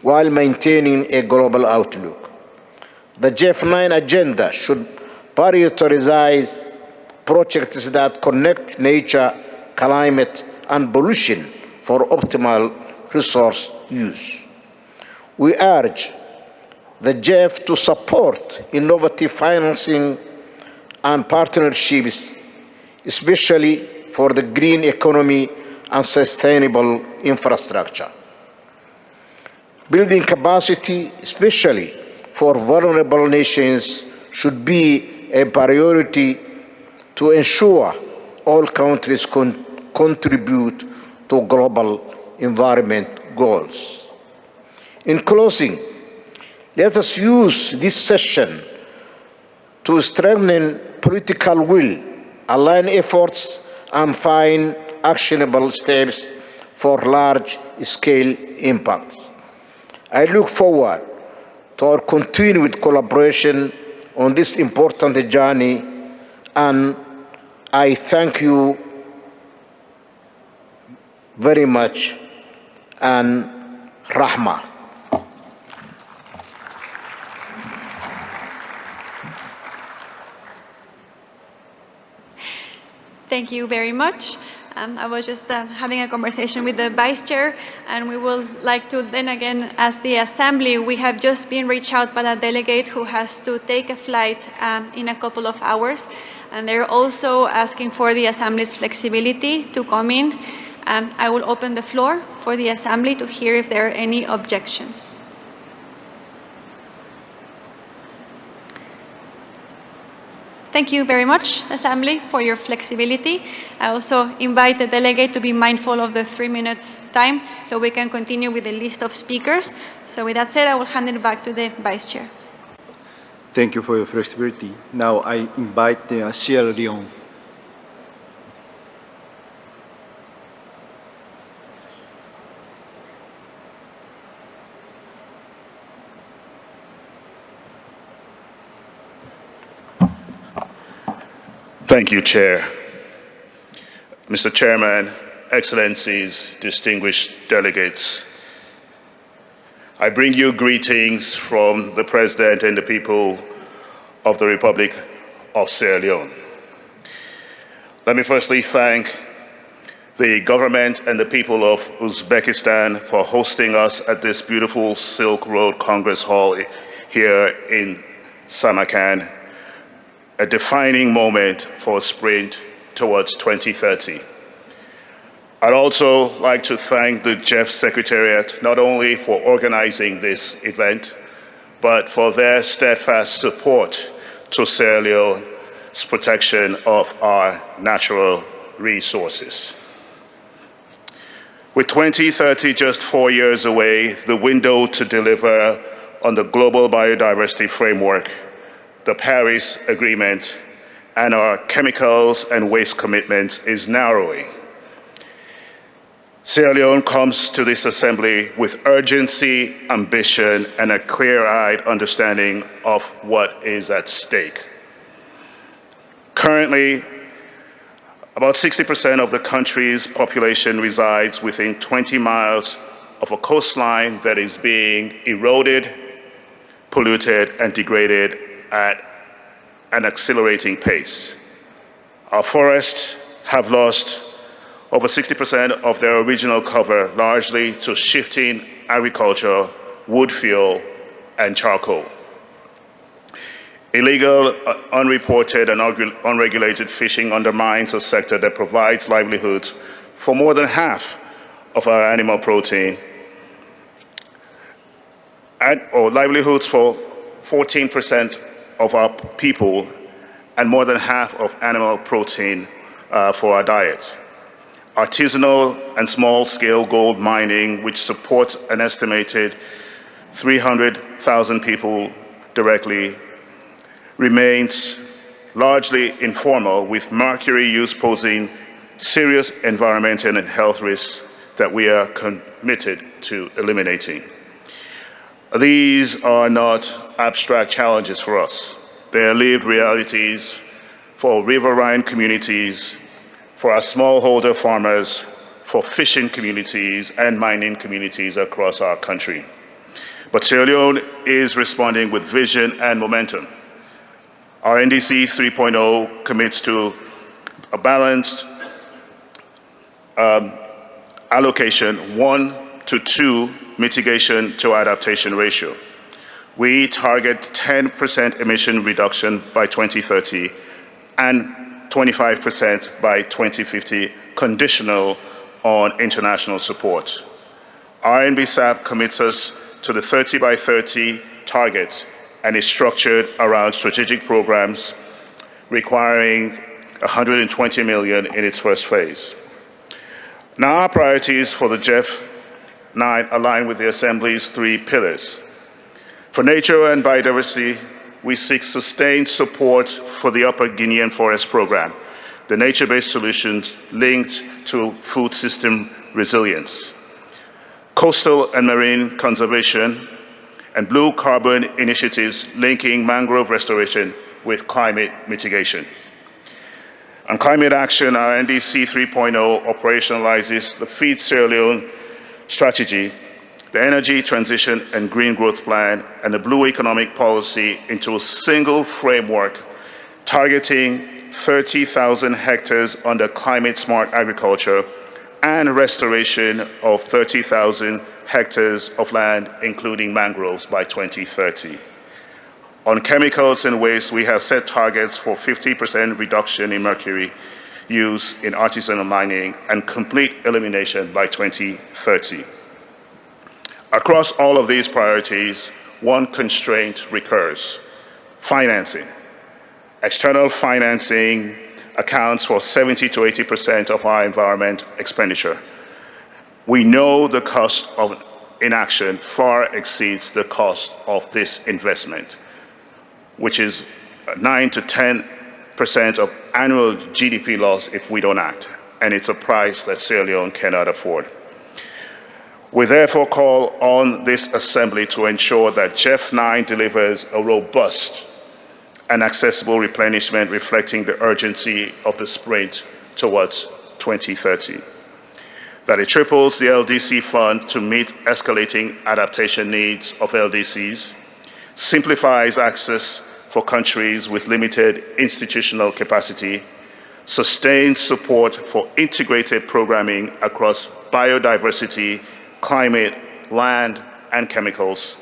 while maintaining a global outlook. The GEF 9 agenda should prioritize projects that connect nature, climate, and pollution for optimal resource use. We urge the GEF to support innovative financing and partnerships, especially for the green economy and sustainable infrastructure. Building capacity, especially for vulnerable nations, should be a priority to ensure all countries contribute to global environment goals. In closing, let us use this session to strengthen political will, align efforts, and find actionable steps for large-scale impacts. I look forward to our continued collaboration on this important journey, and I thank you very much, and Rahma. Thank you very much. I was just having a conversation with the Vice Chair, and we would like to then again ask the Assembly. We have just been reached out by a delegate who has to take a flight in a couple of hours, and they're also asking for the Assembly's flexibility to come in. I will open the floor for the Assembly to hear if there are any objections. Thank you very much, Assembly, for your flexibility. I also invite the delegate to be mindful of the 3 minutes time so we can continue with the list of speakers. So with that said, I will hand it back to the Vice Chair. Thank you for your flexibility. Now I invite the Siera Leone. Thank you, Chair. Mr. Chairman, Excellencies, distinguished delegates, I bring you greetings from the President and the people of the Republic of Sierra Leone. Let me firstly thank the government and the people of Uzbekistan for hosting us at this beautiful Silk Road Congress Hall here in Samarkand, a defining moment for a sprint towards 2030. I'd also like to thank the GEF Secretariat not only for organizing this event, but for their steadfast support to Sierra Leone's protection of our natural resources. With 2030 just 4 years away, the window to deliver on the Global Biodiversity Framework, the Paris Agreement, and our chemicals and waste commitments is narrowing. Sierra Leone comes to this assembly with urgency, ambition, and a clear-eyed understanding of what is at stake. Currently, about 60% of the country's population resides within 20 miles of a coastline that is being eroded, polluted, and degraded at an accelerating pace. Our forests have lost over 60% of their original cover, largely to shifting agriculture, wood fuel, and charcoal. Illegal, unreported, and unregulated fishing undermines a sector that provides livelihoods for more than half of our animal protein, or livelihoods for 14% of our people, and more than half of animal protein for our diet. Artisanal and small-scale gold mining, which supports an estimated 300,000 people directly, remains largely informal, with mercury use posing serious environmental and health risks that we are committed to eliminating. These are not abstract challenges for us. They are lived realities for riverine communities, for our smallholder farmers, for fishing communities and mining communities across our country. But Sierra Leone is responding with vision and momentum. Our NDC 3.0 commits to a balanced allocation 1:2 mitigation to adaptation ratio. We target 10% emission reduction by 2030 and 25% by 2050, conditional on international support. Our NBSAP commits us to the 30 by 30 target and is structured around strategic programs requiring 120 million in its first phase. Now, our priorities for the GEF 9 align with the Assembly's 3 pillars. For nature and biodiversity, we seek sustained support for the Upper Guinean Forest Program, the nature-based solutions linked to food system resilience, coastal and marine conservation, and blue carbon initiatives linking mangrove restoration with climate mitigation. On climate action, our NDC 3.0 operationalizes the Feed Sierra Leone strategy, the Energy Transition and Green Growth Plan, and the Blue Economic Policy into a single framework targeting 30,000 hectares under climate-smart agriculture and restoration of 30,000 hectares of land, including mangroves, by 2030. On chemicals and waste, we have set targets for 50% reduction in mercury use in artisanal mining and complete elimination by 2030. Across all of these priorities, one constraint recurs: financing. External financing accounts for 70 to 80% of our environment expenditure. We know the cost of inaction far exceeds the cost of this investment, which is 9 to 10% of annual GDP loss if we don't act, and it's a price that Sierra Leone cannot afford. We therefore call on this Assembly to ensure that GEF 9 delivers a robust and accessible replenishment reflecting the urgency of the sprint towards 2030. That it triples the LDC fund to meet escalating adaptation needs of LDCs, simplifies access for countries with limited institutional capacity, sustains support for integrated programming across biodiversity, climate, land, and chemicals,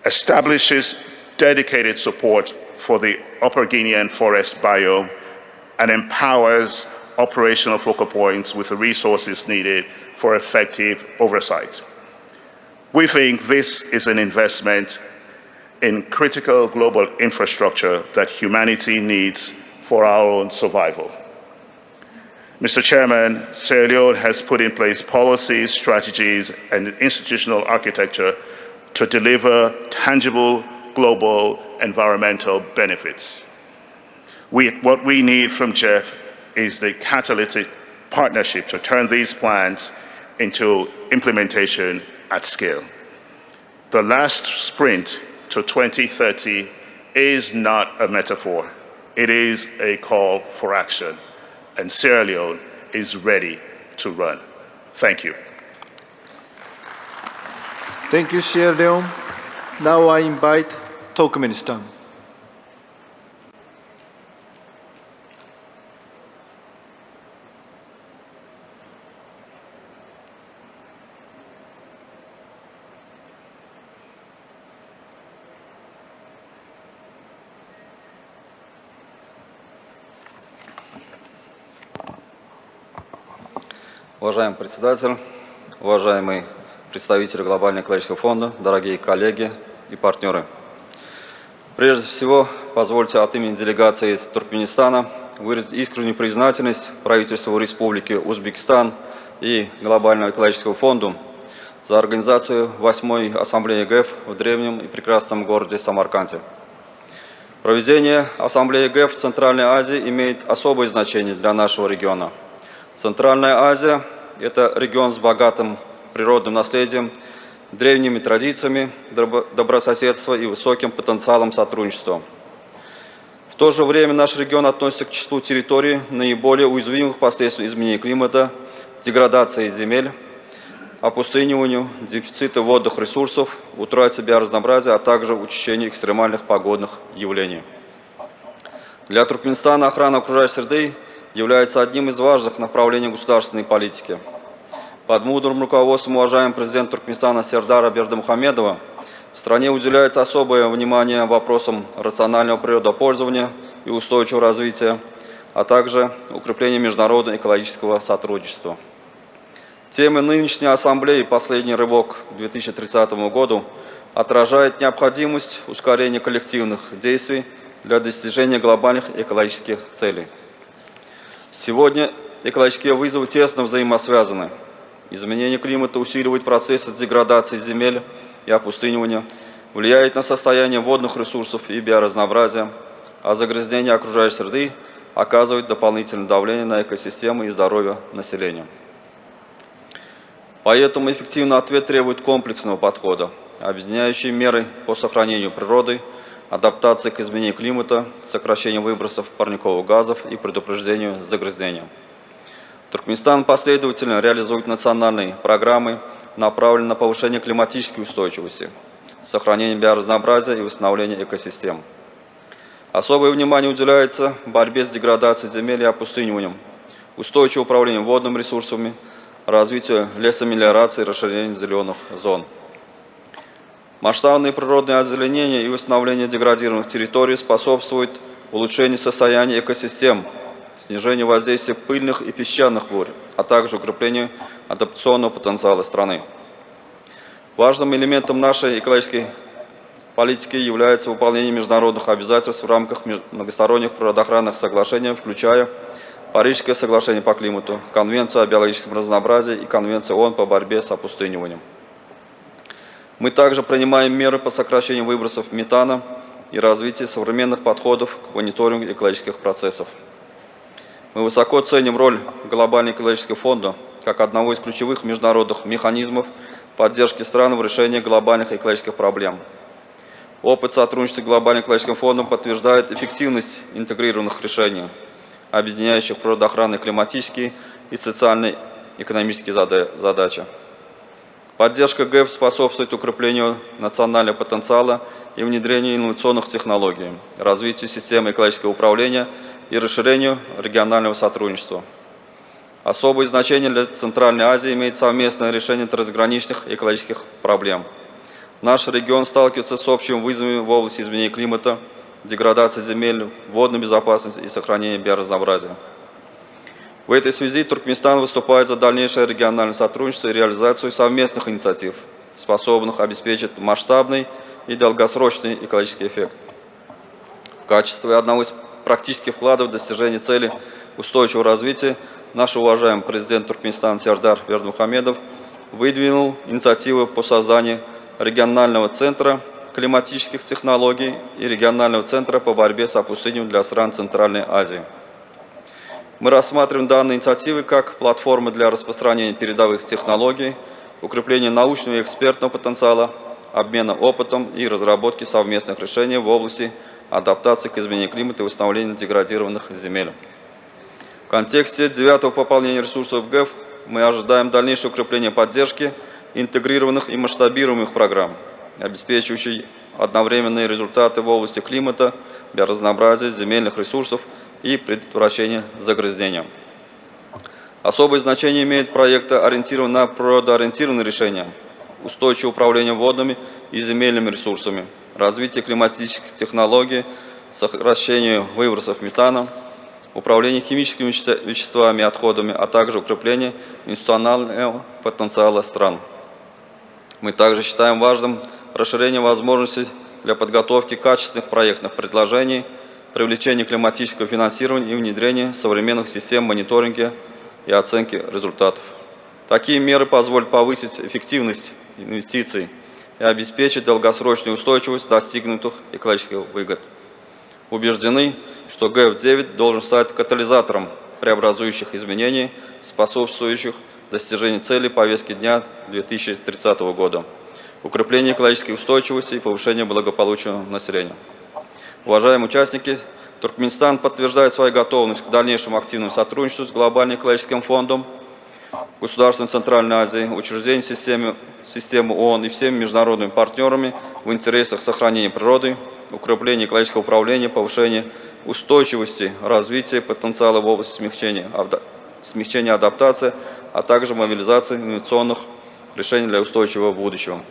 establishes dedicated support for the Upper Guinean forest biome, and empowers operational focal points with the resources needed for effective oversight. We think this is an investment in critical global infrastructure that humanity needs for our own survival. Mr. Chairman, Sierra Leone has put in place policies, strategies, and institutional architecture to deliver tangible global environmental benefits. What we need from GEF is the catalytic partnership to turn these plans into implementation at scale. The last sprint to 2030 is not a metaphor. It is a call for action, and Sierra Leone is ready to run. Thank you. Thank you, Sierra Leone. Now I invite Turkmenistan. Уважаемый председатель, уважаемые представители Глобального экологического фонда, дорогие коллеги и партнеры. Прежде всего, позвольте от имени делегации Туркменистана выразить искреннюю признательность правительству Республики Узбекистан и Глобальному экологическому фонду за организацию 8-й Ассамблеи ГЭФ в древнем и прекрасном городе Самарканде. Проведение Ассамблеи ГЭФ в Центральной Азии имеет особое значение для нашего региона. Центральная Азия – это регион с богатым природным наследием, древними традициями добрососедства и высоким потенциалом сотрудничества. В то же время наш регион относится к числу территорий, наиболее уязвимых последствий изменения климата, деградации земель, опустыниванию, дефицита водных ресурсов, утрате биоразнообразия, а также учащению экстремальных погодных явлений. Для Туркменистана охрана окружающей среды является одним из важных направлений государственной политики. Под мудрым руководством уважаемого президента Туркменистана Сердара Бердымухамедова в стране уделяется особое внимание вопросам рационального природопользования и устойчивого развития, а также укрепления международного экологического сотрудничества. Тема нынешней ассамблеи «Последний рывок» к 2030 году отражает необходимость ускорения коллективных действий для достижения глобальных экологических целей. Сегодня экологические вызовы тесно взаимосвязаны. Изменение климата усиливает процессы деградации земель и опустынивания, влияет на состояние водных ресурсов и биоразнообразия, а загрязнение окружающей среды оказывает дополнительное давление на экосистемы и здоровье населения. Поэтому эффективный ответ требует комплексного подхода, объединяющий меры по сохранению природы, адаптации к изменению климата, сокращению выбросов парниковых газов и предупреждению загрязнения. Туркменистан последовательно реализует национальные программы, направленные на повышение климатической устойчивости, сохранение биоразнообразия и восстановление экосистем. Особое внимание уделяется борьбе с деградацией земель и опустыниванием, устойчивому управлению водными ресурсами, развитию лесомелиорации и расширению зеленых зон. Масштабное природное озеленение и восстановление деградированных территорий способствует улучшению состояния экосистем, снижению воздействия пыльных и песчаных бурь, а также укреплению адаптационного потенциала страны. Важным элементом нашей экологической политики является выполнение международных обязательств в рамках многосторонних природоохранных соглашений, включая Парижское соглашение по климату, Конвенцию о биологическом разнообразии и Конвенцию ООН по борьбе с опустыниванием. Мы также принимаем меры по сокращению выбросов метана и развитию современных подходов к мониторингу экологических процессов. Мы высоко ценим роль Глобального экологического фонда как одного из ключевых международных механизмов поддержки стран в решении глобальных экологических проблем. Опыт сотрудничества с Глобальным экологическим фондом подтверждает эффективность интегрированных решений, объединяющих природоохранные, климатические и социально-экономические задачи. Поддержка ГЭФ способствует укреплению национального потенциала и внедрению инновационных технологий, развитию системы экологического управления и расширению регионального сотрудничества. Особое значение для Центральной Азии имеет совместное решение трансграничных экологических проблем. Наш регион сталкивается с общими вызовами в области изменения климата, деградации земель, водной безопасности и сохранения биоразнообразия. В этой связи Туркменистан выступает за дальнейшее региональное сотрудничество и реализацию совместных инициатив, способных обеспечить масштабный и долгосрочный экологический эффект. В качестве одного из практических вкладов в достижение цели устойчивого развития наш уважаемый президент Туркменистана Сердар Бердымухамедов выдвинул инициативу по созданию регионального центра климатических технологий и регионального центра по борьбе с опустыниванием для стран Центральной Азии. Мы рассматриваем данные инициативы как платформы для распространения передовых технологий, укрепления научного и экспертного потенциала, обмена опытом и разработки совместных решений в области адаптации к изменению климата и восстановления деградированных земель. В контексте 9-го пополнения ресурсов ГЭФ мы ожидаем дальнейшее укрепление поддержки интегрированных и масштабируемых программ, обеспечивающих одновременные результаты в области климата, биоразнообразия, земельных ресурсов и предотвращения загрязнения. Особое значение имеет проекты, ориентированные на природоориентированные решения, устойчивое управление водными и земельными ресурсами, развитие климатических технологий, сокращение выбросов метана, управление химическими веществами и отходами, а также укрепление институционального потенциала стран. Мы также считаем важным расширение возможностей для подготовки качественных проектных предложений, привлечение климатического финансирования и внедрение современных систем мониторинга и оценки результатов. Такие меры позволят повысить эффективность инвестиций и обеспечить долгосрочную устойчивость достигнутых экологических выгод. Убеждены, что GEF-9 должен стать катализатором преобразующих изменений, способствующих достижению целей повестки дня 2030 года, укрепление экологической устойчивости и повышение благополучия населения. Уважаемые участники, Туркменистан подтверждает свою готовность к дальнейшему активному сотрудничеству с Глобальным экологическим фондом, государством Центральной Азии, учреждениями системы ООН и всеми международными партнерами в интересах сохранения природы, укрепления экологического управления, повышения устойчивости, развития потенциала в области смягчения адаптации, а также мобилизации инновационных решений для устойчивого будущего.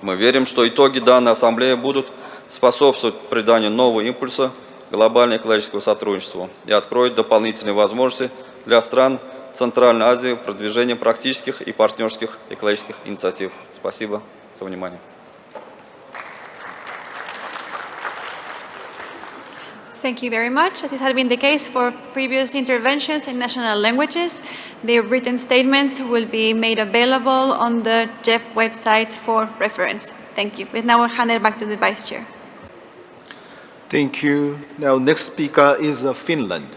Мы верим, что итоги данной ассамблеи будут способствовать приданию нового импульса глобального экологического сотрудничества и откроют дополнительные возможности для стран Центральной Азии в продвижении практических и партнерских экологических инициатив. Спасибо за внимание. Thank you very much. As it has been the case for previous interventions in national languages, the written statements will be made available on the GEF website for reference. Thank you. We now hand it back to the Vice Chair. Thank you. Now, next speaker is Finland.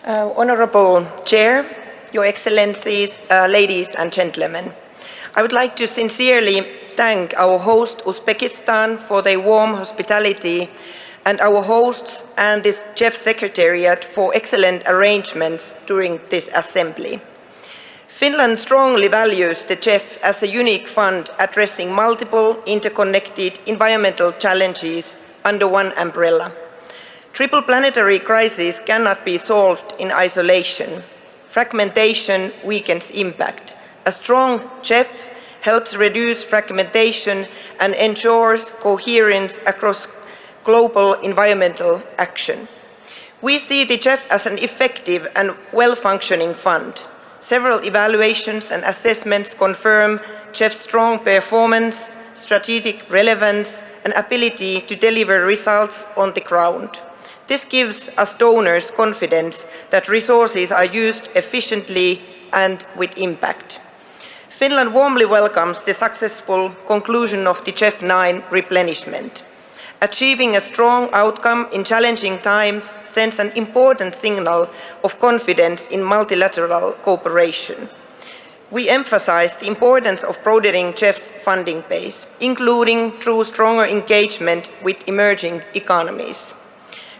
Honorable Chair, Your Excellencies, ladies and gentlemen, I would like to sincerely thank our host Uzbekistan for their warm hospitality and our hosts and this GEF Secretariat for excellent arrangements during this assembly. Finland strongly values the GEF as a unique fund addressing multiple interconnected environmental challenges under one umbrella. Triple planetary crisis cannot be solved in isolation. Fragmentation weakens impact. A strong GEF helps reduce fragmentation and ensures coherence across global environmental action. We see the GEF as an effective and well-functioning fund. Several evaluations and assessments confirm GEF's strong performance, strategic relevance, and ability to deliver results on the ground. This gives us donors confidence that resources are used efficiently and with impact. Finland warmly welcomes the successful conclusion of the GEF 9 replenishment. Achieving a strong outcome in challenging times sends an important signal of confidence in multilateral cooperation. We emphasize the importance of broadening GEF's funding base, including through stronger engagement with emerging economies.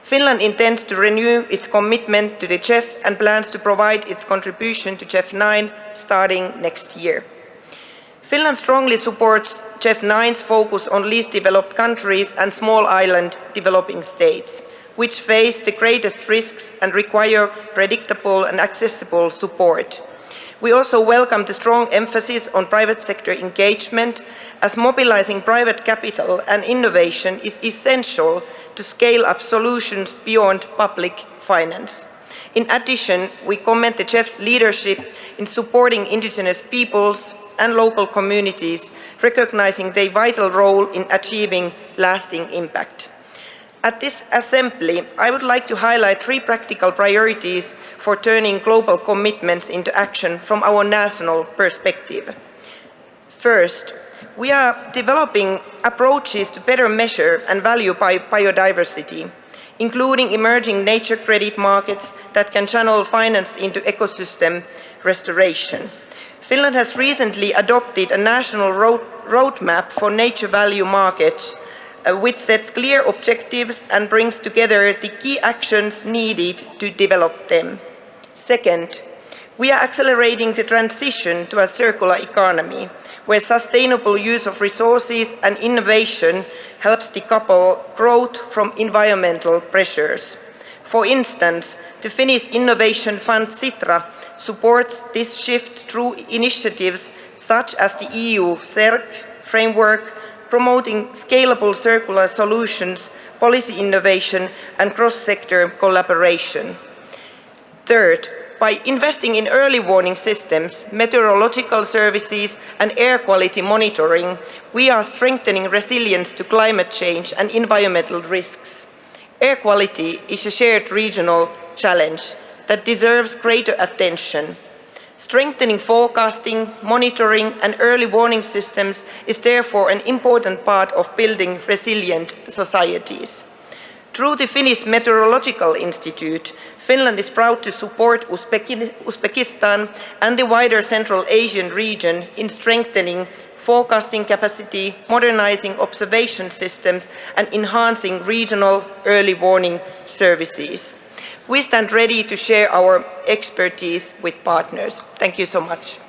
Finland intends to renew its commitment to the GEF and plans to provide its contribution to GEF 9 starting next year. Finland strongly supports GEF 9's focus on least developed countries and small island developing states, which face the greatest risks and require predictable and accessible support. We also welcome the strong emphasis on private sector engagement, as mobilizing private capital and innovation is essential to scale up solutions beyond public finance. In addition, we commend the GEF's leadership in supporting indigenous peoples and local communities, recognizing their vital role in achieving lasting impact. At this assembly, I would like to highlight 3 practical priorities for turning global commitments into action from our national perspective. First, we are developing approaches to better measure and value biodiversity, including emerging nature credit markets that can channel finance into ecosystem restoration. Finland has recently adopted a national roadmap for nature value markets, which sets clear objectives and brings together the key actions needed to develop them. Second, we are accelerating the transition to a circular economy, where sustainable use of resources and innovation helps decouple growth from environmental pressures. For instance, the Finnish Innovation Fund Sitra supports this shift through initiatives such as the EU CERC framework, promoting scalable circular solutions, policy innovation, and cross-sector collaboration. Third, by investing in early warning systems, meteorological services, and air quality monitoring, we are strengthening resilience to climate change and environmental risks. Air quality is a shared regional challenge that deserves greater attention. Strengthening forecasting, monitoring, and early warning systems is therefore an important part of building resilient societies. Through the Finnish Meteorological Institute, Finland is proud to support Uzbekistan and the wider Central Asian region in strengthening forecasting capacity, modernizing observation systems, and enhancing regional early warning services. We stand ready to share our expertise with partners. Thank you so much.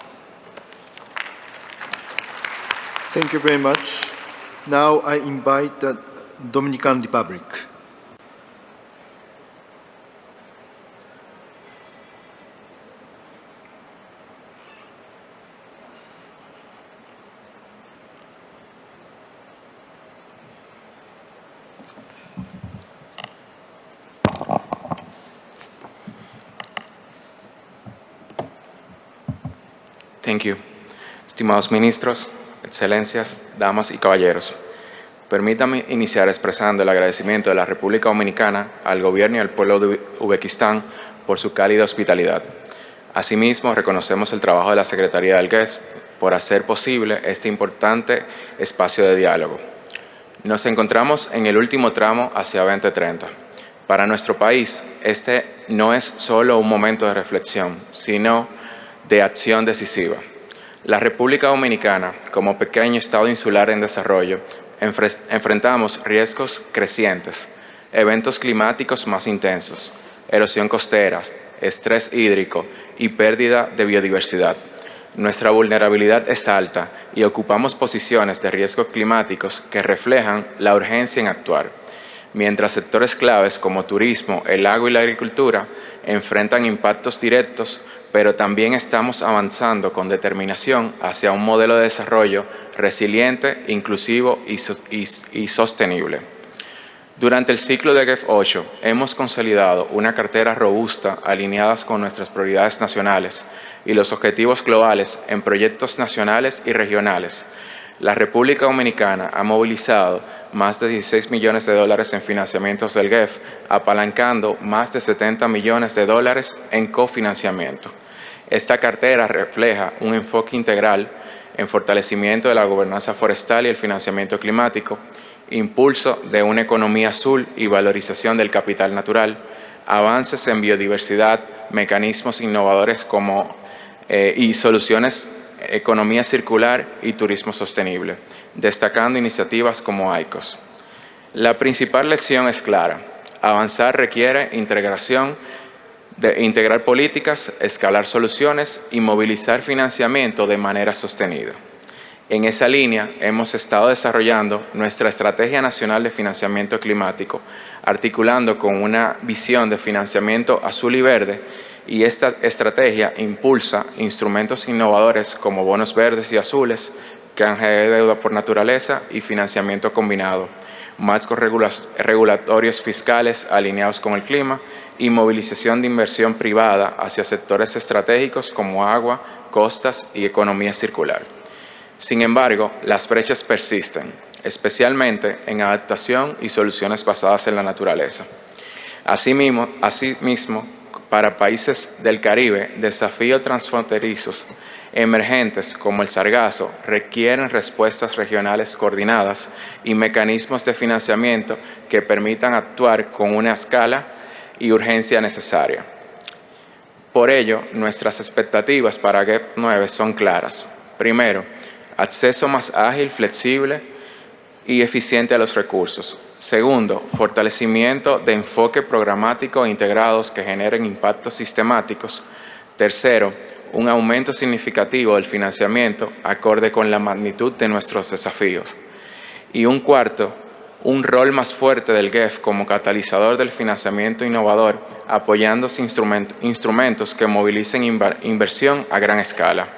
Thank you very much. Now I invite the Dominican Republic. Thank you. Estimados ministros, excelencias, damas y caballeros, permítanme iniciar expresando el agradecimiento de la República Dominicana al gobierno y al pueblo de Uzbekistán por su cálida hospitalidad. Asimismo, reconocemos el trabajo de la Secretaría del GEF por hacer posible este importante espacio de diálogo. Nos encontramos en el último tramo hacia 2030. Para nuestro país, este no es solo un momento de reflexión, sino de acción decisiva. La República Dominicana, como pequeño estado insular en desarrollo, enfrentamos riesgos crecientes, eventos climáticos más intensos, erosión costera, estrés hídrico y pérdida de biodiversidad. Nuestra vulnerabilidad es alta y ocupamos posiciones de riesgos climáticos que reflejan la urgencia en actuar, mientras sectores claves como turismo, el agua y la agricultura enfrentan impactos directos, pero también estamos avanzando con determinación hacia un modelo de desarrollo resiliente, inclusivo y sostenible. Durante el ciclo de GEF 8 hemos consolidado una cartera robusta alineadas con nuestras prioridades nacionales y los objetivos globales en proyectos nacionales y regionales. La República Dominicana ha movilizado más de 16 millones de dólares en financiamientos del GEF, apalancando más de 70 millones de dólares en cofinanciamiento. Esta cartera refleja un enfoque integral en fortalecimiento de la gobernanza forestal y el financiamiento climático, impulso de una economía azul y valorización del capital natural, avances en biodiversidad, mecanismos innovadores y soluciones economía circular y turismo sostenible, destacando iniciativas como ICOS. La principal lección es clara: avanzar requiere integrar políticas, escalar soluciones y movilizar financiamiento de manera sostenida. En esa línea, hemos estado desarrollando nuestra Estrategia Nacional de Financiamiento Climático, articulando con una visión de financiamiento azul y verde, y esta estrategia impulsa instrumentos innovadores como bonos verdes y azules, canje de deuda por naturaleza y financiamiento combinado, marcos regulatorios fiscales alineados con el clima y movilización de inversión privada hacia sectores estratégicos como agua, costas y economía circular. Sin embargo, las brechas persisten, especialmente en adaptación y soluciones basadas en la naturaleza. Asimismo, para países del Caribe, desafíos transfronterizos emergentes como el sargazo requieren respuestas regionales coordinadas y mecanismos de financiamiento que permitan actuar con una escala y urgencia necesaria. Por ello, nuestras expectativas para GEF 9 son claras. Primero, acceso más ágil, flexible y eficiente a los recursos. Segundo, fortalecimiento de enfoque programático e integrados que generen impactos sistemáticos. Tercero, un aumento significativo del financiamiento acorde con la magnitud de nuestros desafíos. Y un cuarto, un rol más fuerte del GEF como catalizador del financiamiento innovador, apoyando instrumentos que movilicen inversión a gran escala.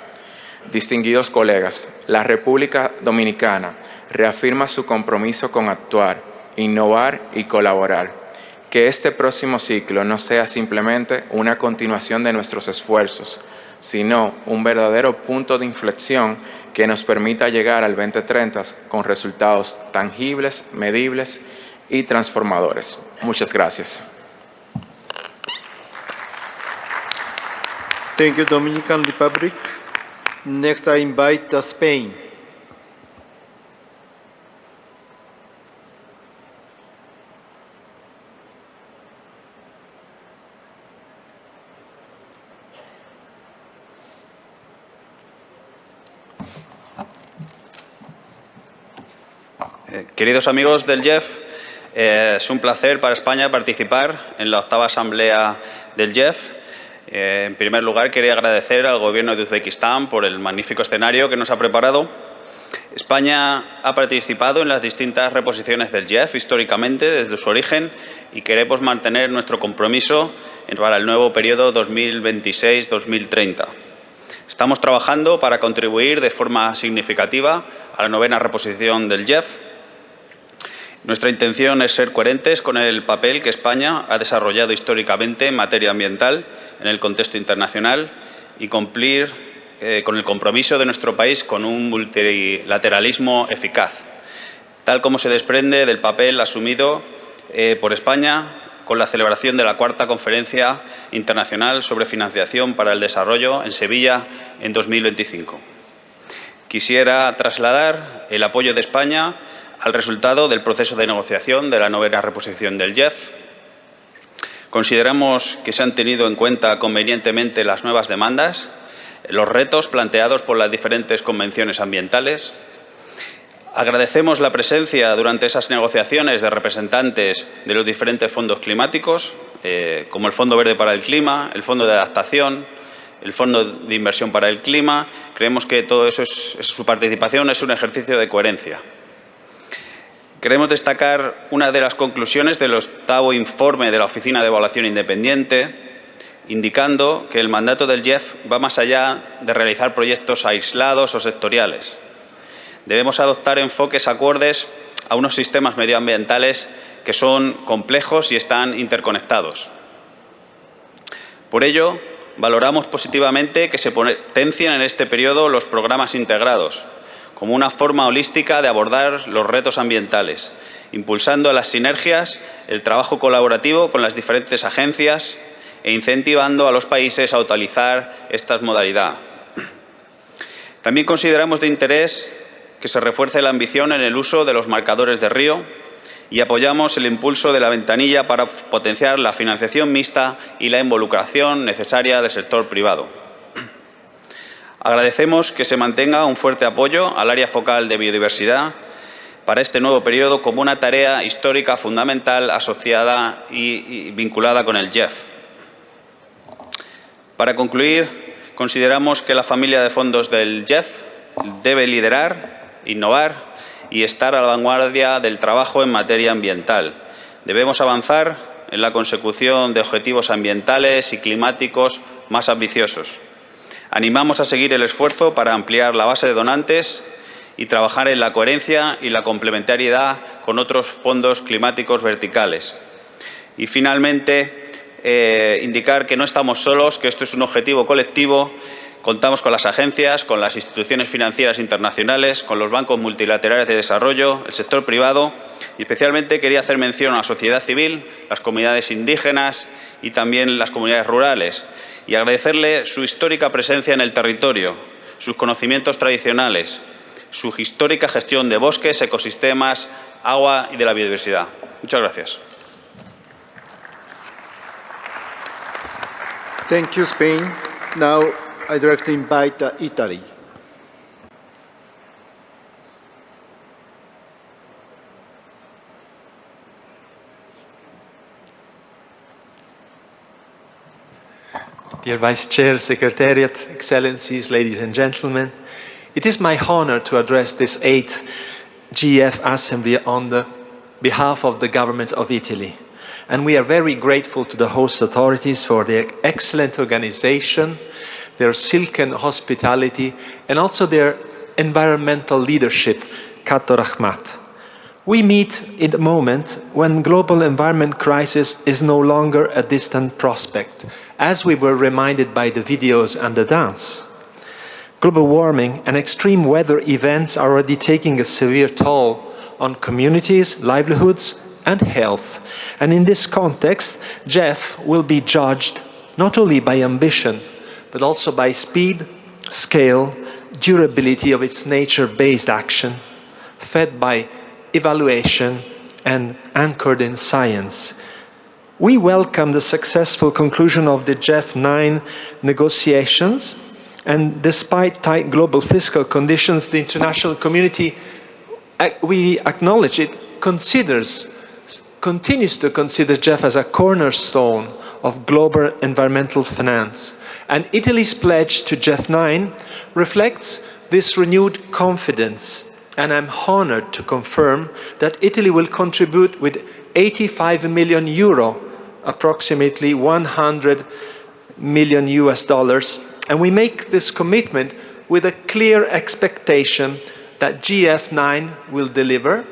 Distinguidos colegas, la República Dominicana reafirma su compromiso con actuar, innovar y colaborar. Que este próximo ciclo no sea simplemente una continuación de nuestros esfuerzos, sino un verdadero punto de inflexión que nos permita llegar al 2030 con resultados tangibles, medibles y transformadores. Muchas gracias. Thank you, Dominican Republic. Next, I invite Spain. Queridos amigos del GEF, es un placer para España participar en la 8ª Asamblea del GEF. En primer lugar, quería agradecer al Gobierno de Uzbekistán por el magnífico escenario que nos ha preparado. España ha participado en las distintas reposiciones del GEF históricamente desde su origen y queremos mantener nuestro compromiso para el nuevo periodo 2026-2030. Estamos trabajando para contribuir de forma significativa a la 9ª reposición del GEF. Nuestra intención es ser coherentes con el papel que España ha desarrollado históricamente en materia ambiental en el contexto internacional y cumplir con el compromiso de nuestro país con un multilateralismo eficaz, tal como se desprende del papel asumido por España con la celebración de la 4ª Conferencia Internacional sobre Financiación para el Desarrollo en Sevilla en 2025. Quisiera trasladar el apoyo de España al resultado del proceso de negociación de la 9ª reposición del GEF. Consideramos que se han tenido en cuenta convenientemente las nuevas demandas, los retos planteados por las diferentes convenciones ambientales. Agradecemos la presencia durante esas negociaciones de representantes de los diferentes fondos climáticos, como el Fondo Verde para el Clima, el Fondo de Adaptación, el Fondo de Inversión para el Clima. Creemos que todo eso su participación es un ejercicio de coherencia. Queremos destacar una de las conclusiones del 8º informe de la Oficina de Evaluación Independiente, indicando que el mandato del GEF va más allá de realizar proyectos aislados o sectoriales. Debemos adoptar enfoques acordes a unos sistemas medioambientales que son complejos y están interconectados. Por ello, valoramos positivamente que se potencien en este periodo los programas integrados, como una forma holística de abordar los retos ambientales, impulsando las sinergias, el trabajo colaborativo con las diferentes agencias e incentivando a los países a utilizar esta modalidad. También consideramos de interés que se refuerce la ambición en el uso de los marcadores de río y apoyamos el impulso de la ventanilla para potenciar la financiación mixta y la involucración necesaria del sector privado. Agradecemos que se mantenga un fuerte apoyo al área focal de biodiversidad para este nuevo periodo como una tarea histórica fundamental asociada y vinculada con el GEF. Para concluir, consideramos que la familia de fondos del GEF debe liderar, innovar y estar a la vanguardia del trabajo en materia ambiental. Debemos avanzar en la consecución de objetivos ambientales y climáticos más ambiciosos. Animamos a seguir el esfuerzo para ampliar la base de donantes y trabajar en la coherencia y la complementariedad con otros fondos climáticos verticales. Y finalmente, indicar que no estamos solos, que esto es un objetivo colectivo. Contamos con las agencias, con las instituciones financieras internacionales, con los bancos multilaterales de desarrollo, el sector privado y especialmente quería hacer mención a la sociedad civil, las comunidades indígenas y también las comunidades rurales y agradecerle su histórica presencia en el territorio, sus conocimientos tradicionales, su histórica gestión de bosques, ecosistemas, agua y de la biodiversidad. Muchas gracias. Thank you, Spain. Now, I'd like to invite Italy. Dear Vice Chair, Secretariat, Excellencies, ladies and gentlemen, it is my honor to address this 8th GEF Assembly on the behalf of the government of Italy. And we are very grateful to the host authorities for their excellent organization, their silken hospitality, and also their environmental leadership, Kato Rahmat. We meet in a moment when global environment crisis is no longer a distant prospect, as we were reminded by the videos and the dance. Global warming and extreme weather events are already taking a severe toll on communities, livelihoods, and health. And in this context, GEF will be judged not only by ambition, but also by speed, scale, durability of its nature-based action, fed by evaluation and anchored in science. We welcome the successful conclusion of the GEF 9 negotiations, and despite tight global fiscal conditions, the international community, we acknowledge it, continues to consider GEF as a cornerstone of global environmental finance. And Italy's pledge to GEF 9 reflects this renewed confidence. And I'm honored to confirm that Italy will contribute with 85 million euro, approximately 100 million US dollars. And we make this commitment with a clear expectation that GEF 9 will deliver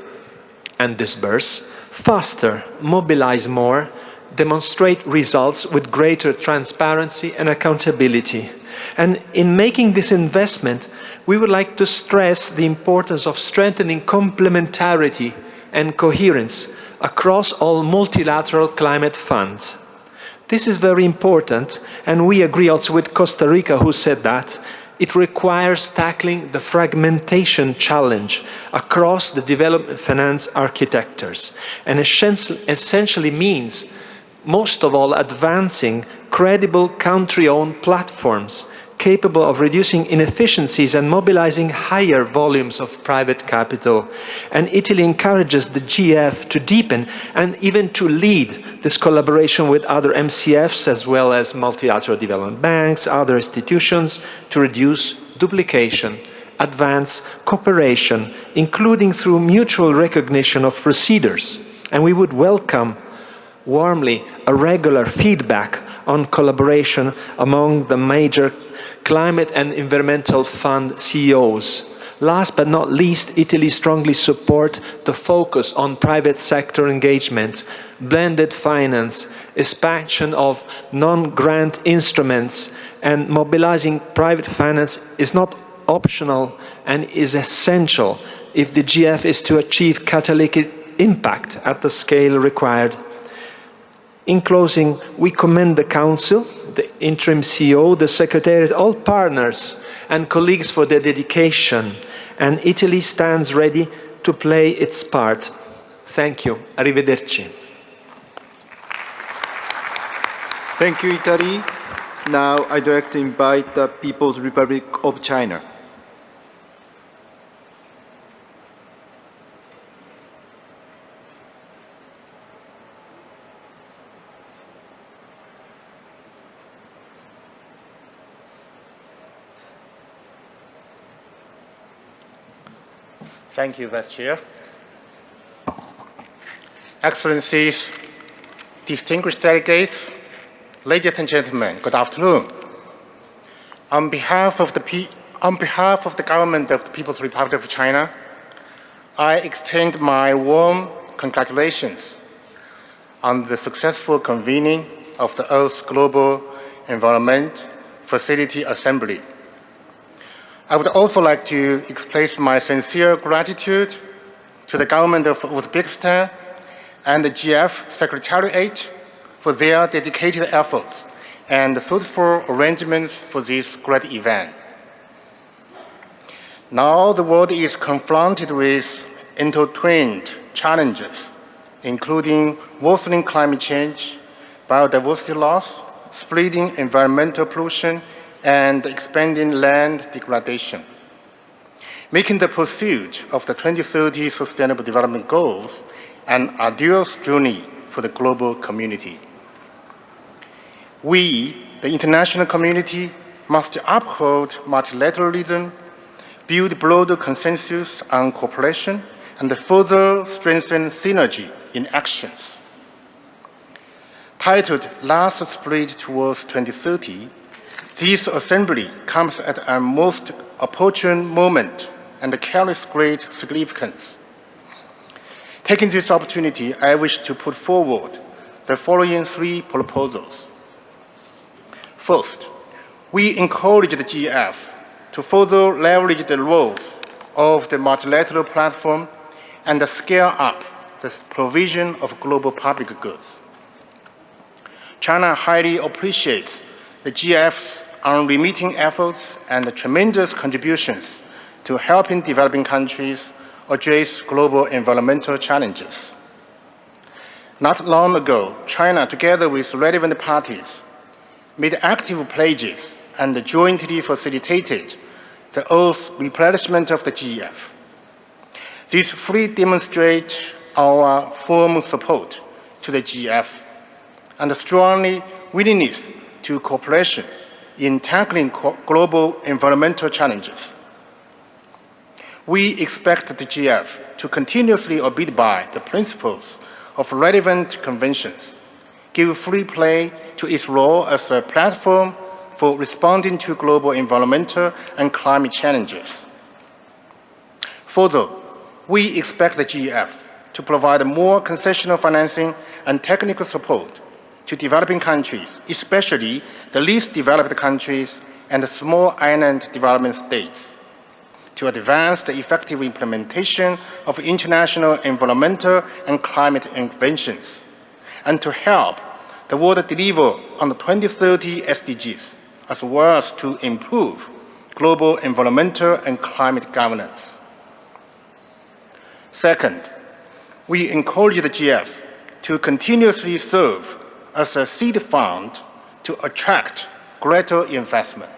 and disburse faster, mobilize more, demonstrate results with greater transparency and accountability. And in making this investment, we would like to stress the importance of strengthening complementarity and coherence across all multilateral climate funds. This is very important, and we agree also with Costa Rica, who said that it requires tackling the fragmentation challenge across the development finance architectures, and essentially means, most of all, advancing credible country-owned platforms capable of reducing inefficiencies and mobilizing higher volumes of private capital. And Italy encourages the GEF to deepen and even to lead this collaboration with other MCFs as well as multilateral development banks, other institutions, to reduce duplication, advance cooperation, including through mutual recognition of procedures. And we would welcome warmly a regular feedback on collaboration among the major climate and environmental fund CEOs. Last but not least, Italy strongly supports the focus on private sector engagement, blended finance, expansion of non-grant instruments, and mobilizing private finance is not optional and is essential if the GEF is to achieve catalytic impact at the scale required. In closing, we commend the Council, the interim CEO, the Secretariat, all partners and colleagues for their dedication, and Italy stands ready to play its part. Thank you. Arrivederci. Thank you, Italy. Now I'd like to invite the People's Republic of China. Thank you, Vice Chair. Excellencies, distinguished delegates, ladies and gentlemen, good afternoon. On behalf of the government of the People's Republic of China, I extend my warm congratulations on the successful convening of the Earth Global Environment Facility Assembly. I would also like to express my sincere gratitude to the government of Uzbekistan and the GEF Secretariat for their dedicated efforts and thoughtful arrangements for this great event. Now the world is confronted with intertwined challenges, including worsening climate change, biodiversity loss, spreading environmental pollution, and expanding land degradation, making the pursuit of the 2030 Sustainable Development Goals an arduous journey for the global community. We, the international community, must uphold multilateralism, build broader consensus on cooperation, and further strengthen synergy in actions. Titled Last Spirit Towards 2030, this assembly comes at a most opportune moment and carries great significance. Taking this opportunity, I wish to put forward the following three proposals. First, we encourage the GEF to further leverage the roles of the multilateral platform and scale up the provision of global public goods. China highly appreciates the GEF's unremitting efforts and tremendous contributions to helping developing countries address global environmental challenges. Not long ago, China, together with relevant parties, made active pledges and jointly facilitated the Earth's replenishment of the GEF. This fully demonstrates our firm support to the GEF and a strong willingness to cooperation in tackling global environmental challenges. We expect the GEF to continuously abide by the principles of relevant conventions, give free play to its role as a platform for responding to global environmental and climate challenges. Further, we expect the GEF to provide more concessional financing and technical support to developing countries, especially the least developed countries and the small island development states, to advance the effective implementation of international environmental and climate interventions, and to help the world deliver on the 2030 SDGs, as well as to improve global environmental and climate governance. Second, we encourage the GEF to continuously serve as a seed fund to attract greater investment.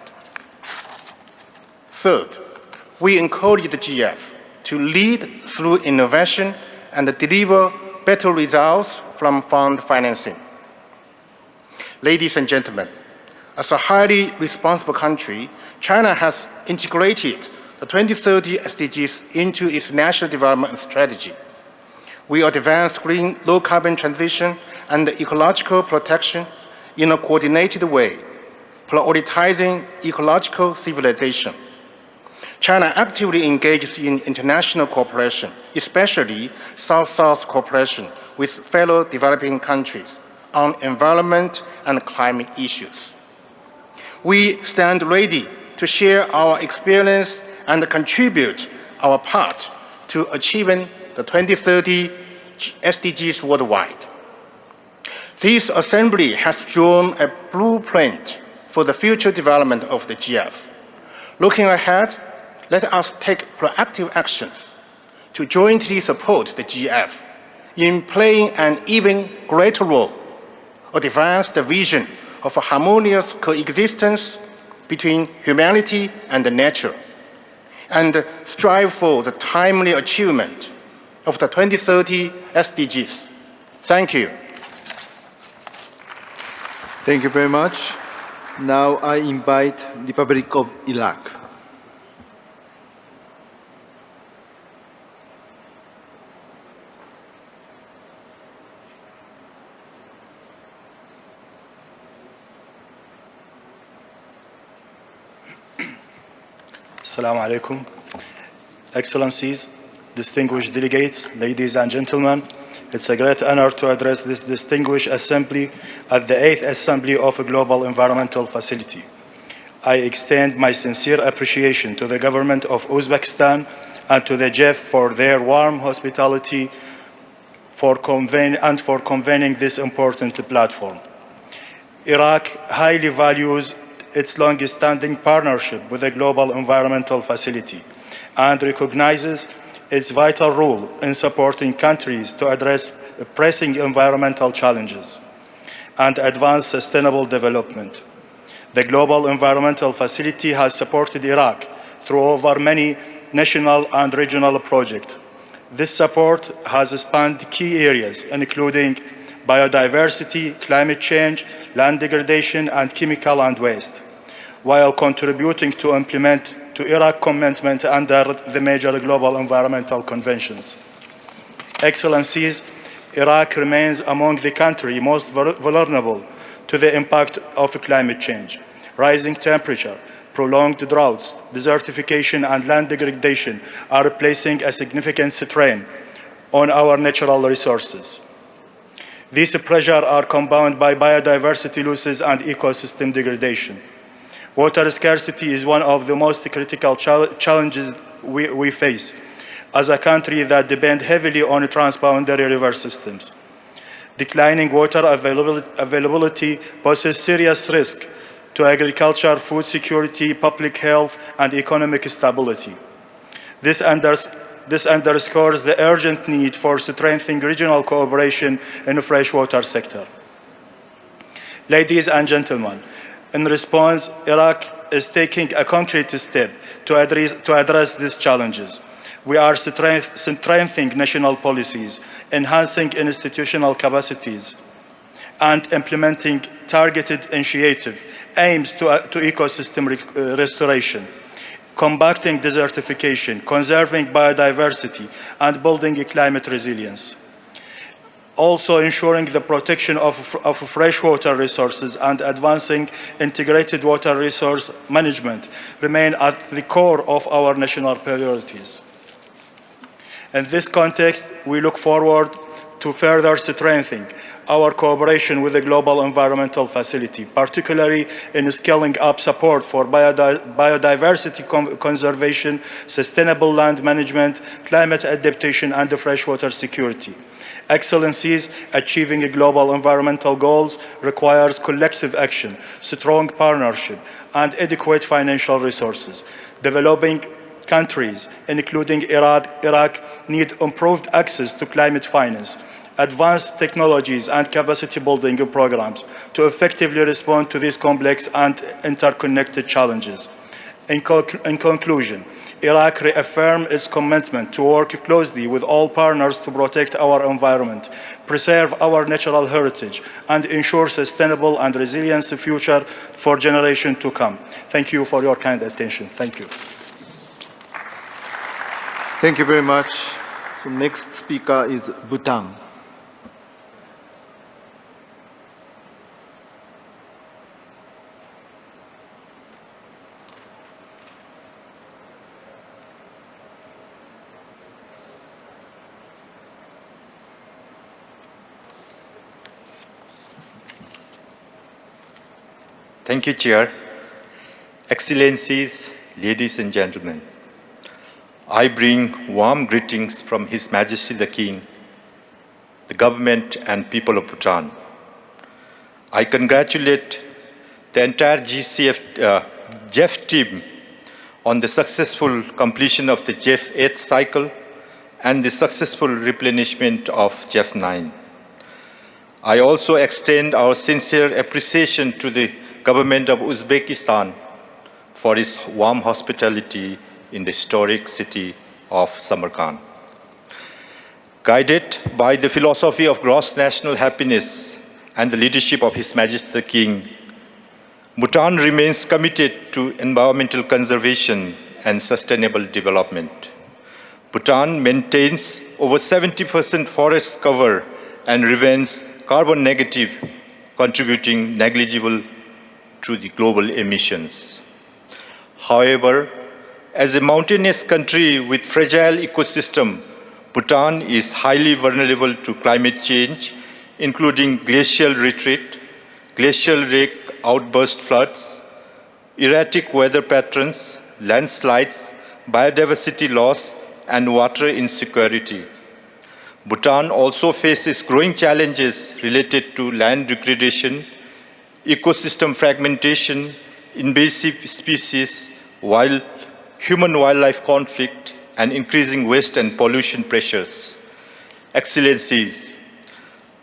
Third, we encourage the GEF to lead through innovation and deliver better results from fund financing. Ladies and gentlemen, as a highly responsible country, China has integrated the 2030 SDGs into its national development strategy. We advance green low-carbon transition and ecological protection in a coordinated way, prioritizing ecological civilization. China actively engages in international cooperation, especially South-South cooperation with fellow developing countries on environment and climate issues. We stand ready to share our experience and contribute our part to achieving the 2030 SDGs worldwide. This assembly has drawn a blueprint for the future development of the GEF. Looking ahead, let us take proactive actions to jointly support the GEF in playing an even greater role, advance the vision of a harmonious coexistence between humanity and nature, and strive for the timely achievement of the 2030 SDGs. Thank you. Thank you very much. Now I invite the Republic of Iraq. Assalamu alaikum. Excellencies, distinguished delegates, ladies and gentlemen, it's a great honor to address this distinguished assembly at the 8th Assembly of a Global Environmental Facility. I extend my sincere appreciation to the government of Uzbekistan and to the GEF for their warm hospitality for convening this important platform. Iraq highly values its long-standing partnership with the Global Environmental Facility and recognizes its vital role in supporting countries to address pressing environmental challenges and advance sustainable development. The Global Environmental Facility has supported Iraq through over many national and regional projects. This support has spanned key areas, including biodiversity, climate change, land degradation, and chemical and waste, while contributing to implement Iraq's commitment under the major global environmental conventions. Excellencies, Iraq remains among the countries most vulnerable to the impact of climate change. Rising temperature, prolonged droughts, desertification, and land degradation are placing a significant strain on our natural resources. These pressures are compounded by biodiversity losses and ecosystem degradation. Water scarcity is one of the most critical challenges we face as a country that depends heavily on transboundary river systems. Declining water availability poses serious risk to agriculture, food security, public health, and economic stability. This underscores the urgent need for strengthening regional cooperation in the freshwater sector. Ladies and gentlemen, in response, Iraq is taking a concrete step to address these challenges. We are strengthening national policies, enhancing institutional capacities, and implementing targeted initiatives aimed to ecosystem restoration, combating desertification, conserving biodiversity, and building climate resilience. Also ensuring the protection of freshwater resources and advancing integrated water resource management remain at the core of our national priorities. In this context, we look forward to further strengthening our cooperation with the Global Environmental Facility, particularly in scaling up support for biodiversity conservation, sustainable land management, climate adaptation, and freshwater security. Excellencies, achieving global environmental goals requires collective action, strong partnership, and adequate financial resources. Developing countries, including Iraq, need improved access to climate finance, advanced technologies, and capacity building programs to effectively respond to these complex and interconnected challenges. In conclusion, Iraq reaffirmed its commitment to work closely with all partners to protect our environment, preserve our natural heritage, and ensure sustainable and resilient future for generations to come. Thank you for your kind attention. Thank you. Thank you very much. So next speaker is Bhutan. Thank you, Chair. Excellencies, ladies and gentlemen, I bring warm greetings from His Majesty the King, the government and people of Bhutan. I congratulate the entire GEF team on the successful completion of the GEF 8th cycle and the successful replenishment of GEF 9. I also extend our sincere appreciation to the government of Uzbekistan for its warm hospitality in the historic city of Samarkand. Guided by the philosophy of gross national happiness and the leadership of His Majesty the King, Bhutan remains committed to environmental conservation and sustainable development. Bhutan maintains over 70% forest cover and remains carbon negative, contributing negligible to the global emissions. However, as a mountainous country with fragile ecosystem, Bhutan is highly vulnerable to climate change, including glacial retreat, glacial lake outburst floods, erratic weather patterns, landslides, biodiversity loss, and water insecurity. Bhutan also faces growing challenges related to land degradation, ecosystem fragmentation, invasive species, human-wildlife conflict, and increasing waste and pollution pressures. Excellencies,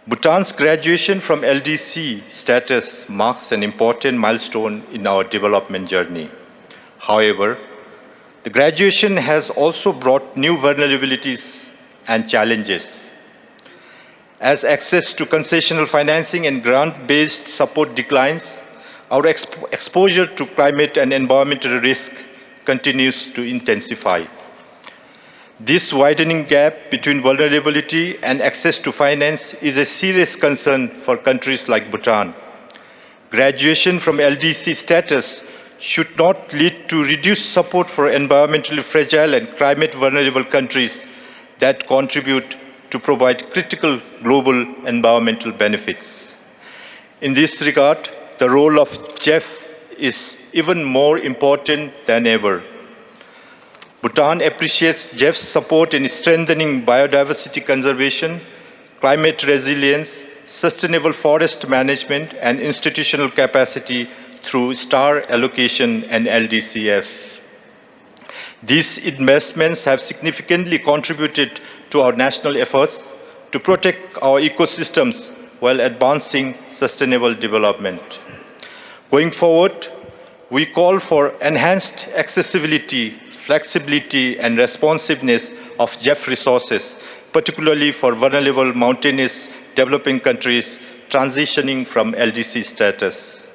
Bhutan's graduation from LDC status marks an important milestone in our development journey. However, the graduation has also brought new vulnerabilities and challenges. As access to concessional financing and grant-based support declines, our exposure to climate and environmental risk continues to intensify. This widening gap between vulnerability and access to finance is a serious concern for countries like Bhutan. Graduation from LDC status should not lead to reduced support for environmentally fragile and climate vulnerable countries that contribute to provide critical global environmental benefits. In this regard, the role of GEF is even more important than ever. Bhutan appreciates GEF's support in strengthening biodiversity conservation, climate resilience, sustainable forest management, and institutional capacity through STAR allocation and LDCF. These investments have significantly contributed to our national efforts to protect our ecosystems while advancing sustainable development. Going forward, we call for enhanced accessibility, flexibility, and responsiveness of GEF resources, particularly for vulnerable mountainous developing countries transitioning from LDC status.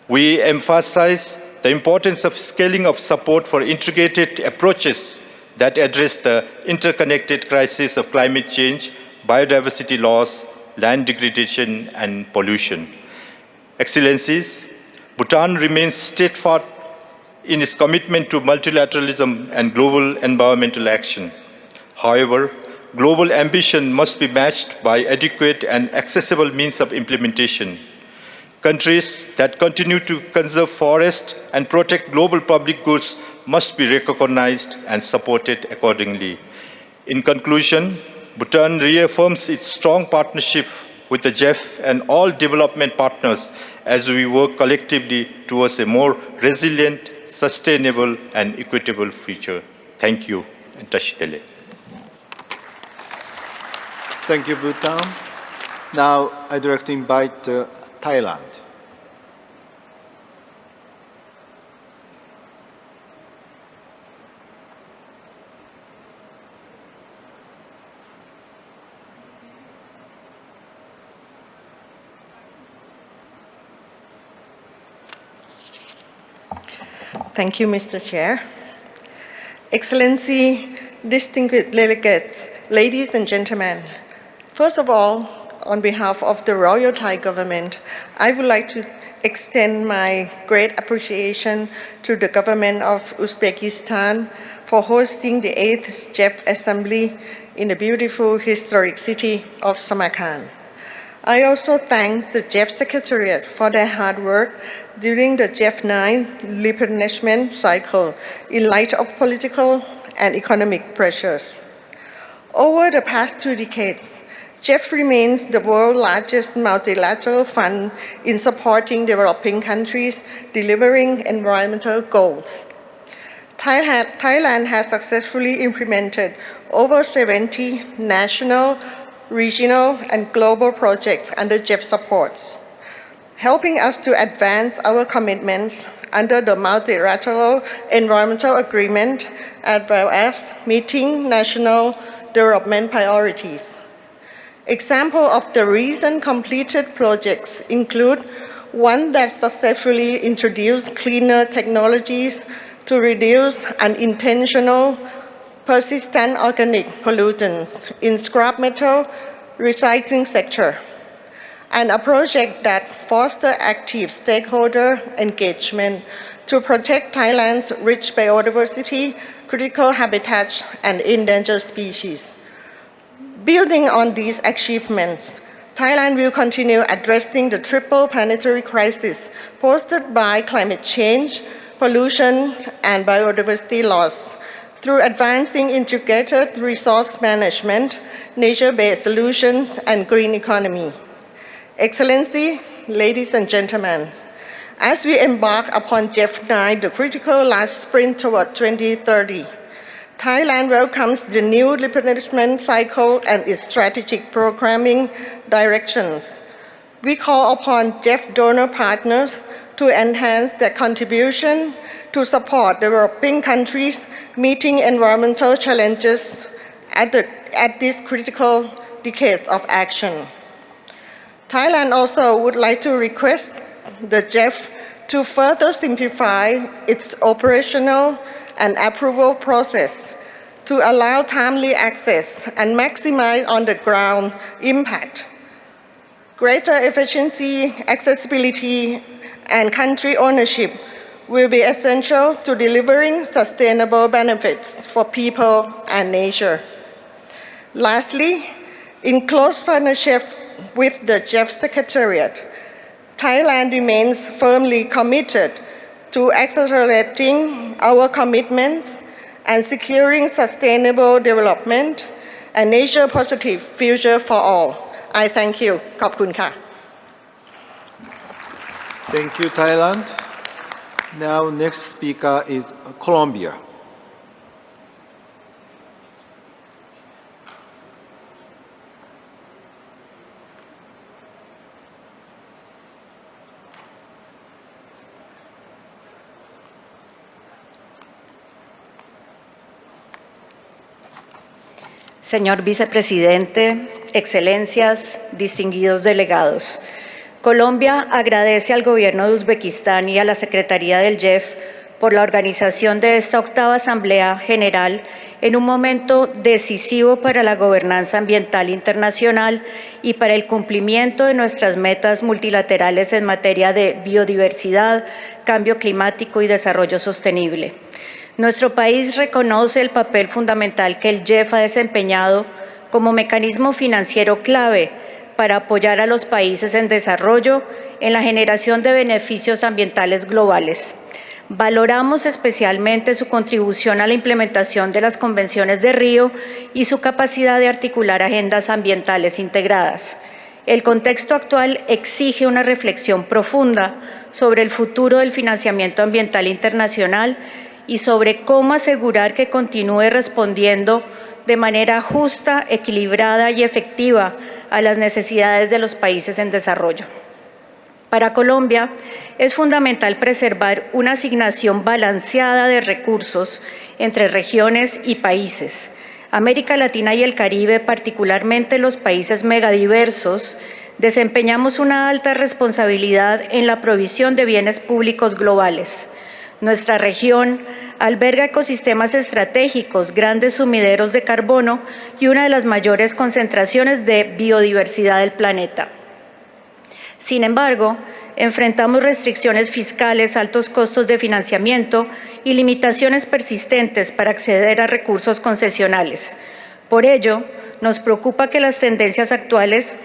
We emphasize the importance of scaling of support for integrated approaches that address the interconnected crisis of climate change, biodiversity loss, land degradation, and pollution. Excellencies, Bhutan remains steadfast in its commitment to multilateralism and global environmental action. However, global ambition must be matched by adequate and accessible means of implementation. Countries that continue to conserve forests and protect global public goods must be recognized and supported accordingly. In conclusion, Bhutan reaffirms its strong partnership with the GEF and all development partners as we work collectively towards a more resilient, sustainable, and equitable future. Thank you, and Tashitele. Thank you, Bhutan. Now, I'd like to invite Thailand. Thank you, Mr. Chair. Excellency, distinguished delegates, ladies and gentlemen, first of all, on behalf of the Royal Thai government, I would like to extend my great appreciation to the government of Uzbekistan for hosting the 8th GEF Assembly in the beautiful historic city of Samarkand. I also thank the GEF Secretariat for their hard work during the GEF 9 replenishment cycle in light of political and economic pressures. Over the past 2 decades, GEF remains the world's largest multilateral fund in supporting developing countries delivering environmental goals. Thailand has successfully implemented over 70 national, regional, and global projects under GEF support, helping us to advance our commitments under the multilateral environmental agreement as well as meeting national development priorities. Examples of the recent completed projects include one that successfully introduced cleaner technologies to reduce unintentional persistent organic pollutants in scrap metal recycling sector, and a project that fosters active stakeholder engagement to protect Thailand's rich biodiversity, critical habitats, and endangered species. Building on these achievements, Thailand will continue addressing the triple planetary crisis posed by climate change, pollution, and biodiversity loss through advancing integrated resource management, nature-based solutions, and green economy. Excellency, ladies and gentlemen, as we embark upon GEF 9, the critical last sprint toward 2030, Thailand welcomes the new replenishment cycle and its strategic programming directions. We call upon GEF donor partners to enhance their contribution to support developing countries meeting environmental challenges at this critical decade of action. Thailand also would like to request the GEF to further simplify its operational and approval process to allow timely access and maximize on-the-ground impact. Greater efficiency, accessibility, and country ownership will be essential to delivering sustainable benefits for people and nature. Lastly, in close partnership with the GEF Secretariat, Thailand remains firmly committed to accelerating our commitments and securing sustainable development and nature-positive future for all. I thank you. ขอบคุณค่ะ Thank you, Thailand. Now, next speaker is Colombia. Señor Vicepresidente, Excelencias, distinguidos delegados, Colombia agradece al Gobierno de Uzbekistán y a la Secretaría del GEF por la organización de esta octava Asamblea General en un momento decisivo para la gobernanza ambiental internacional y para el cumplimiento de nuestras metas multilaterales en materia de biodiversidad, cambio climático y desarrollo sostenible. Nuestro país reconoce el papel fundamental que el GEF ha desempeñado como mecanismo financiero clave para apoyar a los países en desarrollo en la generación de beneficios ambientales globales. Valoramos especialmente su contribución a la implementación de las convenciones de Río y su capacidad de articular agendas ambientales integradas. El contexto actual exige una reflexión profunda sobre el futuro del financiamiento ambiental internacional y sobre cómo asegurar que continúe respondiendo de manera justa, equilibrada y efectiva a las necesidades de los países en desarrollo. Para Colombia, es fundamental preservar una asignación balanceada de recursos entre regiones y países. América Latina y el Caribe, particularmente los países megadiversos, desempeñamos una alta responsabilidad en la provisión de bienes públicos globales. Nuestra región alberga ecosistemas estratégicos, grandes sumideros de carbono y una de las mayores concentraciones de biodiversidad del planeta. Sin embargo, enfrentamos restricciones fiscales, altos costos de financiamiento y limitaciones persistentes para acceder a recursos concesionales. Por ello, nos preocupa que las tendencias actuales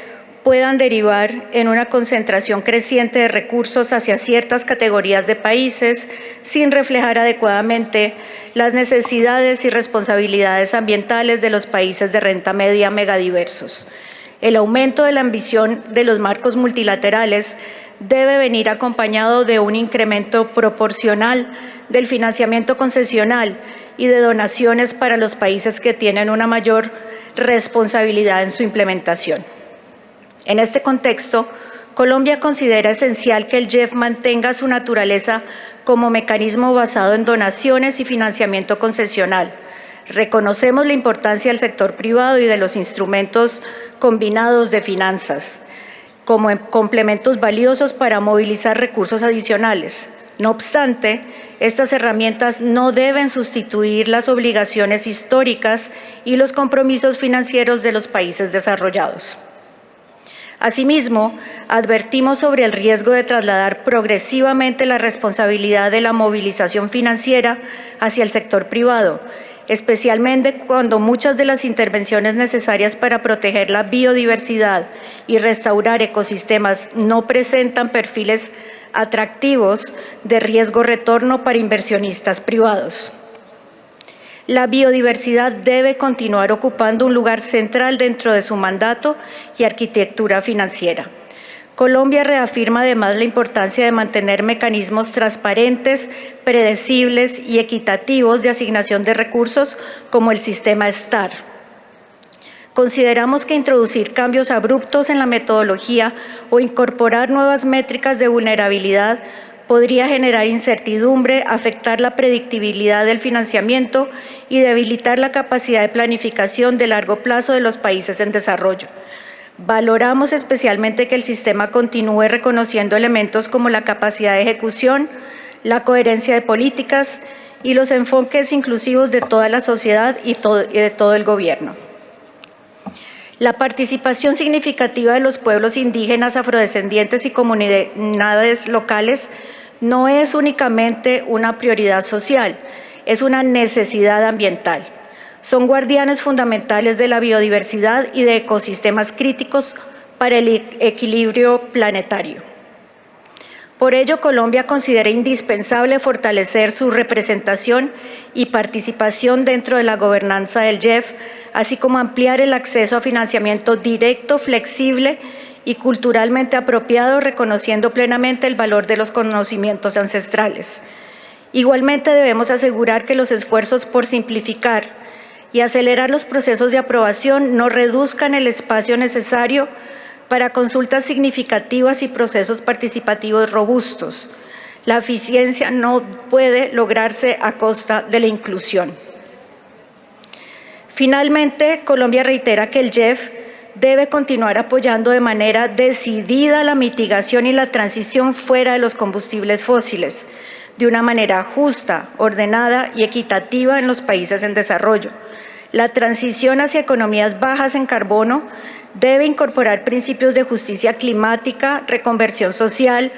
puedan derivar en una concentración creciente de recursos hacia ciertas categorías de países sin reflejar adecuadamente las necesidades y responsabilidades ambientales de los países de renta media megadiversos. El aumento de la ambición de los marcos multilaterales debe venir acompañado de un incremento proporcional del financiamiento concesional y de donaciones para los países que tienen una mayor responsabilidad en su implementación. En este contexto, Colombia considera esencial que el GEF mantenga su naturaleza como mecanismo basado en donaciones y financiamiento concesional. Reconocemos la importancia del sector privado y de los instrumentos combinados de finanzas como complementos valiosos para movilizar recursos adicionales. No obstante, estas herramientas no deben sustituir las obligaciones históricas y los compromisos financieros de los países desarrollados. Asimismo, advertimos sobre el riesgo de trasladar progresivamente la responsabilidad de la movilización financiera hacia el sector privado, especialmente cuando muchas de las intervenciones necesarias para proteger la biodiversidad y restaurar ecosistemas no presentan perfiles atractivos de riesgo-retorno para inversionistas privados. La biodiversidad debe continuar ocupando un lugar central dentro de su mandato y arquitectura financiera. Colombia reafirma además la importancia de mantener mecanismos transparentes, predecibles y equitativos de asignación de recursos como el sistema STAR. Consideramos que introducir cambios abruptos en la metodología o incorporar nuevas métricas de vulnerabilidad podría generar incertidumbre, afectar la predictibilidad del financiamiento y debilitar la capacidad de planificación de largo plazo de los países en desarrollo. Valoramos especialmente que el sistema continúe reconociendo elementos como la capacidad de ejecución, la coherencia de políticas y los enfoques inclusivos de toda la sociedad y de todo el gobierno. La participación significativa de los pueblos indígenas, afrodescendientes y comunidades locales no es únicamente una prioridad social, es una necesidad ambiental. Son guardianes fundamentales de la biodiversidad y de ecosistemas críticos para el equilibrio planetario. Por ello, Colombia considera indispensable fortalecer su representación y participación dentro de la gobernanza del GEF, así como ampliar el acceso a financiamiento directo, flexible y culturalmente apropiado, reconociendo plenamente el valor de los conocimientos ancestrales. Igualmente, debemos asegurar que los esfuerzos por simplificar y acelerar los procesos de aprobación no reduzcan el espacio necesario para consultas significativas y procesos participativos robustos. La eficiencia no puede lograrse a costa de la inclusión. Finalmente, Colombia reitera que el GEF debe continuar apoyando de manera decidida la mitigación y la transición fuera de los combustibles fósiles, de una manera justa, ordenada y equitativa en los países en desarrollo. La transición hacia economías bajas en carbono debe incorporar principios de justicia climática, reconversión social,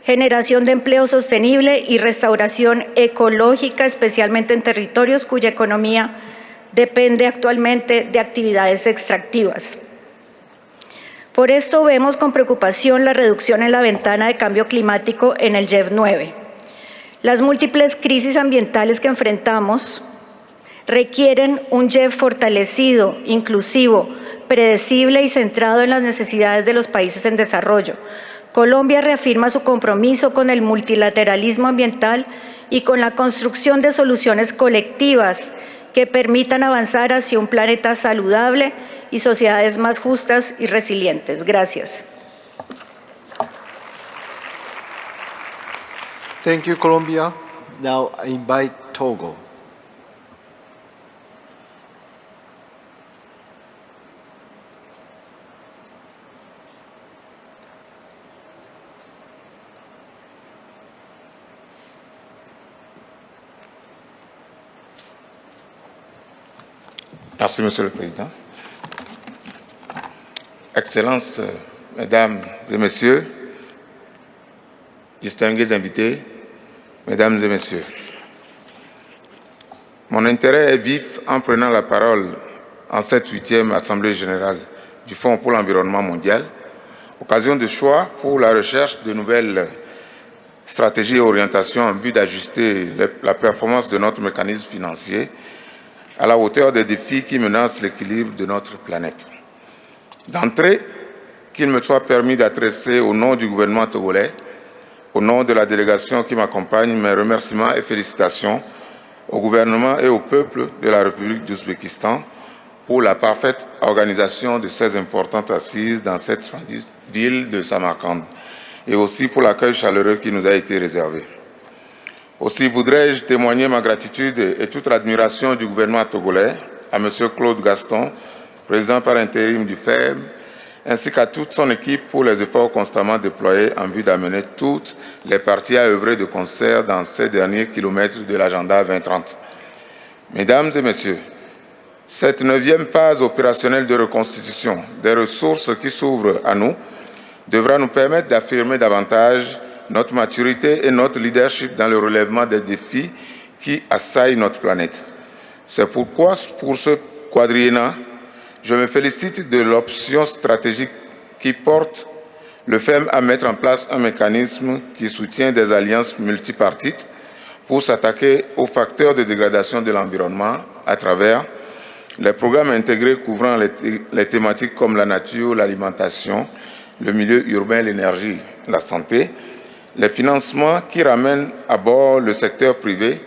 generación de empleo sostenible y restauración ecológica, especialmente en territorios cuya economía depende actualmente de actividades extractivas. Por esto vemos con preocupación la reducción en la ventana de cambio climático en el GEF 9. Las múltiples crisis ambientales que enfrentamos requieren un GEF fortalecido, inclusivo, predecible y centrado en las necesidades de los países en desarrollo. Colombia reafirma su compromiso con el multilateralismo ambiental y con la construcción de soluciones colectivas que permitan avanzar hacia un planeta saludable y sociedades más justas y resilientes. Gracias. Thank you, Colombia. Now I invite Togo. Merci, Monsieur le Président. Excellences, Mesdames et Messieurs, distingués invités, Mesdames et Messieurs, mon intérêt est vif en prenant la parole en cette 8e Assemblée générale du Fonds pour l'environnement mondial, occasion de choix pour la recherche de nouvelles stratégies et orientations en vue d'ajuster la performance de notre mécanisme financier à la hauteur des défis qui menacent l'équilibre de notre planète. D'entrée, qu'il me soit permis d'adresser au nom du gouvernement togolais, au nom de la délégation qui m'accompagne, mes remerciements et félicitations au gouvernement et au peuple de la République d'Ouzbékistan pour la parfaite organisation de ces importantes assises dans cette splendide ville de Samarkand et aussi pour l'accueil chaleureux qui nous a été réservé. Aussi voudrais-je témoigner ma gratitude et toute l'admiration du gouvernement togolais à M. Claude Gaston, président par intérim du FEM, ainsi qu'à toute son équipe pour les efforts constamment déployés en vue d'amener toutes les parties à œuvrer de concert dans ces derniers kilomètres de l'agenda 2030. Mesdames et Messieurs, cette 9e phase opérationnelle de reconstitution des ressources qui s'ouvrent à nous devra nous permettre d'affirmer davantage notre maturité et notre leadership dans le relèvement des défis qui assaillent notre planète. C'est pourquoi, pour ce quadriennat, je me félicite de l'option stratégique qui porte le FEM à mettre en place un mécanisme qui soutient des alliances multipartites pour s'attaquer aux facteurs de dégradation de l'environnement à travers les programmes intégrés couvrant les thématiques comme la nature, l'alimentation, le milieu urbain, l'énergie, la santé, les financements qui ramènent à bord le secteur privé,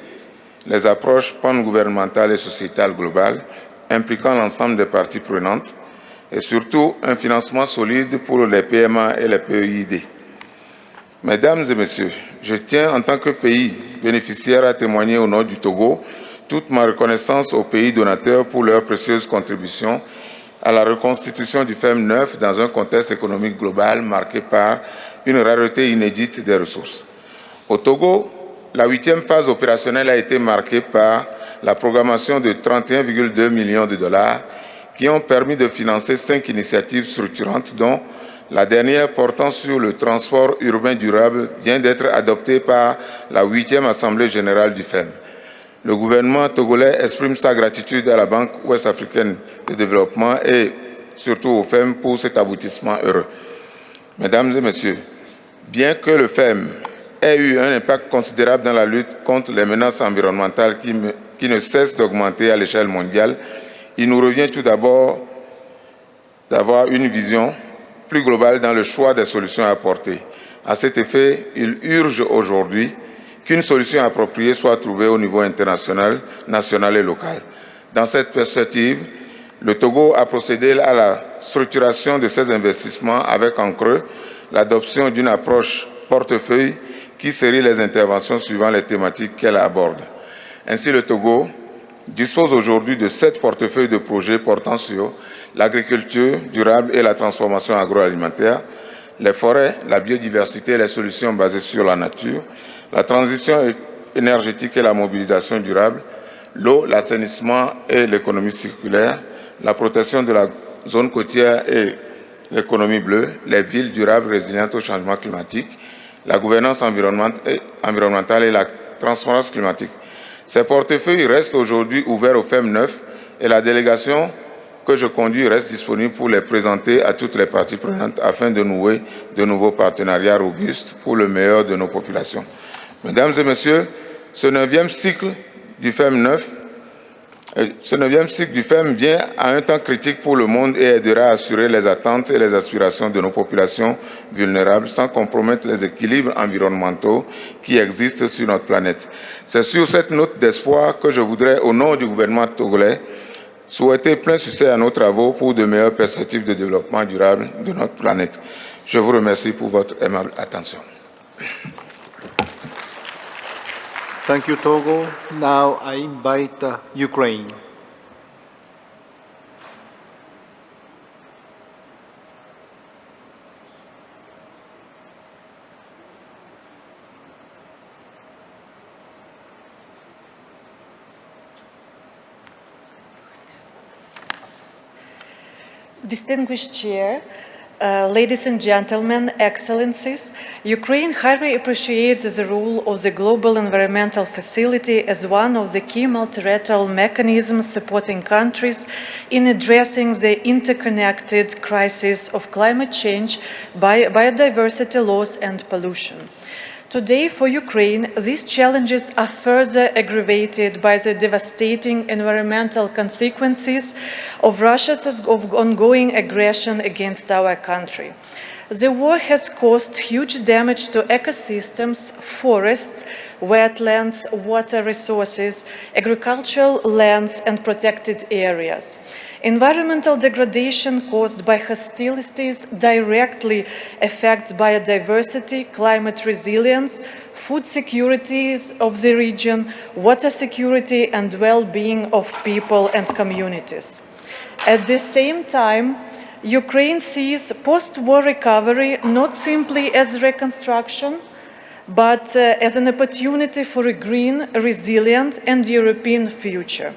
les approches pan-gouvernementales et sociétales globales impliquant l'ensemble des parties prenantes et surtout un financement solide pour les PMA et les PEID. Mesdames et Messieurs, je tiens en tant que pays bénéficiaire à témoigner au nom du Togo toute ma reconnaissance aux pays donateurs pour leur précieuse contribution à la reconstitution du FEM 9 dans un contexte économique global marqué par une rareté inédite des ressources. Au Togo, la 8e phase opérationnelle a été marquée par la programmation de 31,2 millions de dollars qui ont permis de financer 5 initiatives structurantes, dont la dernière portant sur le transport urbain durable vient d'être adoptée par la 8e Assemblée générale du FEM. Le gouvernement togolais exprime sa gratitude à la Banque ouest-africaine de développement et surtout au FEM pour cet aboutissement heureux. Mesdames et messieurs, bien que le FEM ait eu un impact considérable dans la lutte contre les menaces environnementales qui ne cessent d'augmenter à l'échelle mondiale, il nous revient tout d'abord d'avoir une vision plus globale dans le choix des solutions à apporter. À cet effet, il urge aujourd'hui qu'une solution appropriée soit trouvée au niveau international, national et local. Dans cette perspective, le Togo a procédé à la structuration de ses investissements avec en creux l'adoption d'une approche portefeuille qui série les interventions suivant les thématiques qu'elle aborde. Ainsi, le Togo dispose aujourd'hui de 7 portefeuilles de projets portant sur l'agriculture durable et la transformation agroalimentaire, les forêts, la biodiversité et les solutions basées sur la nature, la transition énergétique et la mobilisation durable, l'eau, l'assainissement et l'économie circulaire, la protection de la zone côtière et l'économie bleue, les villes durables résilientes au changement climatique, la gouvernance environnementale et la transparence climatique. Ces portefeuilles restent aujourd'hui ouverts au FEM 9 et la délégation que je conduis reste disponible pour les présenter à toutes les parties prenantes afin de nouer de nouveaux partenariats robustes pour le meilleur de nos populations. Mesdames et messieurs, ce 9e cycle du FEM 9 vient à un temps critique pour le monde et aidera à assurer les attentes et les aspirations de nos populations vulnérables sans compromettre les équilibres environnementaux qui existent sur notre planète. C'est sur cette note d'espoir que je voudrais, au nom du gouvernement togolais, souhaiter plein succès à nos travaux pour de meilleures perspectives de développement durable de notre planète. Je vous remercie pour votre aimable attention. Thank you, Togo. Now I invite Ukraine. Distinguished Chair, ladies and gentlemen, Excellencies, Ukraine highly appreciates the role of the Global Environmental Facility as one of the key multilateral mechanisms supporting countries in addressing the interconnected crisis of climate change, biodiversity loss and pollution. Today, for Ukraine, these challenges are further aggravated by the devastating environmental consequences of Russia's ongoing aggression against our country. The war has caused huge damage to ecosystems, forests, wetlands, water resources, agricultural lands, and protected areas. Environmental degradation caused by hostilities directly affects biodiversity, climate resilience, food security of the region, water security, and well-being of people and communities. At the same time, Ukraine sees post-war recovery not simply as reconstruction, but as an opportunity for a green, resilient, and European future.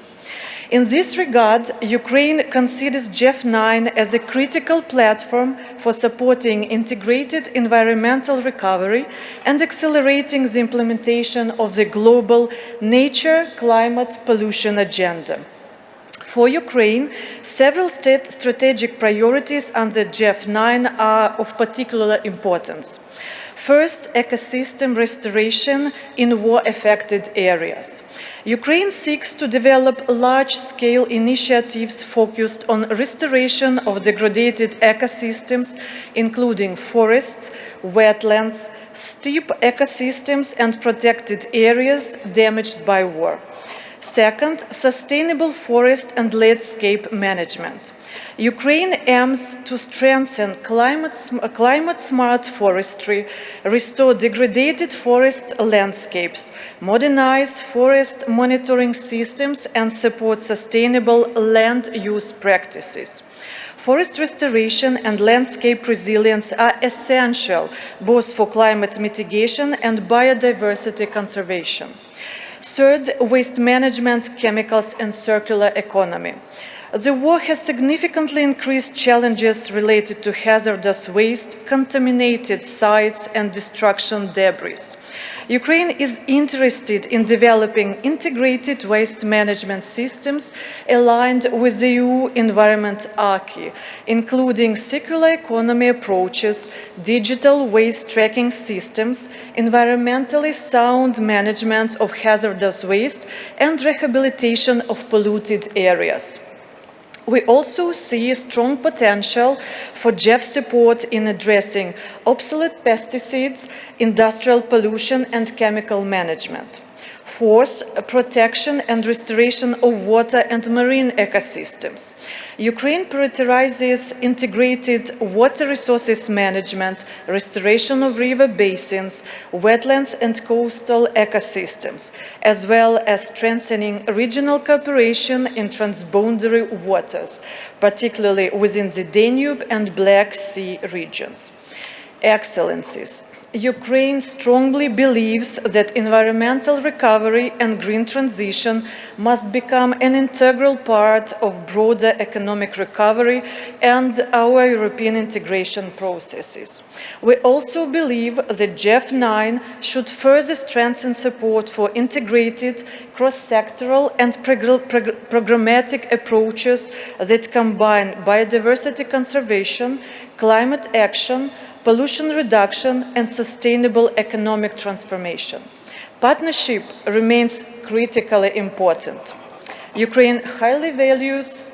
In this regard, Ukraine considers GEF 9 as a critical platform for supporting integrated environmental recovery and accelerating the implementation of the global nature, climate, pollution agenda. For Ukraine, several strategic priorities under GEF 9 are of particular importance. First, ecosystem restoration in war-affected areas. Ukraine seeks to develop large-scale initiatives focused on restoration of degraded ecosystems, including forests, wetlands, steppe ecosystems, and protected areas damaged by war. Second, sustainable forest and landscape management. Ukraine aims to strengthen climate-smart forestry, restore degraded forest landscapes, modernize forest monitoring systems, and support sustainable land use practices. Forest restoration and landscape resilience are essential both for climate mitigation and biodiversity conservation. Third, waste management, chemicals, and circular economy. The war has significantly increased challenges related to hazardous waste, contaminated sites, and destruction debris. Ukraine is interested in developing integrated waste management systems aligned with the EU environment acquis, including circular economy approaches, digital waste tracking systems, environmentally sound management of hazardous waste, and rehabilitation of polluted areas. We also see strong potential for GEF support in addressing obsolete pesticides, industrial pollution, and chemical management. Fourth, protection and restoration of water and marine ecosystems. Ukraine prioritizes integrated water resources management, restoration of river basins, wetlands, and coastal ecosystems, as well as strengthening regional cooperation in transboundary waters, particularly within the Danube and Black Sea regions. Excellencies, Ukraine strongly believes that environmental recovery and green transition must become an integral part of broader economic recovery and our European integration processes. We also believe that GEF9 should further strengthen support for integrated, cross-sectoral and programmatic approaches that combine biodiversity conservation, climate action, pollution reduction, and sustainable economic transformation. Partnership remains critically important. Ukraine highly values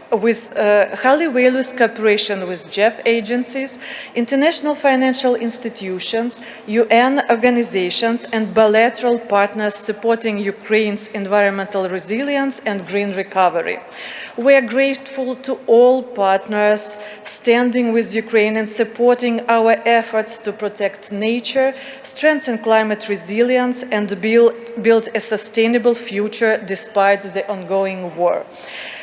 cooperation with GEF agencies, international financial institutions, UN organizations, and bilateral partners supporting Ukraine's environmental resilience and green recovery. We are grateful to all partners standing with Ukraine and supporting our efforts to protect nature, strengthen climate resilience, and build a sustainable future despite the ongoing war.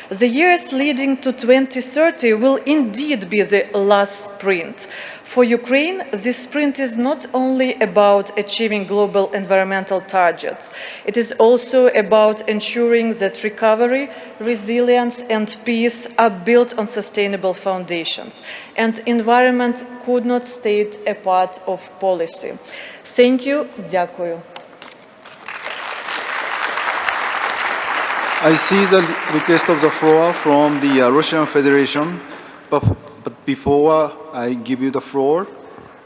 The years leading to 2030 will indeed be the last sprint. For Ukraine, this sprint is not only about achieving global environmental targets. It is also about ensuring that recovery, resilience, and peace are built on sustainable foundations. And environment could not stay a part of policy. Thank you. Дякую. I see the request of the floor from the Russian Federation, but before I give you the floor,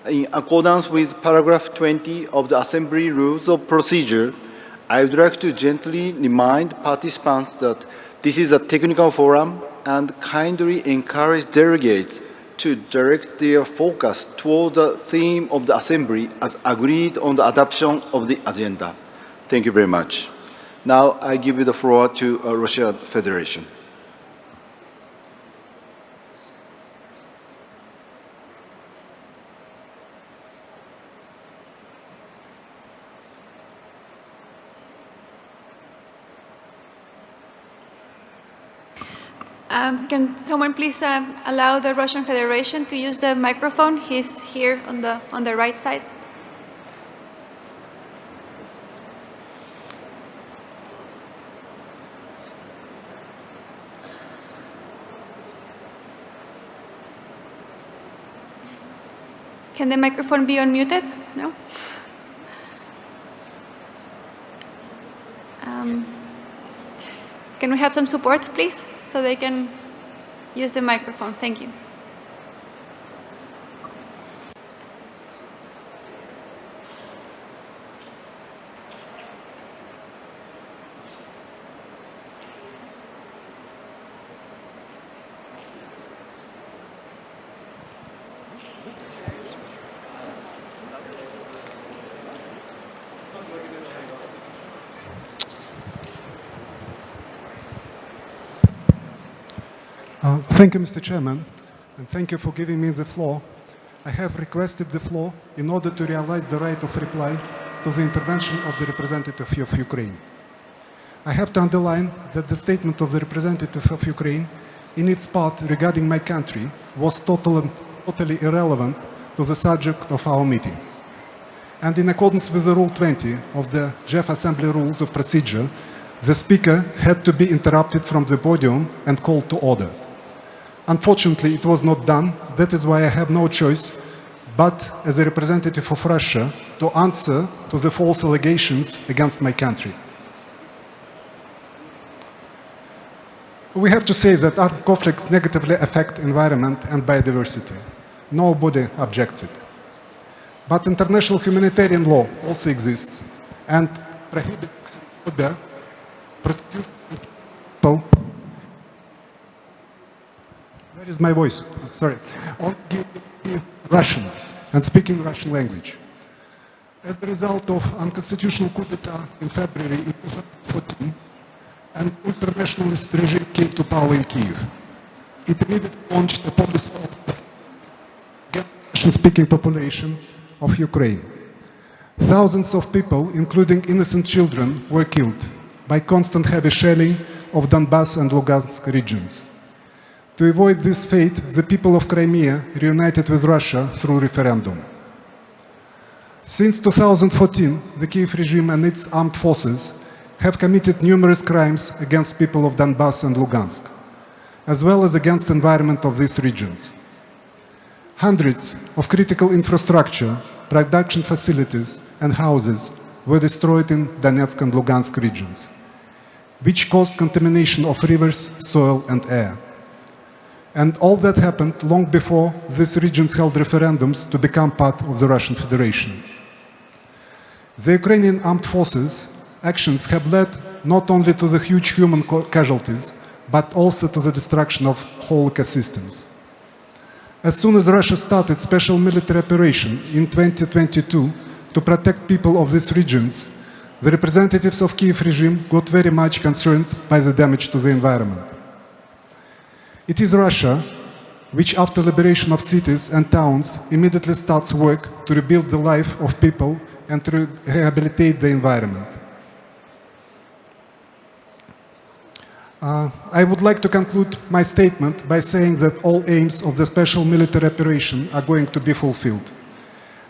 in accordance with paragraph 20 of the Assembly Rules of Procedure, I would like to gently remind participants that this is a technical forum and kindly encourage delegates to direct their focus toward the theme of the Assembly as agreed on the adoption of the agenda. Thank you very much. Now I give you the floor to Russia Federation. Can someone please allow the Russian Federation to use the microphone? He's here on the right side. Can the microphone be unmuted? No? Can we have some support, please, so they can use the microphone? Thank you. Thank you, Mr. Chairman, and thank you for giving me the floor. I have requested the floor in order to realize the right of reply to the intervention of the representative of Ukraine. I have to underline that the statement of the representative of Ukraine in its part regarding my country was totally irrelevant to the subject of our meeting. And in accordance with the Rule 20 of the GEF Assembly Rules of Procedure, the speaker had to be interrupted from the podium and called to order. Unfortunately, it was not done. That is why I have no choice but, as a representative of Russia, to answer to the false allegations against my country. We have to say that armed conflicts negatively affect environment and biodiversity. Nobody objects it. But international humanitarian law also exists and prohibits the prosecution of people. Where is my voice? Sorry. Russian and speaking Russian language. As a result of unconstitutional coup d'etat in February 2014, an ultra-nationalist regime came to power in Kyiv. It immediately launched a policy of Russian-speaking population of Ukraine. Thousands of people, including innocent children, were killed by constant heavy shelling of Donbass and Lugansk regions. To avoid this fate, the people of Crimea reunited with Russia through referendum. Since 2014, the Kyiv regime and its armed forces have committed numerous crimes against people of Donbass and Lugansk, as well as against the environment of these regions. Hundreds of critical infrastructure, production facilities, and houses were destroyed in Donetsk and Lugansk regions, which caused contamination of rivers, soil, and air. And all that happened long before these regions held referendums to become part of the Russian Federation. The Ukrainian armed forces' actions have led not only to the huge human casualties, but also to the destruction of whole ecosystems. As soon as Russia started special military operation in 2022 to protect people of these regions, the representatives of Kyiv regime got very much concerned by the damage to the environment. It is Russia which, after liberation of cities and towns, immediately starts work to rebuild the life of people and to rehabilitate the environment. I would like to conclude my statement by saying that all aims of the special military operation are going to be fulfilled.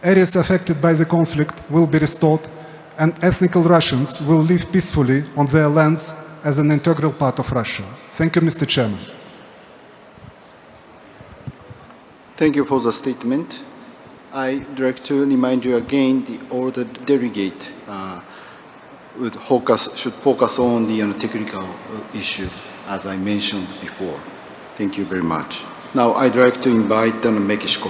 Areas affected by the conflict will be restored, and ethnic Russians will live peacefully on their lands as an integral part of Russia. Thank you, Mr. Chairman. Thank you for the statement. I'd like to remind you again the order delegate should focus on the technical issue, as I mentioned before. Thank you very much. Now I'd like to invite Mexico.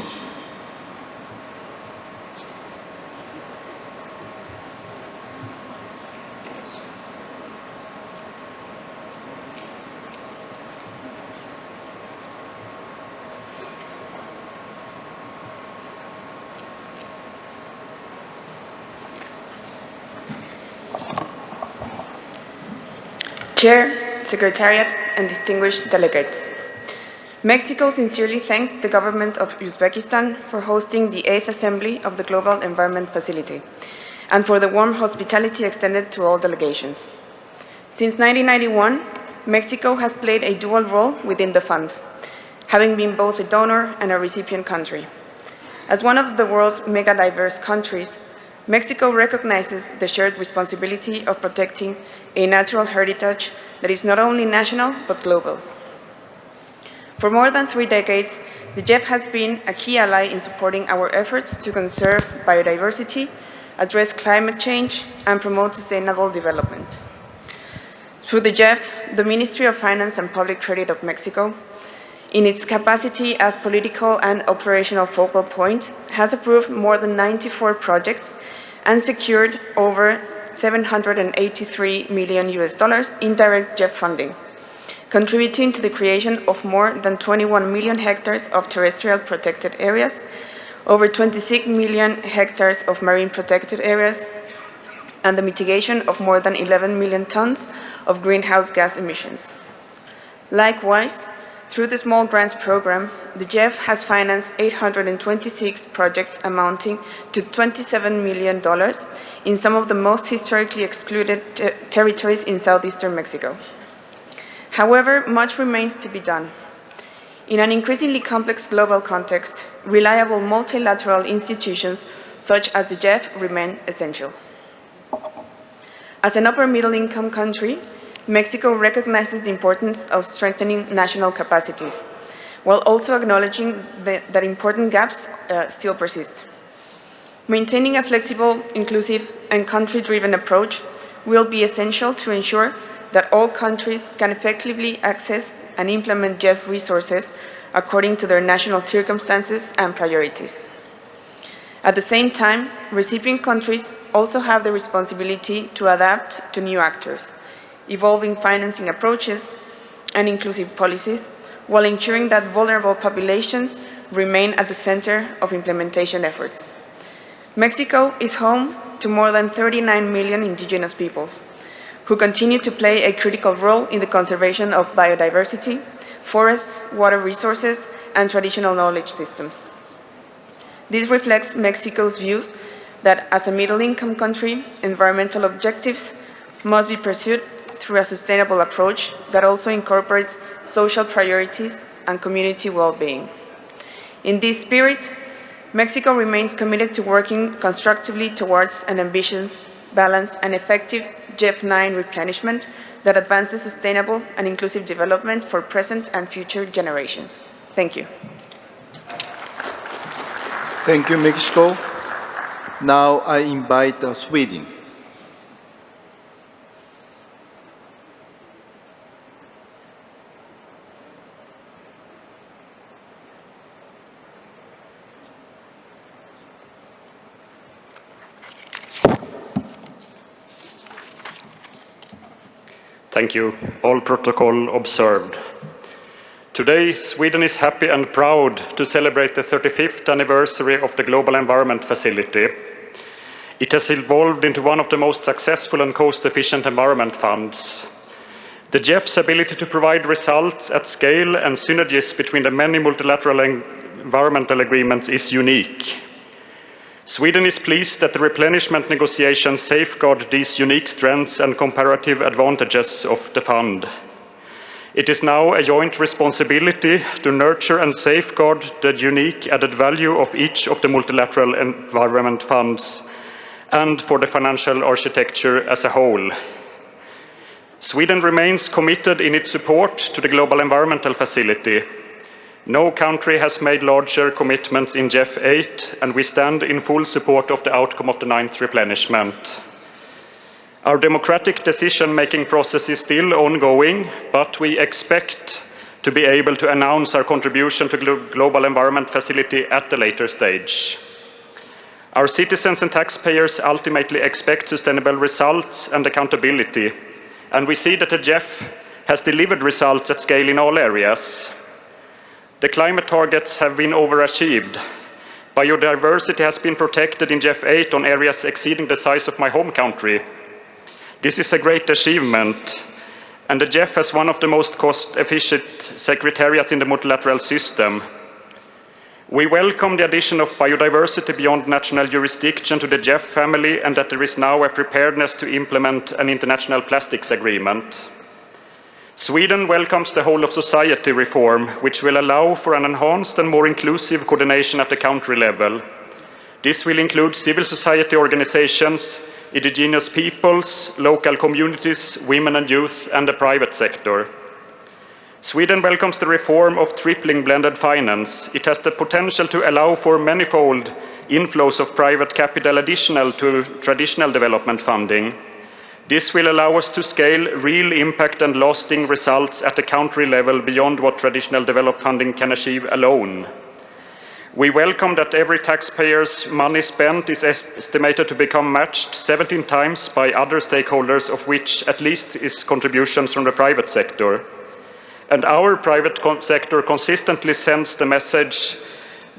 Chair, Secretariat, and distinguished delegates. Mexico sincerely thanks the government of Uzbekistan for hosting the 8th Assembly of the Global Environment Facility and for the warm hospitality extended to all delegations. Since 1991, Mexico has played a dual role within the fund, having been both a donor and a recipient country. As one of the world's mega-diverse countries, Mexico recognizes the shared responsibility of protecting a natural heritage that is not only national but global. For more than 3 decades, the GEF has been a key ally in supporting our efforts to conserve biodiversity, address climate change, and promote sustainable development. Through the GEF, the Ministry of Finance and Public Credit of Mexico, in its capacity as political and operational focal point, has approved more than 94 projects and secured over $783 million in direct GEF funding, contributing to the creation of more than 21 million hectares of terrestrial protected areas, over 26 million hectares of marine protected areas, and the mitigation of more than 11 million tons of greenhouse gas emissions. Likewise, through the Small Grants Program, the GEF has financed 826 projects amounting to $27 million in some of the most historically excluded territories in southeastern Mexico. However, much remains to be done. In an increasingly complex global context, reliable multilateral institutions such as the GEF remain essential. As an upper middle income country, Mexico recognizes the importance of strengthening national capacities, while also acknowledging that important gaps still persist. Maintaining a flexible, inclusive, and country-driven approach will be essential to ensure that all countries can effectively access and implement GEF resources according to their national circumstances and priorities. At the same time, recipient countries also have the responsibility to adapt to new actors, evolving financing approaches and inclusive policies, while ensuring that vulnerable populations remain at the center of implementation efforts. Mexico is home to more than 39 million indigenous peoples, who continue to play a critical role in the conservation of biodiversity, forests, water resources, and traditional knowledge systems. This reflects Mexico's views that as a middle-income country, environmental objectives must be pursued through a sustainable approach that also incorporates social priorities and community well-being. In this spirit, Mexico remains committed to working constructively towards an ambitious, balanced, and effective GEF-9 replenishment that advances sustainable and inclusive development for present and future generations. Thank you. Thank you, Mexico. Now I invite Sweden. Thank you. All protocol observed. Today, Sweden is happy and proud to celebrate the 35th anniversary of the Global Environment Facility. It has evolved into one of the most successful and cost-efficient environment funds. The GEF's ability to provide results at scale and synergies between the many multilateral environmental agreements is unique. Sweden is pleased that the replenishment negotiations safeguard these unique strengths and comparative advantages of the fund. It is now a joint responsibility to nurture and safeguard the unique added value of each of the multilateral environment funds and for the financial architecture as a whole. Sweden remains committed in its support to the Global Environmental Facility. No country has made larger commitments in GEF 8, and we stand in full support of the outcome of the 9th replenishment. Our democratic decision-making process is still ongoing, but we expect to be able to announce our contribution to the Global Environment Facility at a later stage. Our citizens and taxpayers ultimately expect sustainable results and accountability, and we see that the GEF has delivered results at scale in all areas. The climate targets have been overachieved. Biodiversity has been protected in GEF 8 on areas exceeding the size of my home country. This is a great achievement, and the GEF has one of the most cost-efficient secretariats in the multilateral system. We welcome the addition of biodiversity beyond national jurisdiction to the GEF family, and that there is now a preparedness to implement an international plastics agreement. Sweden welcomes the whole of society reform, which will allow for an enhanced and more inclusive coordination at the country level. This will include civil society organizations, indigenous peoples, local communities, women and youth, and the private sector. Sweden welcomes the reform of tripling blended finance. It has the potential to allow for manifold inflows of private capital additional to traditional development funding. This will allow us to scale real impact and lasting results at the country level beyond what traditional development funding can achieve alone. We welcome that every taxpayer's money spent is estimated to become matched 17 times by other stakeholders, of which at least is contributions from the private sector. And our private sector consistently sends the message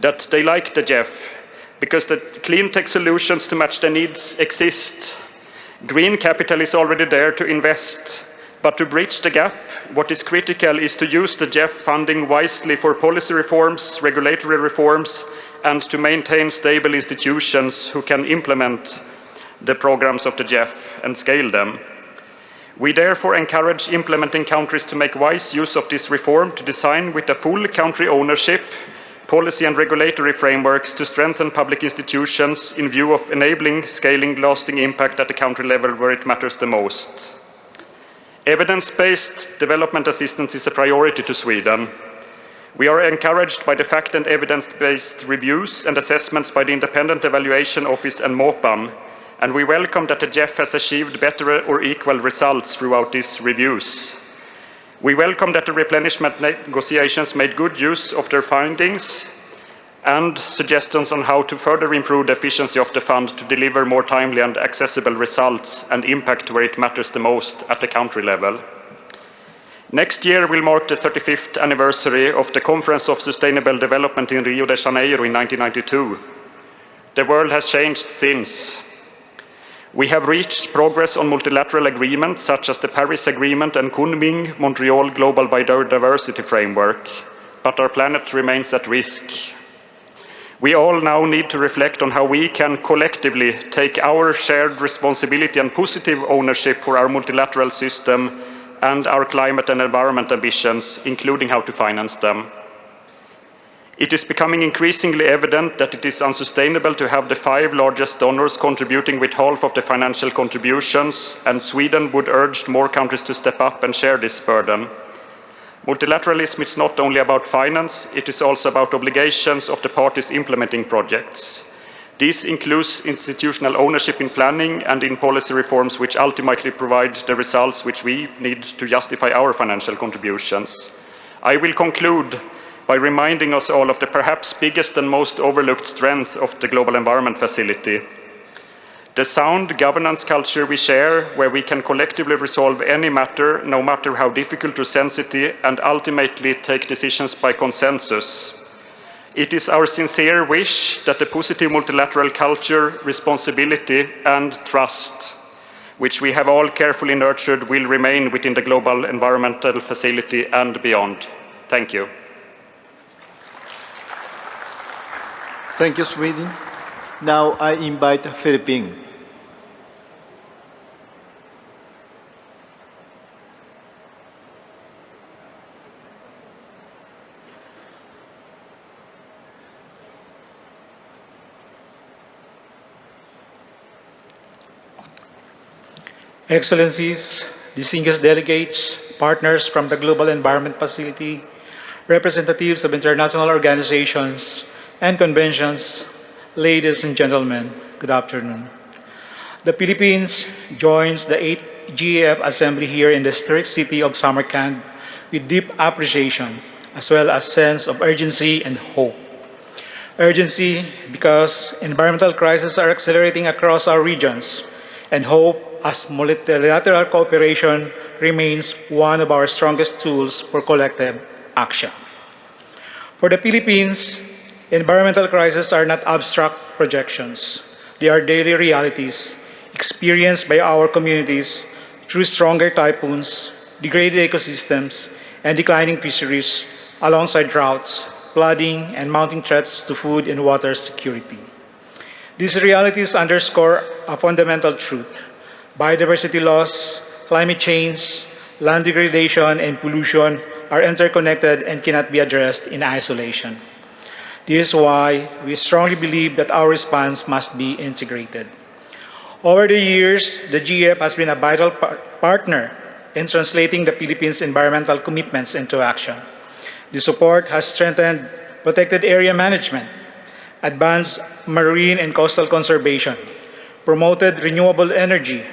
that they like the GEF because the clean tech solutions to match their needs exist. Green capital is already there to invest, but to bridge the gap, what is critical is to use the GEF funding wisely for policy reforms, regulatory reforms, and to maintain stable institutions who can implement the programs of the GEF and scale them. We therefore encourage implementing countries to make wise use of this reform to design with a full country ownership, policy and regulatory frameworks to strengthen public institutions in view of enabling scaling lasting impact at the country level where it matters the most. Evidence-based development assistance is a priority to Sweden. We are encouraged by the fact and evidence-based reviews and assessments by the Independent Evaluation Office and MOPAM, and we welcome that the GEF has achieved better or equal results throughout these reviews. We welcome that the replenishment negotiations made good use of their findings and suggestions on how to further improve the efficiency of the fund to deliver more timely and accessible results and impact where it matters the most at the country level. Next year will mark the 35th anniversary of the Conference of Sustainable Development in Rio de Janeiro in 1992. The world has changed since. We have reached progress on multilateral agreements such as the Paris Agreement and Kunming-Montreal Global Biodiversity Framework, but our planet remains at risk. We all now need to reflect on how we can collectively take our shared responsibility and positive ownership for our multilateral system and our climate and environment ambitions, including how to finance them. It is becoming increasingly evident that it is unsustainable to have the 5 largest donors contributing with half of the financial contributions, and Sweden would urge more countries to step up and share this burden. Multilateralism is not only about finance, it is also about obligations of the parties implementing projects. This includes institutional ownership in planning and in policy reforms which ultimately provide the results which we need to justify our financial contributions. I will conclude by reminding us all of the perhaps biggest and most overlooked strength of the Global Environment Facility. The sound governance culture we share, where we can collectively resolve any matter, no matter how difficult or sensitive, and ultimately take decisions by consensus. It is our sincere wish that the positive multilateral culture, responsibility, and trust, which we have all carefully nurtured, will remain within the Global Environmental Facility and beyond. Thank you. Thank you, Sweden. Now I invite Philippines. Excellencies, distinguished delegates, partners from the Global Environment Facility, representatives of international organizations and conventions, ladies and gentlemen, good afternoon. The Philippines joins the 8th GEF Assembly here in the historic city of Samarkand with deep appreciation as well as sense of urgency and hope. Urgency because environmental crises are accelerating across our regions, and hope as multilateral cooperation remains one of our strongest tools for collective action. For the Philippines, environmental crises are not abstract projections. They are daily realities experienced by our communities through stronger typhoons, degraded ecosystems, and declining fisheries, alongside droughts, flooding, and mounting threats to food and water security. These realities underscore a fundamental truth. Biodiversity loss, climate change, land degradation, and pollution are interconnected and cannot be addressed in isolation. This is why we strongly believe that our response must be integrated. Over the years, the GEF has been a vital partner in translating the Philippines' environmental commitments into action. The support has strengthened protected area management, advanced marine and coastal conservation, promoted renewable energy,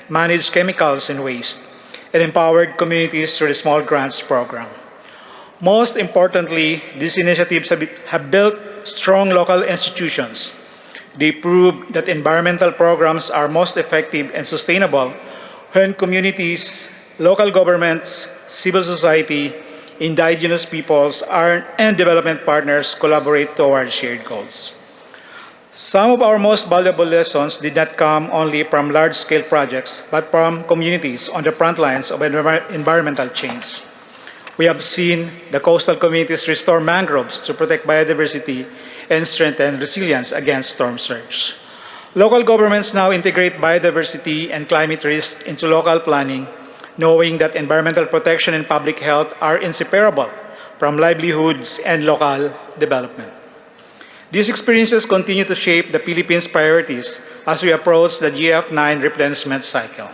managed chemicals and waste, and empowered communities through the Small Grants Program. Most importantly, these initiatives have built strong local institutions. They prove that environmental programs are most effective and sustainable when communities, local governments, civil society, indigenous peoples, and development partners collaborate towards shared goals. Some of our most valuable lessons did not come only from large-scale projects, but from communities on the front lines of environmental change. We have seen the coastal communities restore mangroves to protect biodiversity and strengthen resilience against storm surge. Local governments now integrate biodiversity and climate risk into local planning, knowing that environmental protection and public health are inseparable from livelihoods and local development. These experiences continue to shape the Philippines' priorities as we approach the GEF-9 replenishment cycle.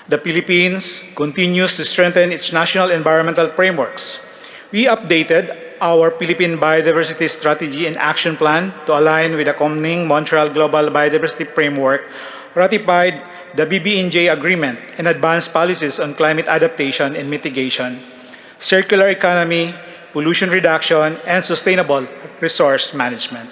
The Philippines continues to strengthen its national environmental frameworks. We updated our Philippine Biodiversity Strategy and Action Plan to align with the coming Montreal Global Biodiversity Framework, ratified the BBNJ Agreement, and advanced policies on climate adaptation and mitigation, circular economy, pollution reduction, and sustainable resource management.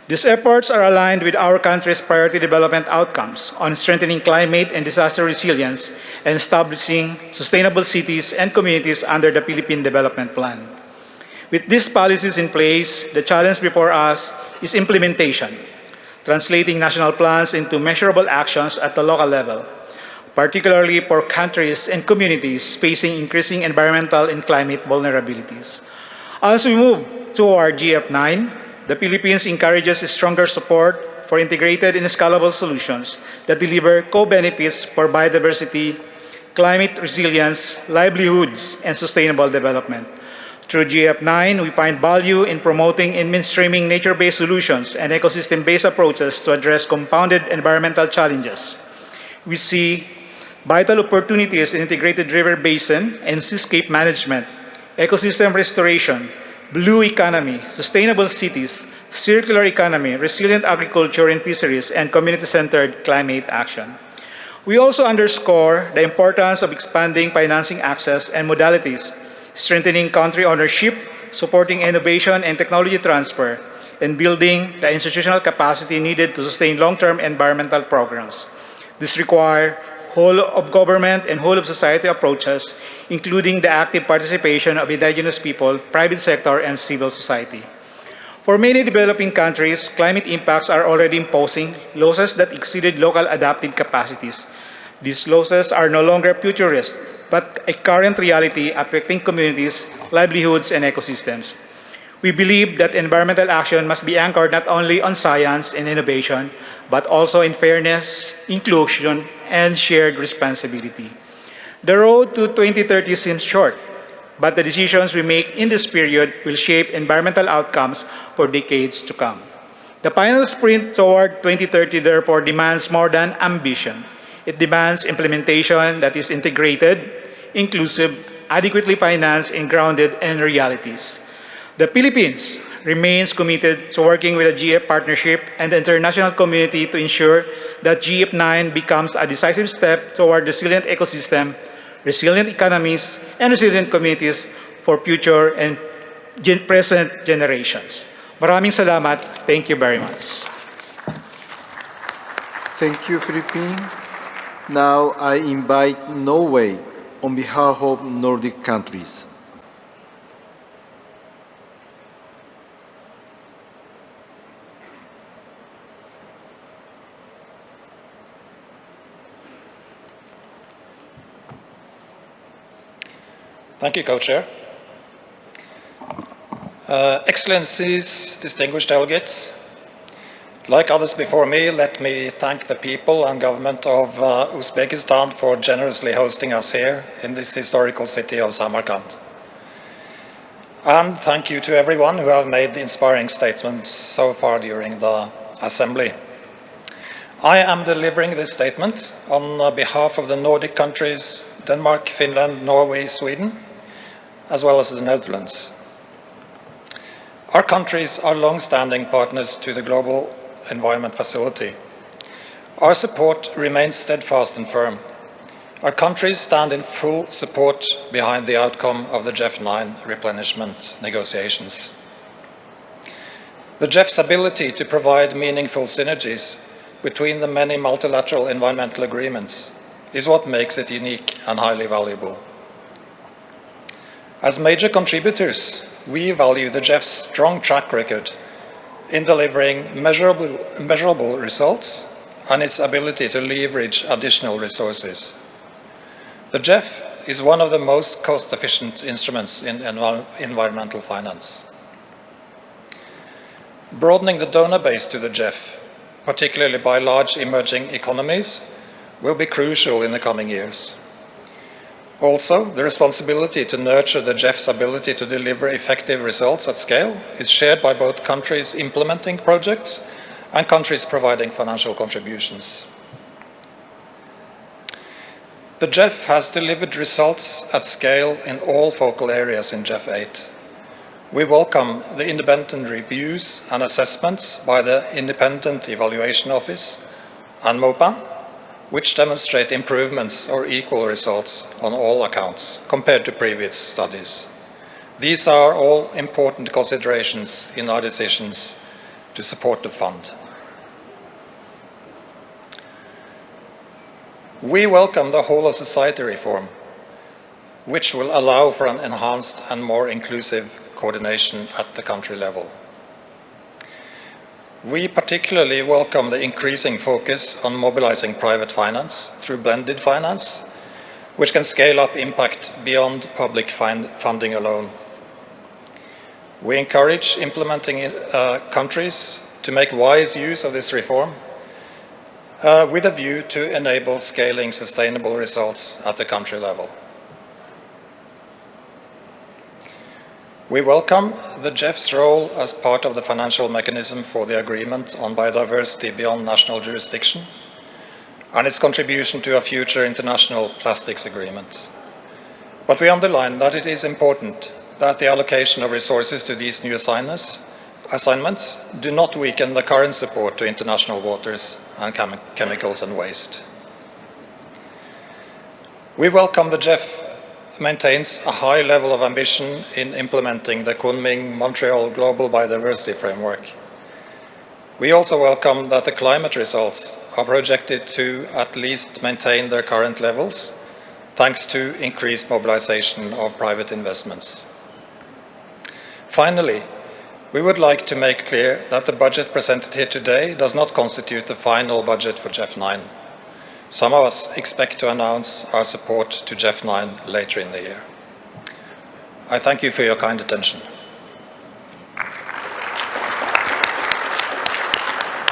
These efforts are aligned with our country's priority development outcomes on strengthening climate and disaster resilience and establishing sustainable cities and communities under the Philippine Development Plan. With these policies in place, the challenge before us is implementation, translating national plans into measurable actions at the local level, particularly for countries and communities facing increasing environmental and climate vulnerabilities. As we move toward GEF-9, the Philippines encourages stronger support for integrated and scalable solutions that deliver co-benefits for biodiversity, climate resilience, livelihoods, and sustainable development. Through GEF-9, we find value in promoting and mainstreaming nature-based solutions and ecosystem-based approaches to address compounded environmental challenges. We see vital opportunities in integrated river basin and seascape management, ecosystem restoration, blue economy, sustainable cities, circular economy, resilient agriculture and fisheries, and community-centered climate action. We also underscore the importance of expanding financing access and modalities, strengthening country ownership, supporting innovation and technology transfer, and building the institutional capacity needed to sustain long-term environmental programs. This requires whole-of-government and whole-of-society approaches, including the active participation of indigenous people, private sector, and civil society. For many developing countries, climate impacts are already imposing losses that exceeded local adaptive capacities. These losses are no longer futurist, but a current reality affecting communities, livelihoods, and ecosystems. We believe that environmental action must be anchored not only on science and innovation, but also in fairness, inclusion, and shared responsibility. The road to 2030 seems short, but the decisions we make in this period will shape environmental outcomes for decades to come. The final sprint toward 2030 therefore demands more than ambition. It demands implementation that is integrated, inclusive, adequately financed, and grounded in realities. The Philippines remains committed to working with the GEF partnership and the international community to ensure that GEF-9 becomes a decisive step toward resilient ecosystem, resilient economies, and resilient communities for future and present generations. Maraming salamat. Thank you very much. Thank you, Philippines. Now I invite Norway on behalf of Nordic countries. Thank you, Co-Chair. Excellencies, distinguished delegates, like others before me, let me thank the people and government of Uzbekistan for generously hosting us here in this historical city of Samarkand. And thank you to everyone who have made inspiring statements so far during the Assembly. I am delivering this statement on behalf of the Nordic countries, Denmark, Finland, Norway, Sweden, as well as the Netherlands. Our countries are long-standing partners to the Global Environment Facility. Our support remains steadfast and firm. Our countries stand in full support behind the outcome of the GEF-9 replenishment negotiations. The GEF's ability to provide meaningful synergies between the many multilateral environmental agreements is what makes it unique and highly valuable. As major contributors, we value the GEF's strong track record in delivering measurable results and its ability to leverage additional resources. The GEF is one of the most cost-efficient instruments in environmental finance. Broadening the donor base to the GEF, particularly by large emerging economies, will be crucial in the coming years. Also, the responsibility to nurture the GEF's ability to deliver effective results at scale is shared by both countries implementing projects and countries providing financial contributions. The GEF has delivered results at scale in all focal areas in GEF 8. We welcome the independent reviews and assessments by the Independent Evaluation Office and MOPA, which demonstrate improvements or equal results on all accounts compared to previous studies. These are all important considerations in our decisions to support the fund. We welcome the whole of society reform, which will allow for an enhanced and more inclusive coordination at the country level. We particularly welcome the increasing focus on mobilizing private finance through blended finance, which can scale up impact beyond public funding alone. We encourage implementing countries to make wise use of this reform with a view to enable scaling sustainable results at the country level. We welcome the GEF's role as part of the financial mechanism for the agreement on biodiversity beyond national jurisdiction and its contribution to a future international plastics agreement. But we underline that it is important that the allocation of resources to these new assignments do not weaken the current support to international waters and chemicals and waste. We welcome the GEF maintains a high level of ambition in implementing the Kunming-Montreal Global Biodiversity Framework. We also welcome that the climate results are projected to at least maintain their current levels, thanks to increased mobilization of private investments. Finally, we would like to make clear that the budget presented here today does not constitute the final budget for GEF 9. Some of us expect to announce our support to GEF 9 later in the year. I thank you for your kind attention.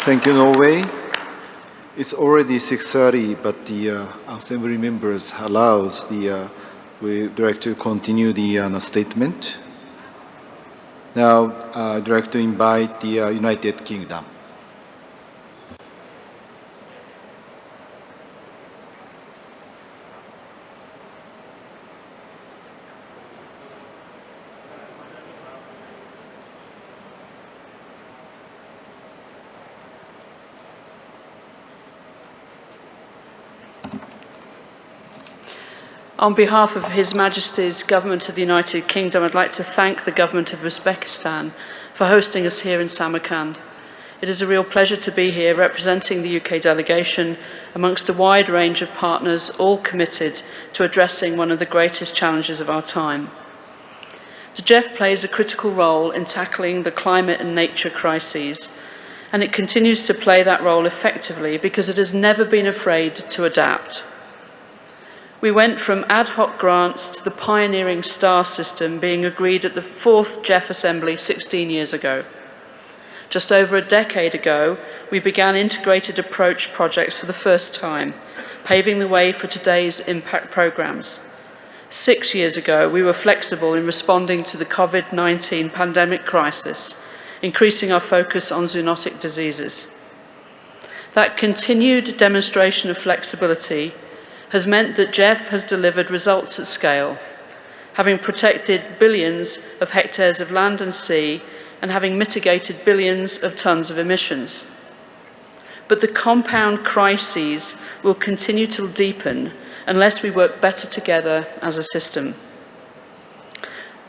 Thank you, Norway. It's already 6:30, but the Assembly members allows we'd like to continue the statement. Now, I'd like to invite the United Kingdom. On behalf of His Majesty's Government of the United Kingdom, I'd like to thank the Government of Uzbekistan for hosting us here in Samarkand. It is a real pleasure to be here representing the UK delegation amongst a wide range of partners, all committed to addressing one of the greatest challenges of our time. The GEF plays a critical role in tackling the climate and nature crises, and it continues to play that role effectively because it has never been afraid to adapt. We went from ad hoc grants to the pioneering STAR system being agreed at the 4th GEF Assembly 16 years ago. Just over a decade ago, we began integrated approach projects for the first time, paving the way for today's impact programs. 6 years ago, we were flexible in responding to the COVID-19 pandemic crisis, increasing our focus on zoonotic diseases. That continued demonstration of flexibility has meant that GEF has delivered results at scale, having protected billions of hectares of land and sea and having mitigated billions of tons of emissions. But the compound crises will continue to deepen unless we work better together as a system.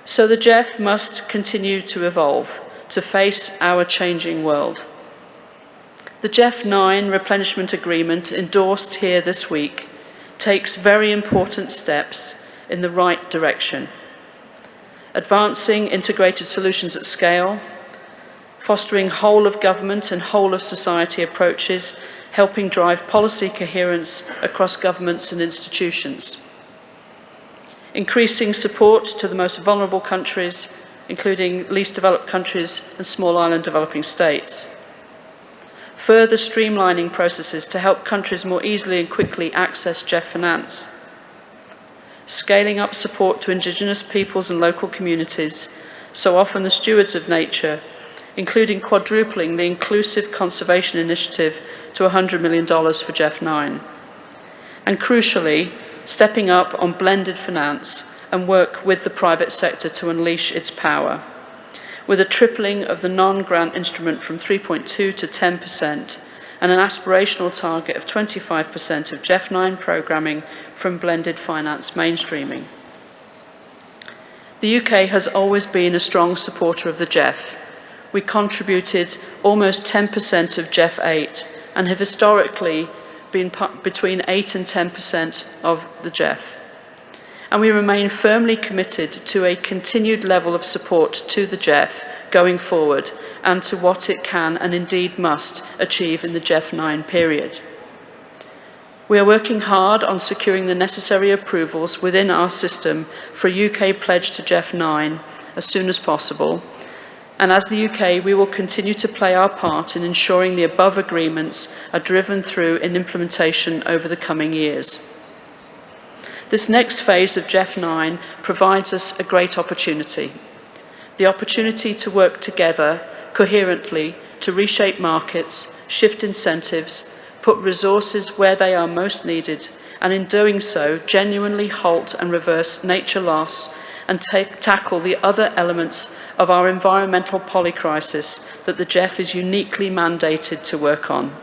So the GEF must continue to evolve to face our changing world. The GEF 9 replenishment agreement endorsed here this week takes very important steps in the right direction, advancing integrated solutions at scale, fostering whole of government and whole of society approaches, helping drive policy coherence across governments and institutions, increasing support to the most vulnerable countries, including least developed countries and small island developing states, further streamlining processes to help countries more easily and quickly access GEF finance, scaling up support to indigenous peoples and local communities, so often the stewards of nature, including quadrupling the Inclusive Conservation Initiative to $100 million for GEF 9. And crucially, stepping up on blended finance and work with the private sector to unleash its power, with a tripling of the non-grant instrument from 3.2 to 10%, and an aspirational target of 25% of GEF 9 programming from blended finance mainstreaming. The UK has always been a strong supporter of the GEF. We contributed almost 10% of GEF 8 and have historically been between 8 and 10% of the GEF. And we remain firmly committed to a continued level of support to the GEF going forward and to what it can and indeed must achieve in the GEF 9 period. We are working hard on securing the necessary approvals within our system for a UK pledge to GEF 9 as soon as possible. And as the UK, we will continue to play our part in ensuring the above agreements are driven through in implementation over the coming years. This next phase of GEF 9 provides us a great opportunity. The opportunity to work together coherently to reshape markets, shift incentives, put resources where they are most needed, and in doing so, genuinely halt and reverse nature loss and tackle the other elements of our environmental polycrisis that the GEF is uniquely mandated to work on.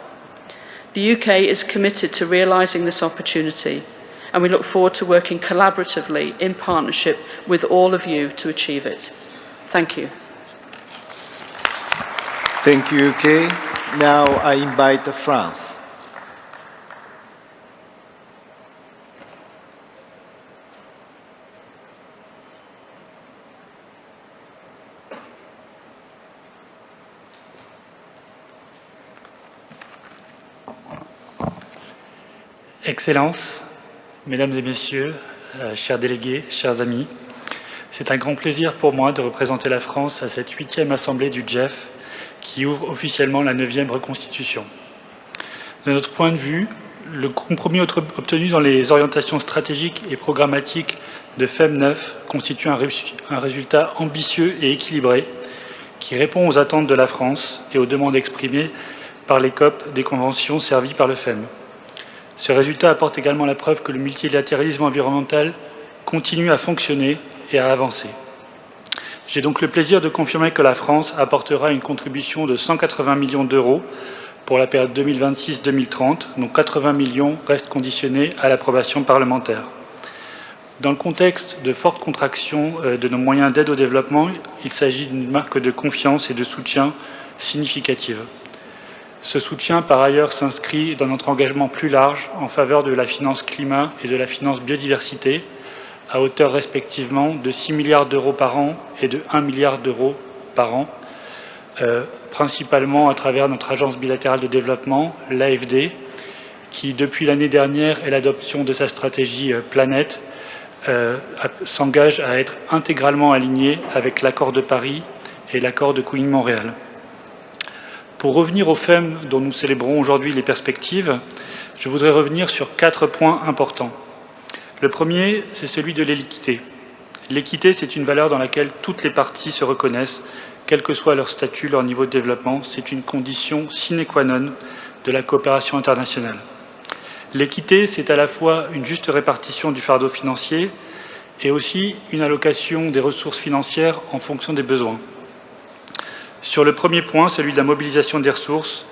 The UK is committed to realising this opportunity, and we look forward to working collaboratively in partnership with all of you to achieve it. Thank you. Thank you, UK. Now I invite France. Excellences, Mesdames et Messieurs, chers délégués, chers amis, c'est un grand plaisir pour moi de représenter la France à cette 8e assemblée du GEF qui ouvre officiellement la 9e reconstitution. De notre point de vue, le compromis obtenu dans les orientations stratégiques et programmatiques de FEM 9 constitue un résultat ambitieux et équilibré qui répond aux attentes de la France et aux demandes exprimées par les COP des conventions servies par le FEM. Ce résultat apporte également la preuve que le multilatéralisme environnemental continue à fonctionner et à avancer. J'ai donc le plaisir de confirmer que la France apportera une contribution de 180 millions d'euros pour la période 2026-2030, dont 80 millions restent conditionnés à l'approbation parlementaire. Dans le contexte de forte contraction de nos moyens d'aide au développement, il s'agit d'une marque de confiance et de soutien significative. Ce soutien, par ailleurs, s'inscrit dans notre engagement plus large en faveur de la finance climat et de la finance biodiversité, à hauteur respectivement de 6 milliards d'euros par an et de 1 milliard d'euros par an, principalement à travers notre agence bilatérale de développement, l'AFD, qui, depuis l'année dernière et l'adoption de sa stratégie Planète, s'engage à être intégralement alignée avec l'accord de Paris et l'accord de Kunming-Montréal. Pour revenir au FEM dont nous célébrons aujourd'hui les perspectives, je voudrais revenir sur 4 points importants. Le premier, c'est celui de l'équité. L'équité, c'est une valeur dans laquelle toutes les parties se reconnaissent, quel que soit leur statut, leur niveau de développement. C'est une condition sine qua non de la coopération internationale. L'équité, c'est à la fois une juste répartition du fardeau financier et aussi une allocation des ressources financières en fonction des besoins. Sur le premier point, celui de la mobilisation des ressources,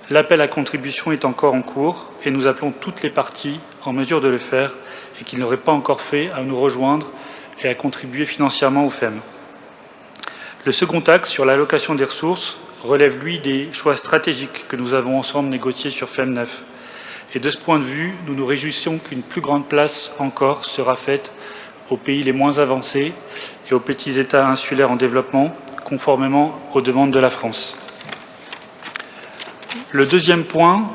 l'appel à contribution est encore en cours et nous appelons toutes les parties en mesure de le faire et qui ne l'auraient pas encore fait à nous rejoindre et à contribuer financièrement au FEM. Le second axe sur l'allocation des ressources relève, lui, des choix stratégiques que nous avons ensemble négociés sur FEM 9. Et de ce point de vue, nous nous réjouissons qu'une plus grande place encore sera faite aux pays les moins avancés et aux petits États insulaires en développement, conformément aux demandes de la France. Le deuxième point,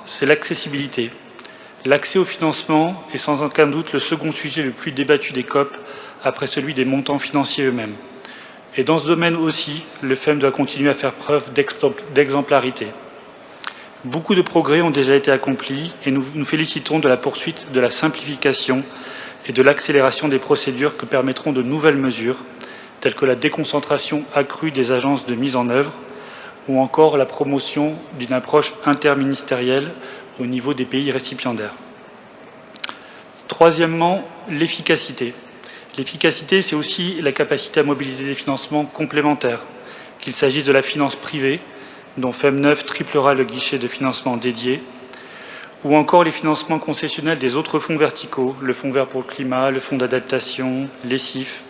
c'est l'accessibilité. L'accès au financement est sans aucun doute le second sujet le plus débattu des COP, après celui des montants financiers eux-mêmes. Et dans ce domaine aussi, le FEM doit continuer à faire preuve d'exemplarité. Beaucoup de progrès ont déjà été accomplis et nous nous félicitons de la poursuite de la simplification et de l'accélération des procédures que permettront de nouvelles mesures, telles que la déconcentration accrue des agences de mise en œuvre ou encore la promotion d'une approche interministérielle au niveau des pays récipiendaires. Troisièmement, l'efficacité. L'efficacité, c'est aussi la capacité à mobiliser des financements complémentaires, qu'il s'agisse de la finance privée, dont FEM9 triplera le guichet de financement dédié, ou encore les financements concessionnels des autres fonds verticaux, le Fonds vert pour le climat, le Fonds d'adaptation, les CIF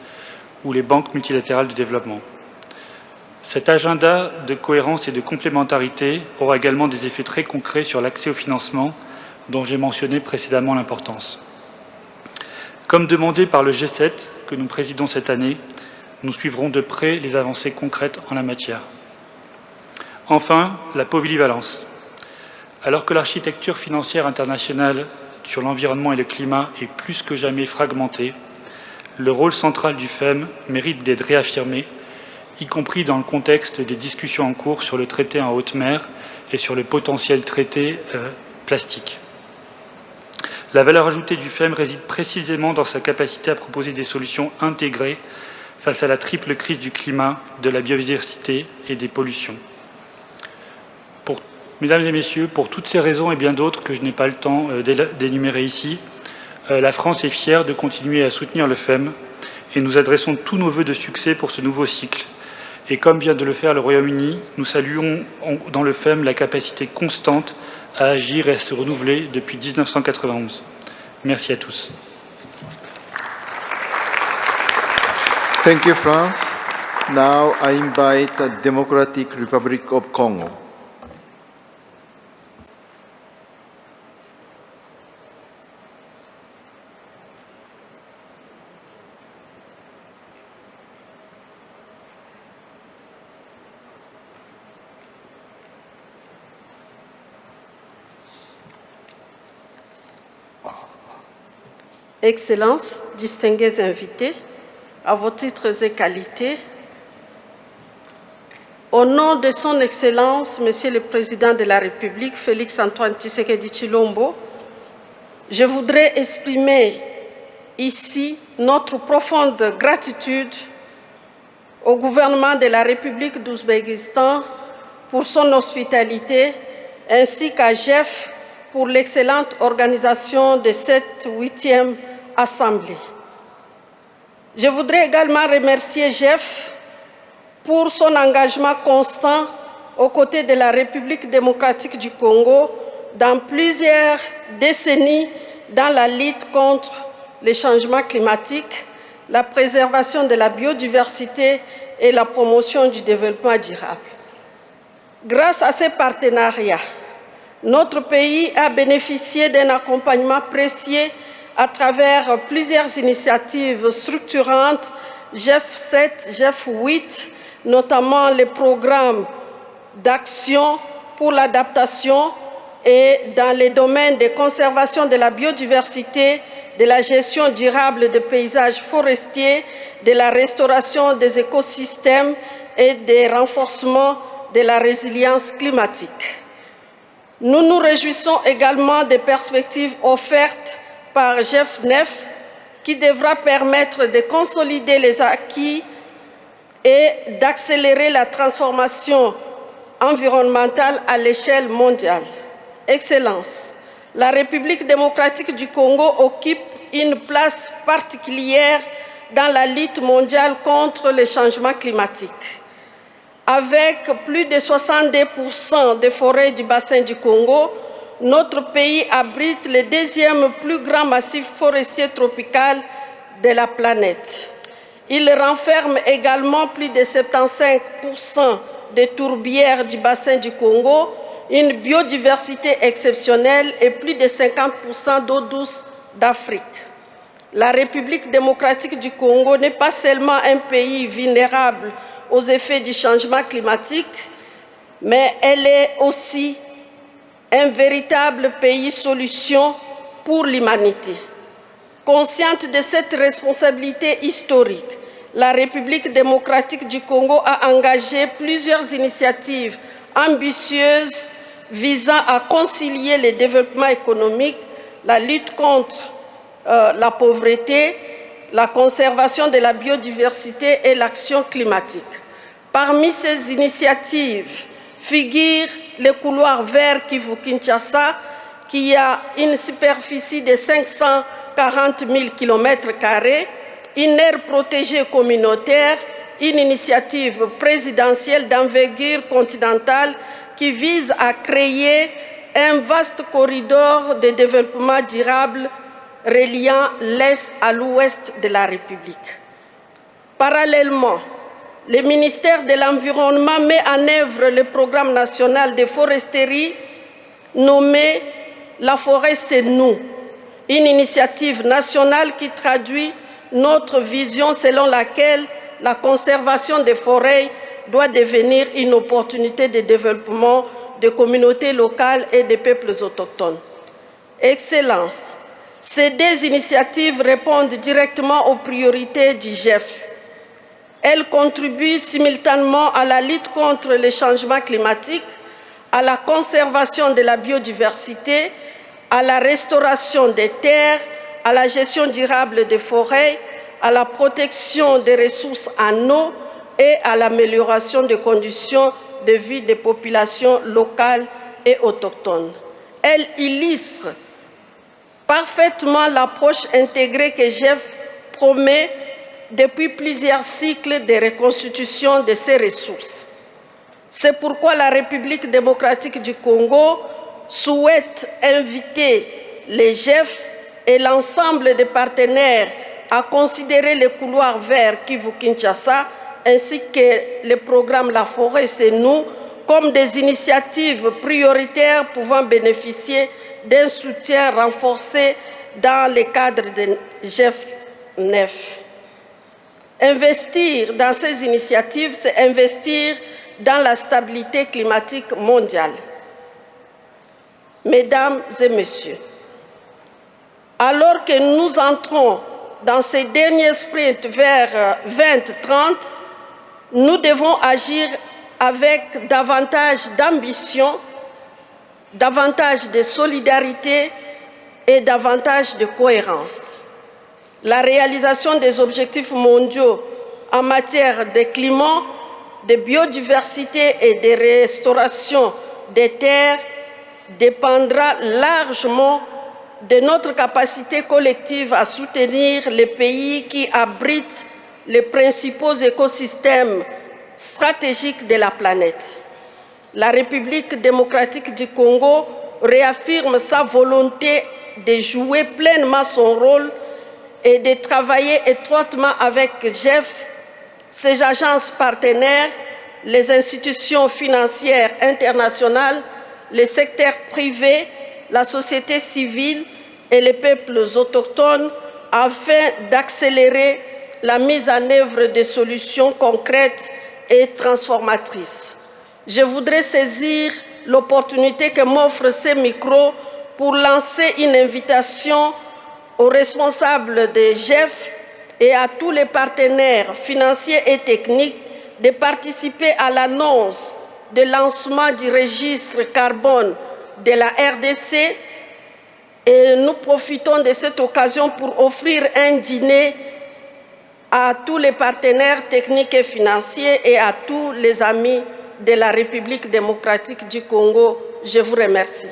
ou les banques multilatérales de développement. Cet agenda de cohérence et de complémentarité aura également des effets très concrets sur l'accès au financement, dont j'ai mentionné précédemment l'importance. Comme demandé par le G7 que nous présidons cette année, nous suivrons de près les avancées concrètes en la matière. Enfin, la polyvalence. Alors que l'architecture financière internationale sur l'environnement et le climat est plus que jamais fragmentée, le rôle central du FEM mérite d'être réaffirmé, y compris dans le contexte des discussions en cours sur le traité en haute mer et sur le potentiel traité plastique. La valeur ajoutée du FEM réside précisément dans sa capacité à proposer des solutions intégrées face à la triple crise du climat, de la biodiversité et des pollutions. Mesdames et messieurs, pour toutes ces raisons et bien d'autres que je n'ai pas le temps d'énumérer ici, la France est fière de continuer à soutenir le FEM et nous adressons tous nos vœux de succès pour ce nouveau cycle. Et comme vient de le faire le Royaume-Uni, nous saluons dans le FEM la capacité constante à agir et à se renouveler depuis 1991. Merci à tous. Thank you, France. Now I invite the Democratic Republic of Congo. Excellences, distingués invités, à vos titres et qualités, au nom de son Excellence, Monsieur le Président de la République, Félix-Antoine Tshisekedi Tshilombo, je voudrais exprimer ici notre profonde gratitude au gouvernement de la République d'Ouzbékistan pour son hospitalité, ainsi qu'à GEF pour l'excellente organisation de cette 8e Assemblée. Je voudrais également remercier GEF pour son engagement constant aux côtés de la République démocratique du Congo dans plusieurs décennies dans la lutte contre les changements climatiques, la préservation de la biodiversité et la promotion du développement durable. Grâce à ces partenariats, notre pays a bénéficié d'un accompagnement précieux à travers plusieurs initiatives structurantes, GEF 7, GEF 8, notamment les programmes d'action pour l'adaptation et dans les domaines de conservation de la biodiversité, de la gestion durable des paysages forestiers, de la restauration des écosystèmes et des renforcements de la résilience climatique. Nous nous réjouissons également des perspectives offertes par GEF 9 qui devra permettre de consolider les acquis et d'accélérer la transformation environnementale à l'échelle mondiale. Excellence, la République démocratique du Congo occupe une place particulière dans la lutte mondiale contre les changements climatiques. Avec plus de 62% des forêts du bassin du Congo, notre pays abrite le deuxième plus grand massif forestier tropical de la planète. Il renferme également plus de 75% des tourbières du bassin du Congo, une biodiversité exceptionnelle et plus de 50% d'eau douce d'Afrique. La République démocratique du Congo n'est pas seulement un pays vulnérable aux effets du changement climatique, mais elle est aussi un véritable pays solution pour l'humanité. Consciente de cette responsabilité historique, la République démocratique du Congo a engagé plusieurs initiatives ambitieuses visant à concilier le développement économique, la lutte contre la pauvreté, la conservation de la biodiversité et l'action climatique. Parmi ces initiatives figure le couloir vert Kivu-Kinshasa, qui a une superficie de 540 000 km², une aire protégée communautaire, une initiative présidentielle d'envergure continentale qui vise à créer un vaste corridor de développement durable reliant l'Est à l'Ouest de la République. Parallèlement, le ministère de l'Environnement met en œuvre le programme national de foresterie nommé « La forêt, c'est nous », une initiative nationale qui traduit notre vision selon laquelle la conservation des forêts doit devenir une opportunité de développement des communautés locales et des peuples autochtones. Excellences, ces deux initiatives répondent directement aux priorités du GEF. Elles contribuent simultanément à la lutte contre le changement climatique, à la conservation de la biodiversité, à la restauration des terres, à la gestion durable des forêts, à la protection des ressources en eau et à l'amélioration des conditions de vie des populations locales et autochtones. Elles illustrent parfaitement l'approche intégrée que GEF promet depuis plusieurs cycles de reconstitution de ces ressources. C'est pourquoi la République démocratique du Congo souhaite inviter les GEF et l'ensemble des partenaires à considérer le couloir vert Kivu-Kinshasa ainsi que le programme La Forêt, c'est nous, comme des initiatives prioritaires pouvant bénéficier d'un soutien renforcé dans le cadre de GEF 9. Investir dans ces initiatives, c'est investir dans la stabilité climatique mondiale. Mesdames et messieurs, alors que nous entrons dans ces derniers sprints vers 2030, nous devons agir avec davantage d'ambition, davantage de solidarité et davantage de cohérence. La réalisation des objectifs mondiaux en matière de climat, de biodiversité et de restauration des terres dépendra largement de notre capacité collective à soutenir les pays qui abritent les principaux écosystèmes stratégiques de la planète. La République démocratique du Congo réaffirme sa volonté de jouer pleinement son rôle et de travailler étroitement avec GEF, ses agences partenaires, les institutions financières internationales, les secteurs privés, la société civile et les peuples autochtones afin d'accélérer la mise en œuvre de solutions concrètes et transformatrices. Je voudrais saisir l'opportunité que m'offre ce micro pour lancer une invitation aux responsables de GEF et à tous les partenaires financiers et techniques de participer à l'annonce de lancement du registre carbone de la RDC, et nous profitons de cette occasion pour offrir un dîner à tous les partenaires techniques et financiers et à tous les amis de la République démocratique du Congo. Je vous remercie.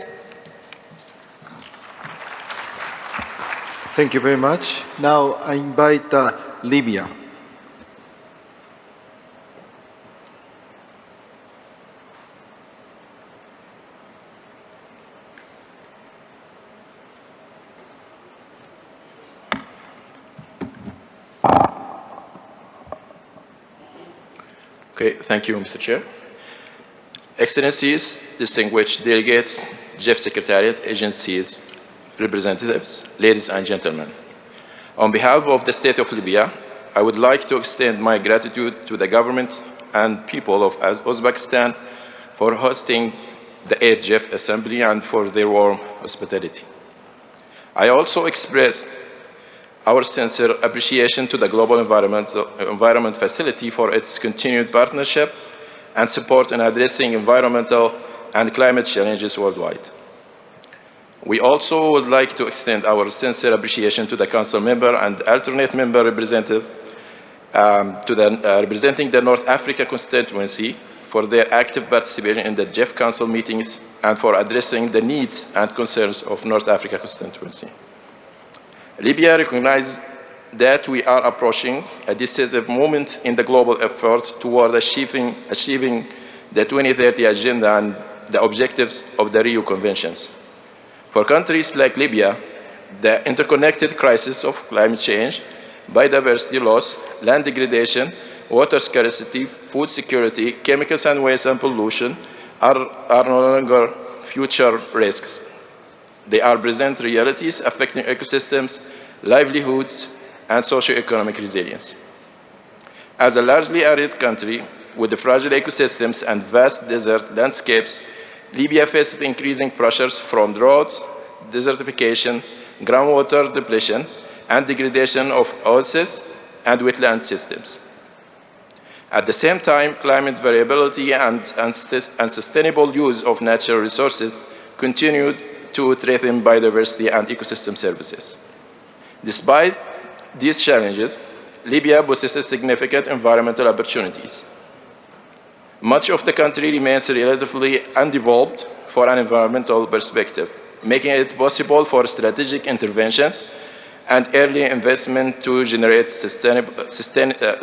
Thank you very much. Now I invite Libya. Okay, thank you, Mr. Chair. Excellencies, distinguished delegates, GEF Secretariat, agencies, representatives, ladies and gentlemen. On behalf of the State of Libya, I would like to extend my gratitude to the government and people of Uzbekistan for hosting the 8th GEF Assembly and for their warm hospitality. I also express our sincere appreciation to the Global Environment Facility for its continued partnership and support in addressing environmental and climate challenges worldwide. We also would like to extend our sincere appreciation to the Council member and alternate member representative representing the North Africa constituency for their active participation in the GEF Council meetings and for addressing the needs and concerns of North Africa constituency. Libya recognizes that we are approaching a decisive moment in the global effort toward achieving the 2030 agenda and the objectives of the Rio Conventions. For countries like Libya, the interconnected crisis of climate change, biodiversity loss, land degradation, water scarcity, food security, chemicals and waste and pollution are no longer future risks. They are present realities affecting ecosystems, livelihoods, and socio-economic resilience. As a largely arid country with fragile ecosystems and vast desert landscapes, Libya faces increasing pressures from drought, desertification, groundwater depletion, and degradation of oases and wetland systems. At the same time, climate variability and unsustainable use of natural resources continue to threaten biodiversity and ecosystem services. Despite these challenges, Libya possesses significant environmental opportunities. Much of the country remains relatively undeveloped for an environmental perspective, making it possible for strategic interventions and early investment to generate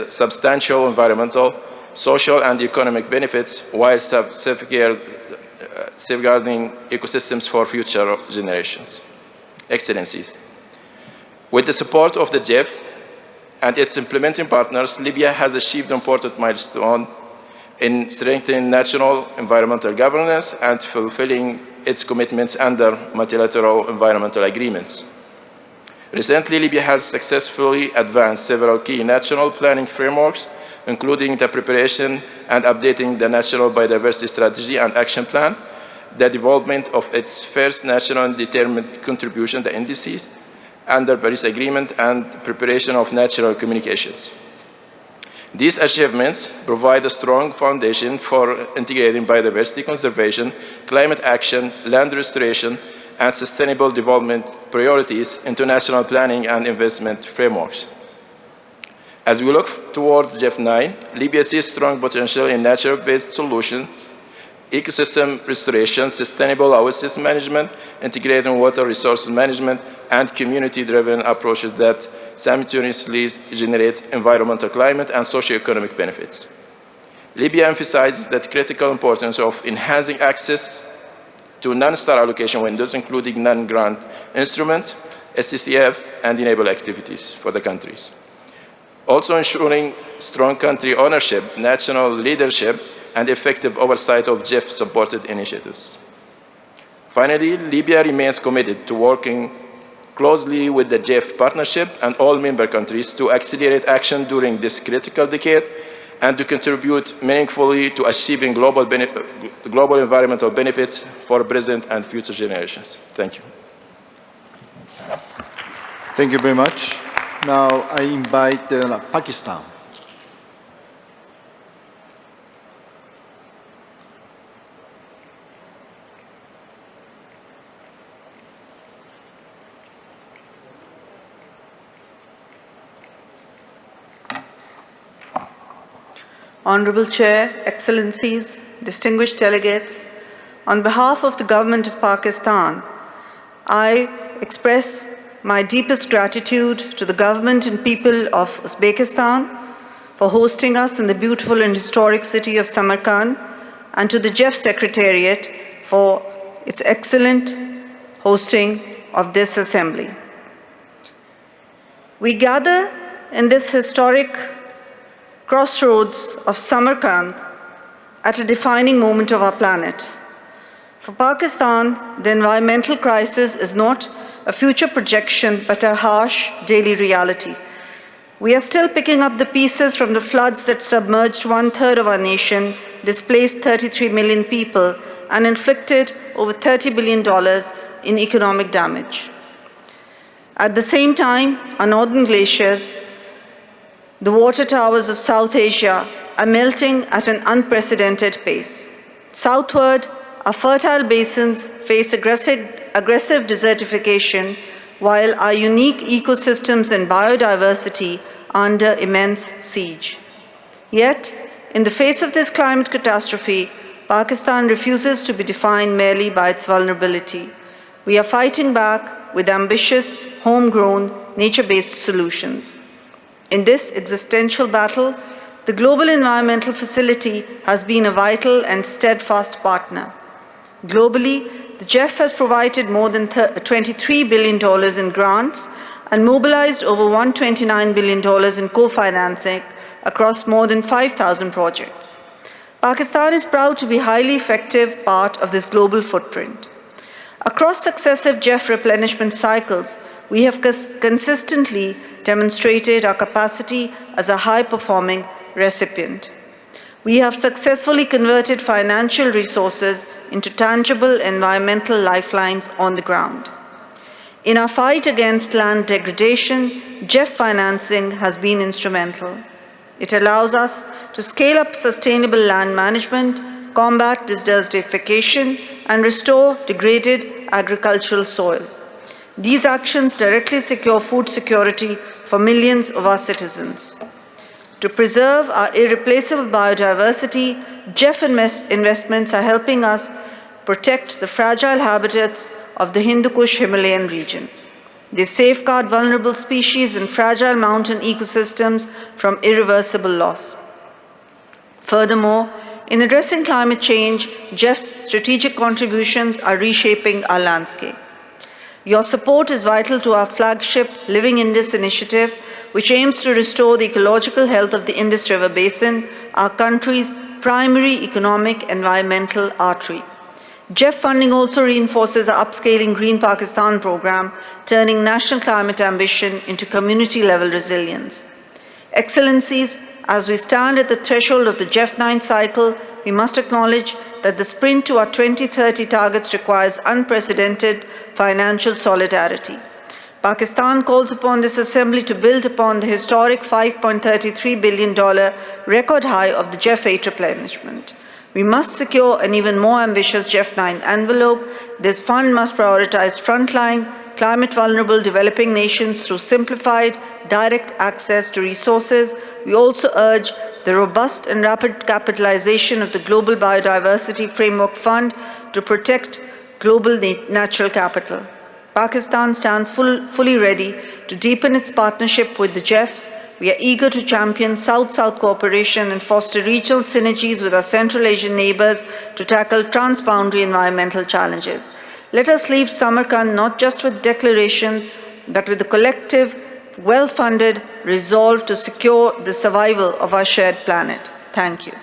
substantial environmental, social, and economic benefits while safeguarding ecosystems for future generations. Excellencies, with the support of the GEF and its implementing partners, Libya has achieved important milestones in strengthening national environmental governance and fulfilling its commitments under multilateral environmental agreements. Recently, Libya has successfully advanced several key national planning frameworks, including the preparation and updating the National Biodiversity Strategy and Action Plan, the development of its first national determined contribution, the NDCs, under Paris Agreement, and preparation of natural communications. These achievements provide a strong foundation for integrating biodiversity conservation, climate action, land restoration, and sustainable development priorities into national planning and investment frameworks. As we look towards GEF9, Libya sees strong potential in natural-based solutions, ecosystem restoration, sustainable oasis management, integrating water resource management, and community-driven approaches that simultaneously generate environmental, climate, and socio-economic benefits. Libya emphasizes the critical importance of enhancing access to non-star allocation windows, including non-grant instrument, SCCF, and enable activities for the countries. Also ensuring strong country ownership, national leadership, and effective oversight of GEF-supported initiatives. Finally, Libya remains committed to working closely with the GEF partnership and all member countries to accelerate action during this critical decade and to contribute meaningfully to achieving global environmental benefits for present and future generations. Thank you. Thank you very much. Now I invite Pakistan. Honorable Chair, Excellencies, distinguished delegates, on behalf of the Government of Pakistan, I express my deepest gratitude to the government and people of Uzbekistan for hosting us in the beautiful and historic city of Samarkand, and to the GEF Secretariat for its excellent hosting of this assembly. We gather in this historic crossroads of Samarkand at a defining moment of our planet. For Pakistan, the environmental crisis is not a future projection, but a harsh daily reality. We are still picking up the pieces from the floods that submerged 1/3 of our nation, displaced 33 million people, and inflicted over $30 billion in economic damage. At the same time, our northern glaciers, the water towers of South Asia, are melting at an unprecedented pace. Southward, our fertile basins face aggressive aggressive desertification, while our unique ecosystems and biodiversity are under immense siege. Yet, in the face of this climate catastrophe, Pakistan refuses to be defined merely by its vulnerability. We are fighting back with ambitious, homegrown, nature-based solutions. In this existential battle, the Global Environmental Facility has been a vital and steadfast partner. Globally, the GEF has provided more than $23 billion in grants and mobilized over $129 billion in co-financing across more than 5,000 projects. Pakistan is proud to be a highly effective part of this global footprint. Across successive GEF replenishment cycles, we have consistently demonstrated our capacity as a high-performing recipient. We have successfully converted financial resources into tangible environmental lifelines on the ground. In our fight against land degradation, GEF financing has been instrumental. It allows us to scale up sustainable land management, combat desertification, and restore degraded agricultural soil. These actions directly secure food security for millions of our citizens. To preserve our irreplaceable biodiversity, GEF investments are helping us protect the fragile habitats of the Hindu Kush Himalayan region. They safeguard vulnerable species and fragile mountain ecosystems from irreversible loss. Furthermore, in addressing climate change, GEF's strategic contributions are reshaping our landscape. Your support is vital to our flagship Living Indus initiative, which aims to restore the ecological health of the Indus River Basin, our country's primary economic environmental artery. GEF funding also reinforces our upscaling Green Pakistan program, turning national climate ambition into community-level resilience. Excellencies, as we stand at the threshold of the GEF 9 cycle, we must acknowledge that the sprint to our 2030 targets requires unprecedented financial solidarity. Pakistan calls upon this assembly to build upon the historic $5.33 billion record high of the GEF 8 replenishment. We must secure an even more ambitious GEF 9 envelope. This fund must prioritize frontline, climate-vulnerable developing nations through simplified, direct access to resources. We also urge the robust and rapid capitalization of the Global Biodiversity Framework Fund to protect global natural capital. Pakistan stands fully ready to deepen its partnership with the GEF. We are eager to champion South-South cooperation and foster regional synergies with our Central Asian neighbors to tackle transboundary environmental challenges. Let us leave Samarkand not just with declarations, but with a collective, well-funded resolve to secure the survival of our shared planet. Thank you.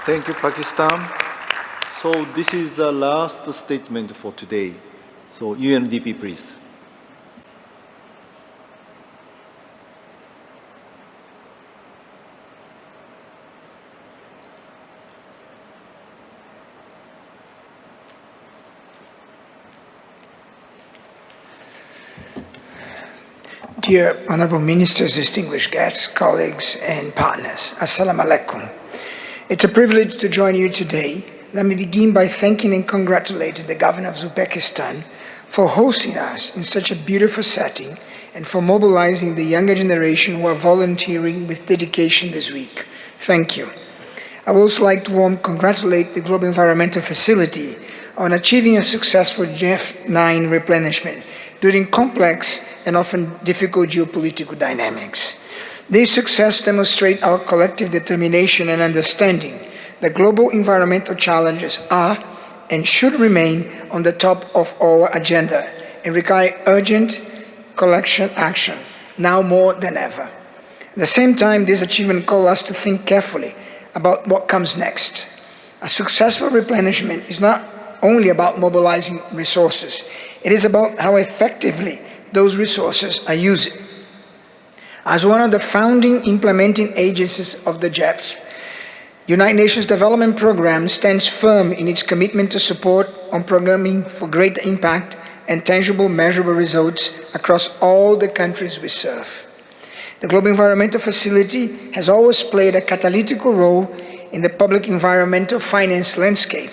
Thank you, Pakistan. So this is the last statement for today. So UNDP, please. Dear Honorable Ministers, distinguished guests, colleagues, and partners, Assalamu alaikum. It's a privilege to join you today. Let me begin by thanking and congratulating the Governor of Uzbekistan for hosting us in such a beautiful setting and for mobilizing the younger generation who are volunteering with dedication this week. Thank you. I would also like to warmly congratulate the Global Environmental Facility on achieving a successful GEF 9 replenishment during complex and often difficult geopolitical dynamics. This success demonstrates our collective determination and understanding that global environmental challenges are and should remain on the top of our agenda and require urgent collection action, now more than ever. At the same time, this achievement calls us to think carefully about what comes next. A successful replenishment is not only about mobilizing resources, it is about how effectively those resources are used. As one of the founding implementing agencies of the GEF, United Nations Development Programme stands firm in its commitment to support on programming for greater impact and tangible, measurable results across all the countries we serve. The Global Environmental Facility has always played a catalytic role in the public environmental finance landscape.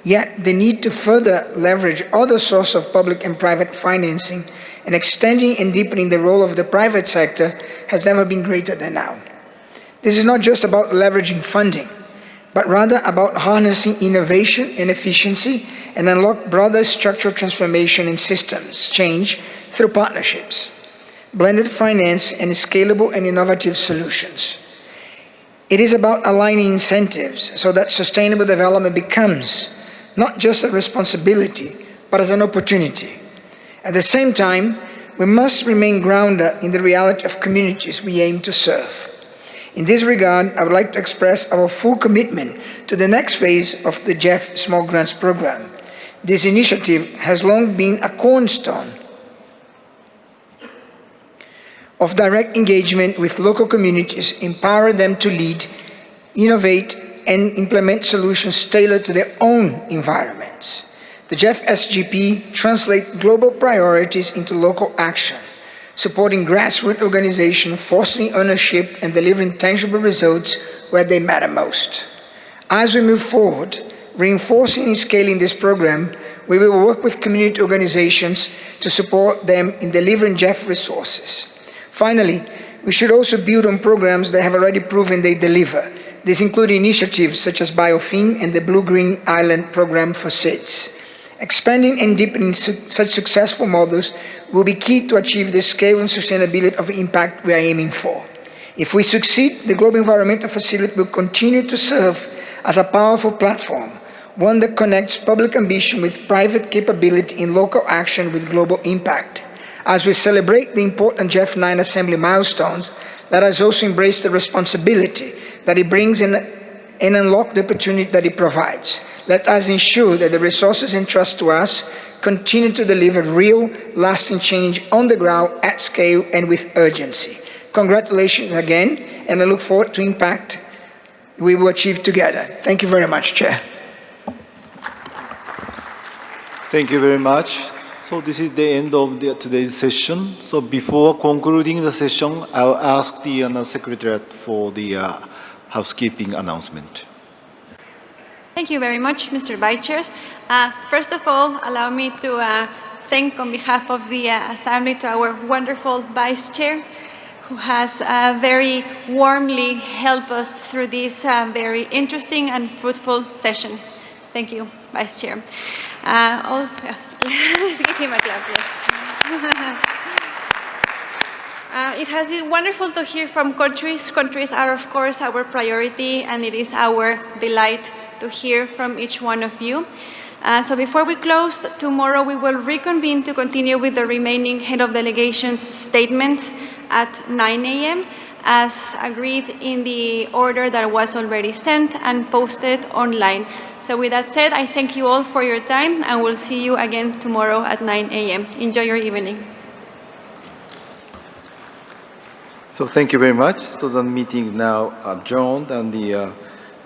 Yet the need to further leverage other sources of public and private financing and extending and deepening the role of the private sector has never been greater than now. This is not just about leveraging funding, but rather about harnessing innovation and efficiency and unlock broader structural transformation in systems change through partnerships, blended finance, and scalable and innovative solutions. It is about aligning incentives so that sustainable development becomes not just a responsibility, but as an opportunity. At the same time, we must remain grounded in the reality of communities we aim to serve. In this regard, I would like to express our full commitment to the next phase of the GEF Small Grants Program. This initiative has long been a cornerstone of direct engagement with local communities, empower them to lead, innovate, and implement solutions tailored to their own environments. The GEF SGP translates global priorities into local action, supporting grassroots organizations, fostering ownership, and delivering tangible results where they matter most. As we move forward, reinforcing and scaling this program, we will work with community organizations to support them in delivering GEF resources. Finally, we should also build on programs that have already proven they deliver. These include initiatives such as Biofin and the Blue-Green Island Program for SIDS. Expanding and deepening such successful models will be key to achieve the scale and sustainability of impact we are aiming for. If we succeed, the Global Environmental Facility will continue to serve as a powerful platform, one that connects public ambition with private capability in local action with global impact. As we celebrate the important GEF 9 Assembly milestones, let us also embrace the responsibility that it brings in and unlock the opportunity that it provides. Let us ensure that the resources entrusted to us continue to deliver real, lasting change on the ground at scale and with urgency. Congratulations again, and I look forward to impact we will achieve together. Thank you very much, Chair. Thank you very much. So this is the end of today's session. So before concluding the session, I'll ask the Secretariat for the housekeeping announcement. Thank you very much, Mr. Vice Chair. First of all, allow me to thank on behalf of the Assembly to our wonderful Vice Chair, who has very warmly helped us through this very interesting and fruitful session. Thank you, Vice Chair. Also, yes, let's give him a clap, please. It has been wonderful to hear from countries. Countries are, of course, our priority, and it is our delight to hear from each one of you. So before we close, tomorrow we will reconvene to continue with the remaining head of delegations statements at 9 a.m. as agreed in the order that was already sent and posted online. So with that said, I thank you all for your time, and we'll see you again tomorrow at 9 a.m. Enjoy your evening. So thank you very much. So the meeting is now adjourned, and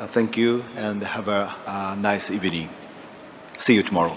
thank you, and have a nice evening. See you tomorrow.